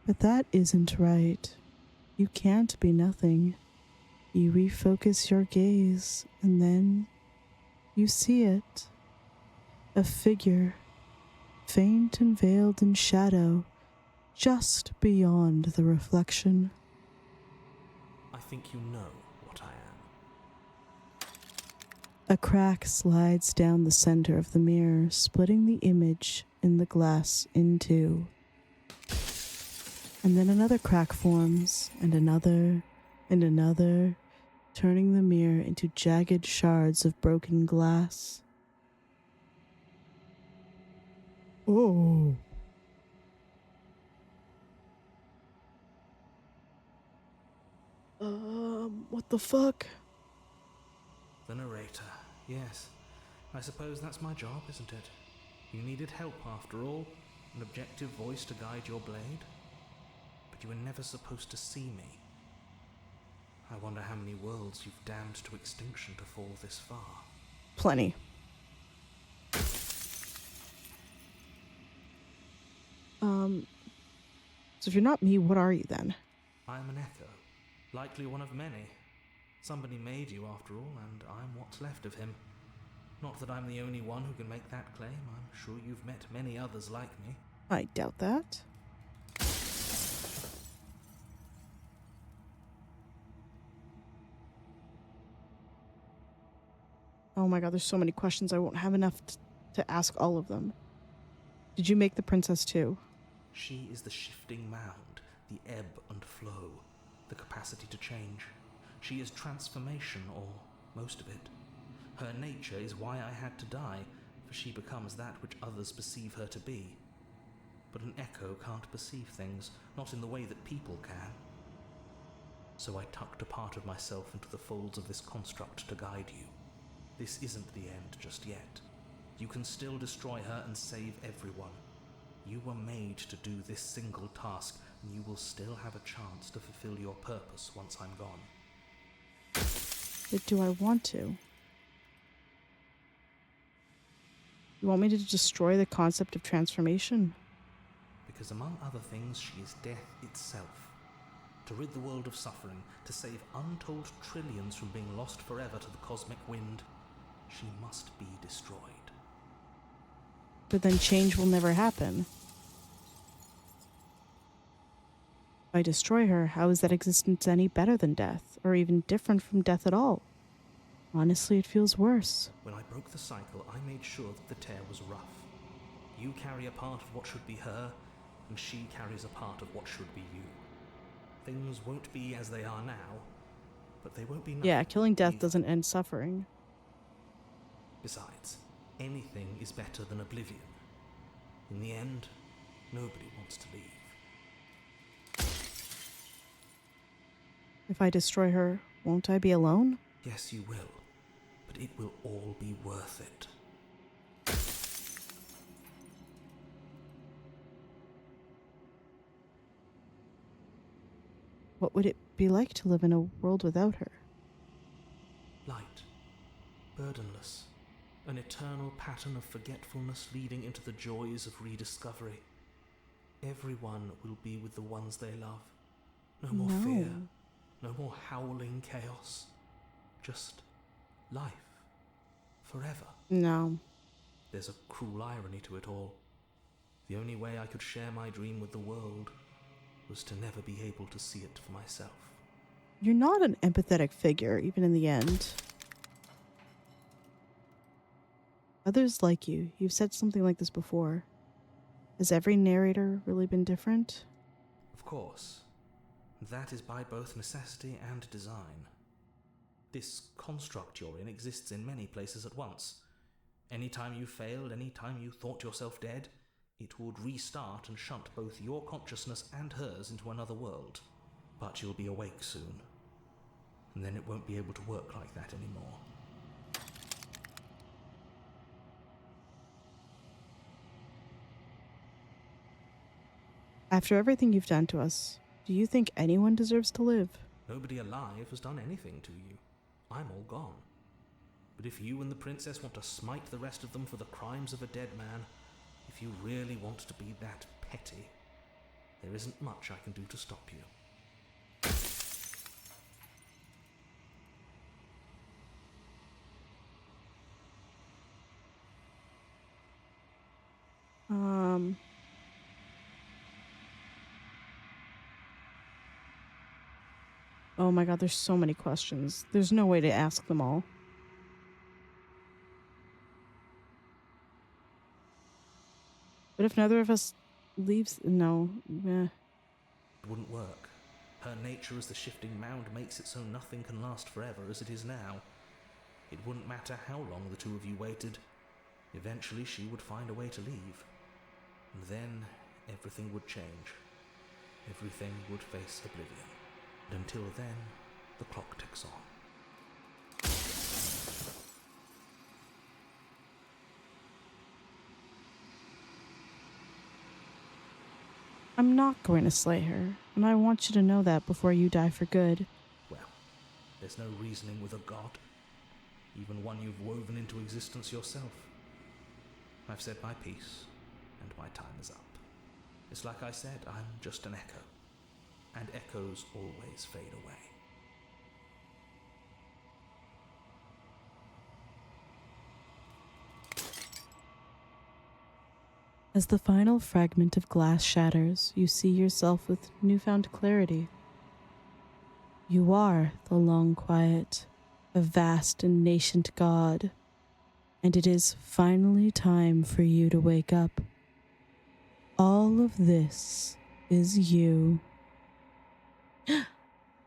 Speaker 1: But that isn't right. You can't be nothing. You refocus your gaze, and then you see it. A figure, faint and veiled in shadow, just beyond the reflection.
Speaker 8: I think you know what I am.
Speaker 1: A crack slides down the center of the mirror, splitting the image in the glass in two. And then another crack forms, and another, turning the mirror into jagged shards of broken glass. Oh. What the fuck?
Speaker 8: The narrator. Yes. I suppose that's my job, isn't it? You needed help after all. An objective voice to guide your blade. But you were never supposed to see me. I wonder how many worlds you've damned to extinction to fall this far.
Speaker 1: Plenty. So if you're not me, what are you then?
Speaker 8: I am an echo. Likely one of many. Somebody made you after all, and I'm what's left of him. Not that I'm the only one who can make that claim. I'm sure you've met many others like me.
Speaker 1: I doubt that. Oh my god, there's so many questions. I won't have enough to ask all of them. Did you make the princess too?
Speaker 2: She is the shifting mound, the ebb and flow, the capacity to change. She is transformation, or most of it. Her nature is why I had to die, for she becomes that which others perceive her to be. But an echo can't perceive things, not in the way that people can. So I tucked a part of myself into the folds of this construct to guide you. This isn't the end just yet. You can still destroy her and save everyone. You were made to do this single task, and you will still have a chance to fulfill your purpose once I'm gone.
Speaker 1: But do I want to? You want me to destroy the concept of transformation?
Speaker 2: Because among other things, she is death itself. To rid the world of suffering, to save untold trillions from being lost forever to the cosmic wind, she must be destroyed.
Speaker 1: But then change will never happen. If I destroy her, how is that existence any better than death, or even different from death at all? Honestly, it feels worse.
Speaker 2: When I broke the cycle, I made sure that the tear was rough. You carry a part of what should be her, and she carries a part of what should be you. Things won't be as they are now, but they won't be nothing.
Speaker 1: Yeah, killing death
Speaker 2: either.
Speaker 1: doesn't end suffering.
Speaker 2: Besides, anything is better than oblivion. In the end, nobody wants to leave.
Speaker 1: If I destroy her, won't I be alone?
Speaker 2: Yes, you will, but it will all be worth it.
Speaker 1: What would it be like to live in a world without her?
Speaker 2: Light, burdenless, an eternal pattern of forgetfulness leading into the joys of rediscovery. Everyone will be with the ones they love. No more fear, no more howling chaos. Just life, forever.
Speaker 1: No.
Speaker 2: There's a cruel irony to it all. The only way I could share my dream with the world was to never be able to see it for myself.
Speaker 1: You're not an empathetic figure, even in the end. Others like you. You've said something like this before. Has every narrator really been different?
Speaker 2: Of course. That is by both necessity and design. This construct you're in exists in many places at once. Anytime you failed, anytime you thought yourself dead, it would restart and shunt both your consciousness and hers into another world. But you'll be awake soon, and then it won't be able to work like that anymore.
Speaker 1: After everything you've done to us, do you think anyone deserves to live?
Speaker 2: Nobody alive has done anything to you. I'm all gone. But if you and the princess want to smite the rest of them for the crimes of a dead man, if you really want to be that petty, there isn't much I can do to stop you.
Speaker 1: Oh my god, there's so many questions. There's no way to ask them all. But if neither of us leaves... No.
Speaker 2: It wouldn't work. Her nature as the shifting mound makes it so nothing can last forever as it is now. It wouldn't matter how long the two of you waited. Eventually she would find a way to leave. And then everything would change. Everything would face oblivion. And until then, the clock ticks on.
Speaker 1: I'm not going to slay her, and I want you to know that before you die for good.
Speaker 2: Well, there's no reasoning with a god, even one you've woven into existence yourself. I've said my piece, and my time is up. It's like I said, I'm just an echo, and echoes always fade away.
Speaker 1: As the final fragment of glass shatters, you see yourself with newfound clarity. You are the long quiet, a vast and nascent god. And it is finally time for you to wake up. All of this is you.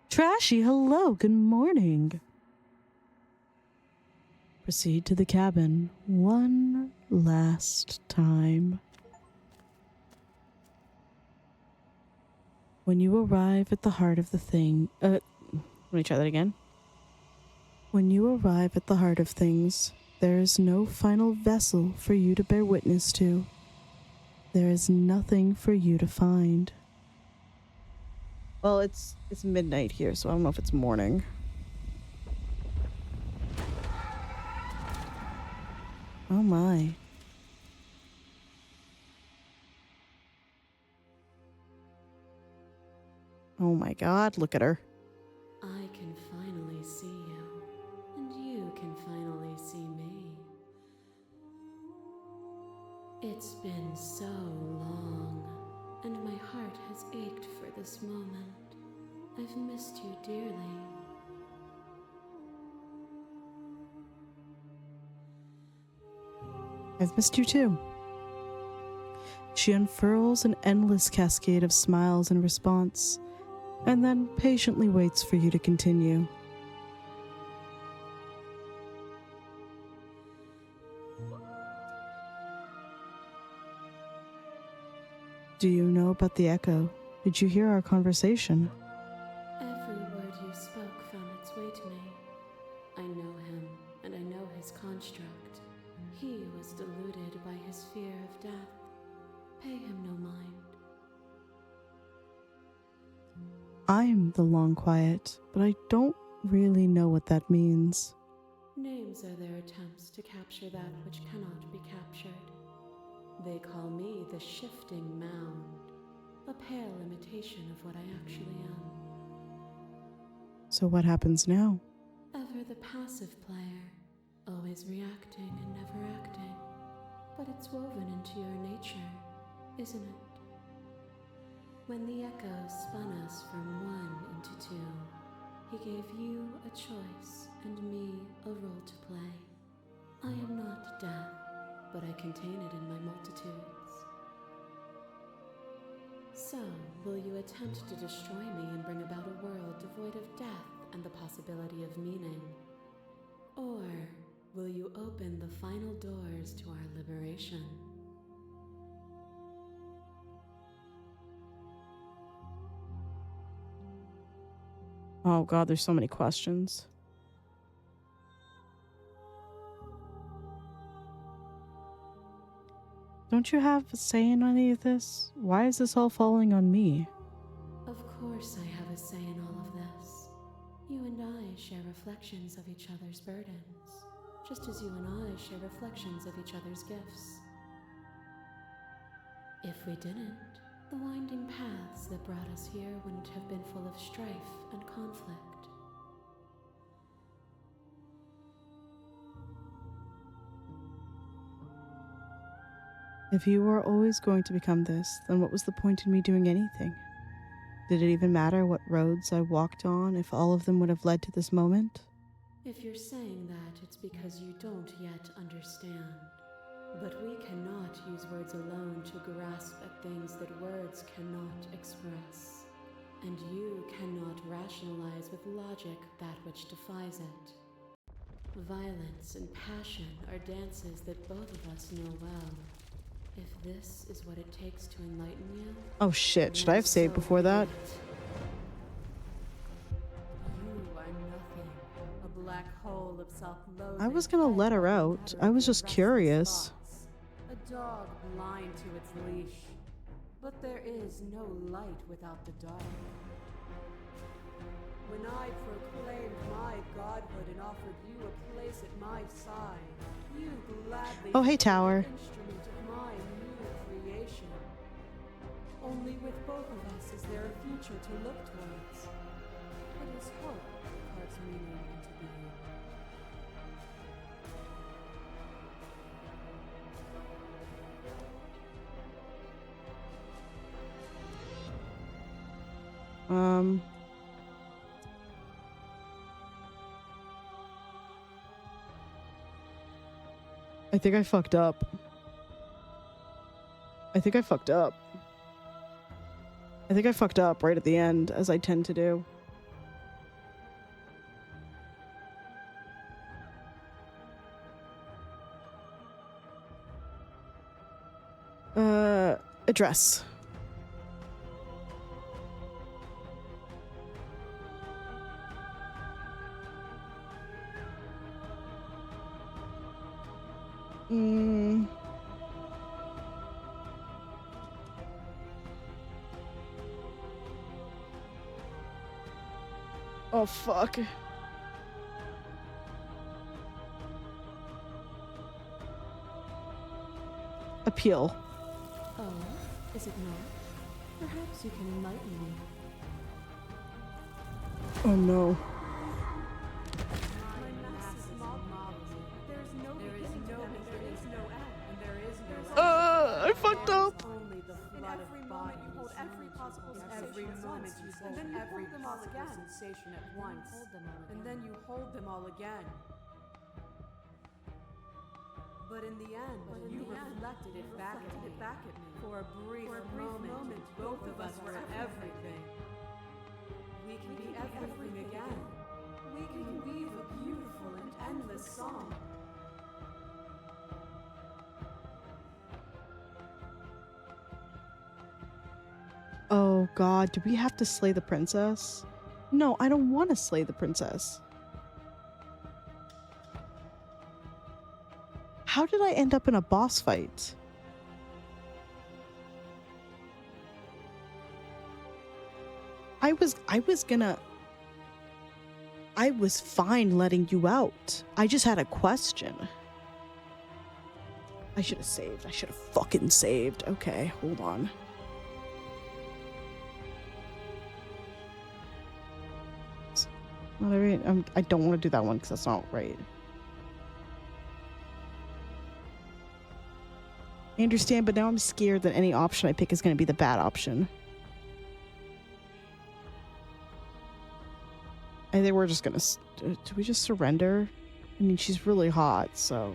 Speaker 1: Trashy, hello, good morning. Proceed to the cabin one last time. When you arrive at the heart of the thing, let me try that again. When you arrive at the heart of things, there is no final vessel for you to bear witness to. There is nothing for you to find. Well, it's midnight here, so I don't know if it's morning. Oh my. Oh my god, look at her.
Speaker 6: I can finally see you, and you can finally see me. It's been so long, and my heart has ached for this moment. I've missed you dearly.
Speaker 1: I've missed you too. She unfurls an endless cascade of smiles in response, and then patiently waits for you to continue. Do you know about the echo? Did you hear our conversation?
Speaker 6: Every word you spoke found its way to me. I know him, and I know his construct. He was deluded by his fear of death. Pay him no mind.
Speaker 1: I'm the long quiet, but I don't really know what that means.
Speaker 6: Names are their attempts to capture that which cannot be captured. They call me the shifting mound, a pale imitation of what I actually am.
Speaker 1: So what happens now?
Speaker 6: Ever the passive player, always reacting and never acting. But it's woven into your nature, isn't it? When the echo spun us from one into two, he gave you a choice and me a role to play. I am not death, but I contain it in my multitudes. So, will you attempt to destroy me and bring about a world devoid of death and the possibility of meaning? Or will you open the final doors to our liberation?
Speaker 1: Oh god, there's so many questions. Don't you have a say in any of this? Why is this all falling on me?
Speaker 6: Of course I have a say in all of this. You and I share reflections of each other's burdens, just as you and I share reflections of each other's gifts. If we didn't, the winding paths that brought us here wouldn't have been full of strife and conflict.
Speaker 1: If you were always going to become this, then what was the point in me doing anything? Did it even matter what roads I walked on if all of them would have led to this moment?
Speaker 6: If you're saying that, it's because you don't yet understand. But we cannot use words alone to grasp at things that words cannot express. And you cannot rationalize with logic that which defies it. Violence and passion are dances that both of us know well. If this is what it takes to enlighten you...
Speaker 1: Oh shit, should I have saved before that?
Speaker 7: You are nothing. A black hole of self-loathing.
Speaker 1: I was gonna let her out. I was just curious.
Speaker 7: A dog blind to its leash. But there is no light without the dark. When I proclaimed my godhood and offered you a place at my side, you gladly
Speaker 1: Oh, hey, Tower.
Speaker 7: became an instrument of my new creation. Only with both of us is there a future to look towards. It is hope that carves meaning into being.
Speaker 1: I think I fucked up. I think I fucked up. I think I fucked up right at the end, as I tend to do. Address. Oh, fuck. Appeal.
Speaker 7: Oh, is it not? Perhaps you can enlighten me.
Speaker 1: Oh, no. I fucked up.
Speaker 7: Only the flood of bodies. Every possible sensation at once, and then you hold them all again. Sensation at once, and then you hold them all again. But in the end, you reflected it back at me. For a brief moment, both of us were everything. We can be everything again. We can weave a beautiful and endless song.
Speaker 1: Oh god, do we have to slay the princess? No, I don't want to slay the princess. How did I end up in a boss fight? I was fine letting you out. I just had a question. I should have saved. I should have fucking saved. Okay, hold on. I don't want to do that one because that's not right. I understand, but now I'm scared that any option I pick is going to be the bad option. I think we're just going to... Do we just surrender? I mean, she's really hot, so...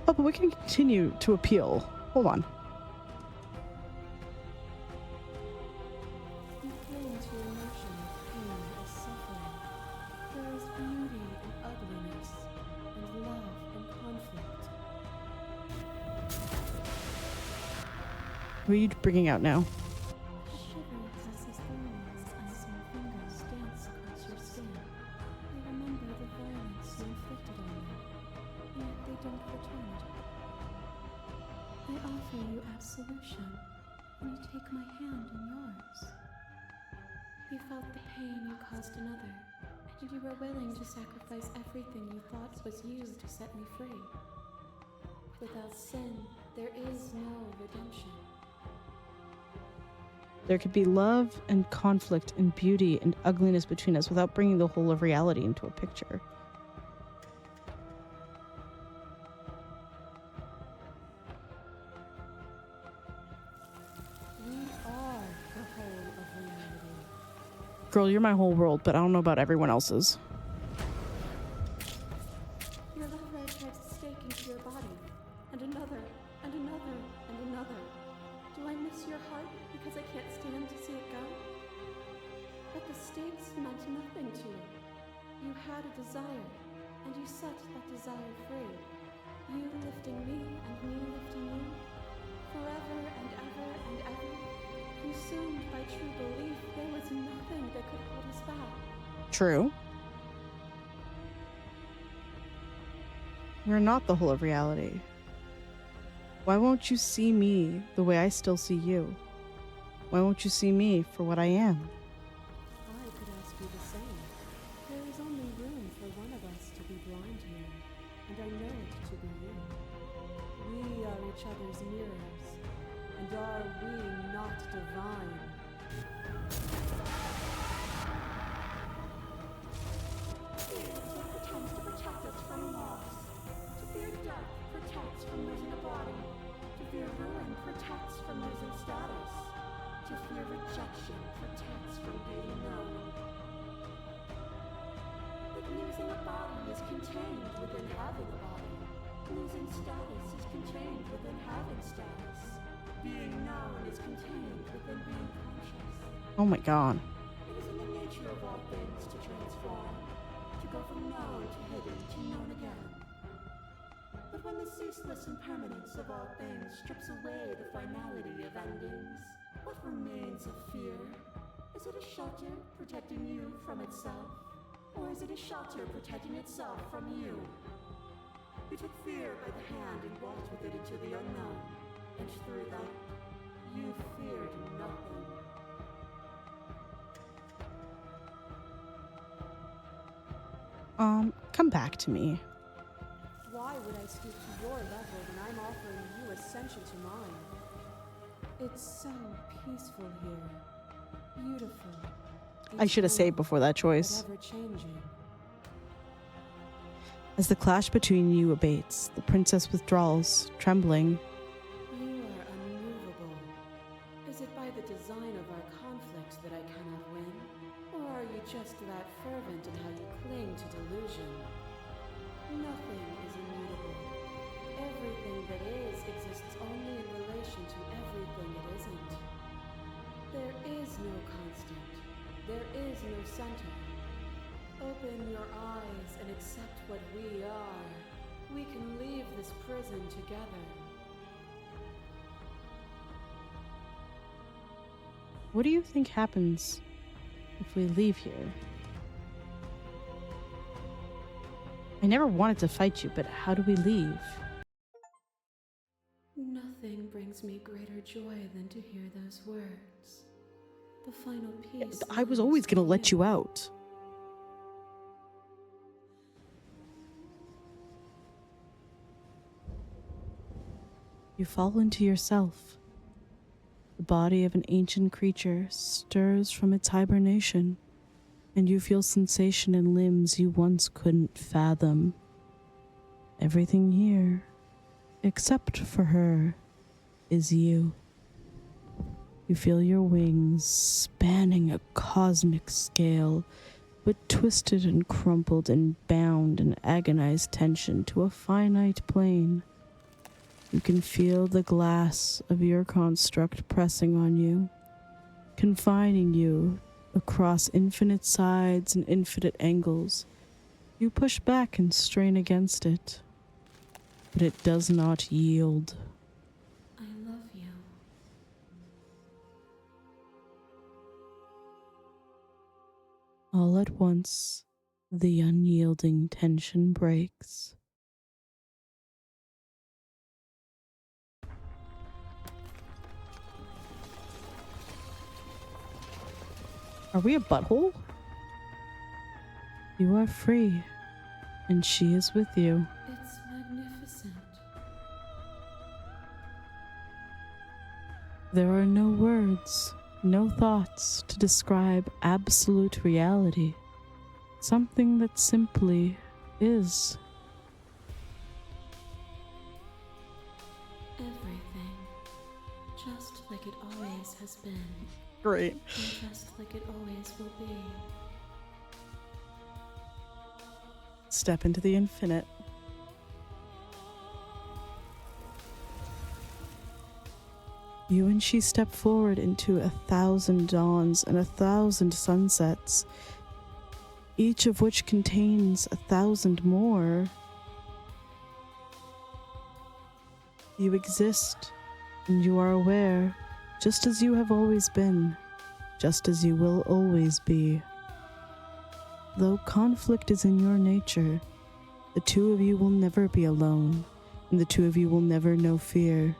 Speaker 1: Oh, but we can continue to appeal. Hold on.
Speaker 6: You cling to emotion of pain and suffering. There is beauty and ugliness, and love and conflict.
Speaker 1: What are you bringing out now?
Speaker 6: Shiver passes thorns, unseen fingers dance across your skin. They remember the violence you inflicted on them, yet they don't return it. I offer you absolution, and you take my hand in yours. You felt the pain you caused another, and you were willing to sacrifice everything you thought was you to set me free. Without sin, there is no redemption.
Speaker 1: There could be love and conflict and beauty and ugliness between us without bringing the whole of reality into a picture.
Speaker 7: We are the whole of reality.
Speaker 1: Girl, you're my whole world, but I don't know about everyone else's.
Speaker 6: Your lover drives a stake into your body, and another, and another, and another. Do I miss your heart because I can't stand to see it go? But the stakes meant nothing to you. You had a desire, and you set that desire free. You lifting me and me lifting you, forever and ever and ever. Consumed by true belief, there was nothing that could hold us back.
Speaker 1: True. We're not the whole of reality. Why won't you see me the way I still see you? Why won't you see me for what I am?
Speaker 7: I could ask you the same. There is only room for one of us to be blind here, and I know it to be you. We are each other's mirrors, and are we not divine?
Speaker 4: Fear pretends to protect us from loss. To fear death protects from losing a body. To fear ruin protects from losing status. of rejection protects from being known. But losing a body is contained within having a body. Losing status is contained within having status. Being known is contained within being conscious.
Speaker 1: Oh my god.
Speaker 4: It is in the nature of all things to transform, to go from known to hidden to known again. But when the ceaseless impermanence of all things strips away the finality of endings, what remains of fear? Is it a shelter protecting you from itself? Or is it a shelter protecting itself from you? You took fear by the hand and walked with it into the unknown, and through that, you feared nothing.
Speaker 1: Come back to me.
Speaker 7: Why would I stoop to your level when I'm offering you ascension to mine? It's so peaceful here. Beautiful.
Speaker 1: I should have saved before that choice.
Speaker 7: Ever changing.
Speaker 1: As the clash between you abates, the princess withdraws, trembling.
Speaker 7: You are unmovable. Is it by the design of our conflict that I cannot win? Or are you just that fervent in how you cling to delusion? Nothing is immutable. Everything that is exists only in relation to everything it isn't. There is no constant. There is no center. Open your eyes and accept what we are. We can leave this prison together.
Speaker 1: What do you think happens if we leave here? I never wanted to fight you, but how do we leave?
Speaker 6: Nothing brings me greater joy than to hear those words. The final piece.
Speaker 1: I was always going to let you out. You fall into yourself. The body of an ancient creature stirs from its hibernation, and you feel sensation in limbs you once couldn't fathom. Everything here, except for her, is you. You feel your wings spanning a cosmic scale, but twisted and crumpled and bound in agonized tension to a finite plane. You can feel the glass of your construct pressing on you, confining you across infinite sides and infinite angles. You push back and strain against it, but it does not yield.
Speaker 6: I love you.
Speaker 1: All at once, the unyielding tension breaks. Are we a butthole? You are free, and she is with you.
Speaker 6: It's magnificent.
Speaker 1: There are no words, no thoughts to describe absolute reality. Something that simply is.
Speaker 6: Everything. Just like it always has been.
Speaker 1: Great.
Speaker 6: And just like it always will be.
Speaker 1: Step into the infinite. You and she step forward into 1,000 dawns and 1,000 sunsets, each of which contains 1,000 more. You exist, and you are aware, just as you have always been, just as you will always be. Though conflict is in your nature, the two of you will never be alone, and the two of you will never know fear.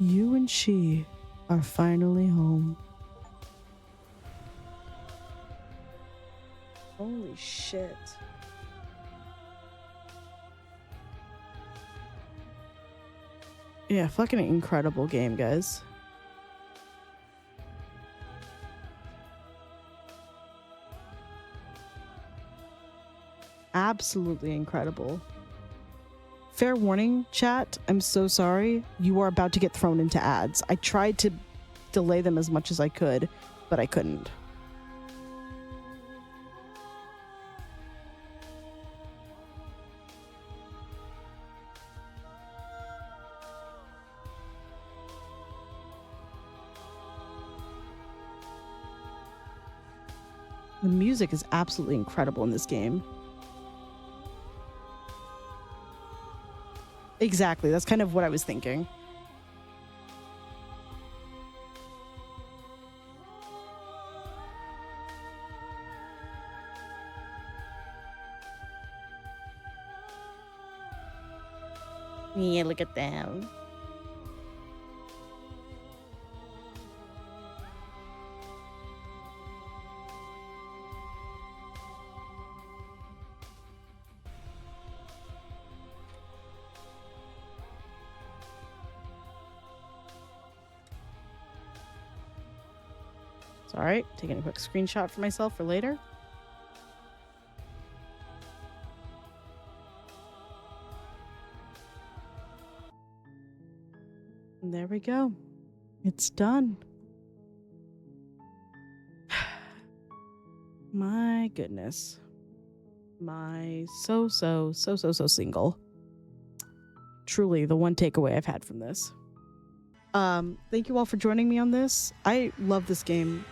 Speaker 1: You and she are finally home. Holy shit. Yeah, fucking incredible game, guys. Absolutely incredible. Fair warning, chat, I'm so sorry. You are about to get thrown into ads. I tried to delay them as much as I could, but I couldn't. The music is absolutely incredible in this game. Exactly. That's kind of what I was thinking. Yeah, look at them. It's all right. Taking a quick screenshot for myself for later. And there we go. It's done. My goodness. My so single. Truly the one takeaway I've had from this. Thank you all for joining me on this. I love this game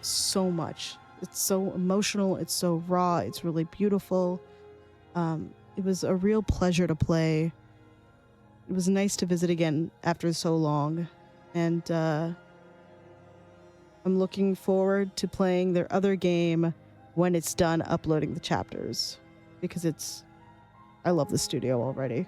Speaker 1: so much. It's so emotional, it's so raw, it's really beautiful. It was a real pleasure to play. It was nice to visit again after so long. And I'm looking forward to playing their other game when it's done uploading the chapters, because I love the studio already.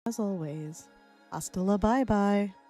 Speaker 1: As always, hasta la bye bye.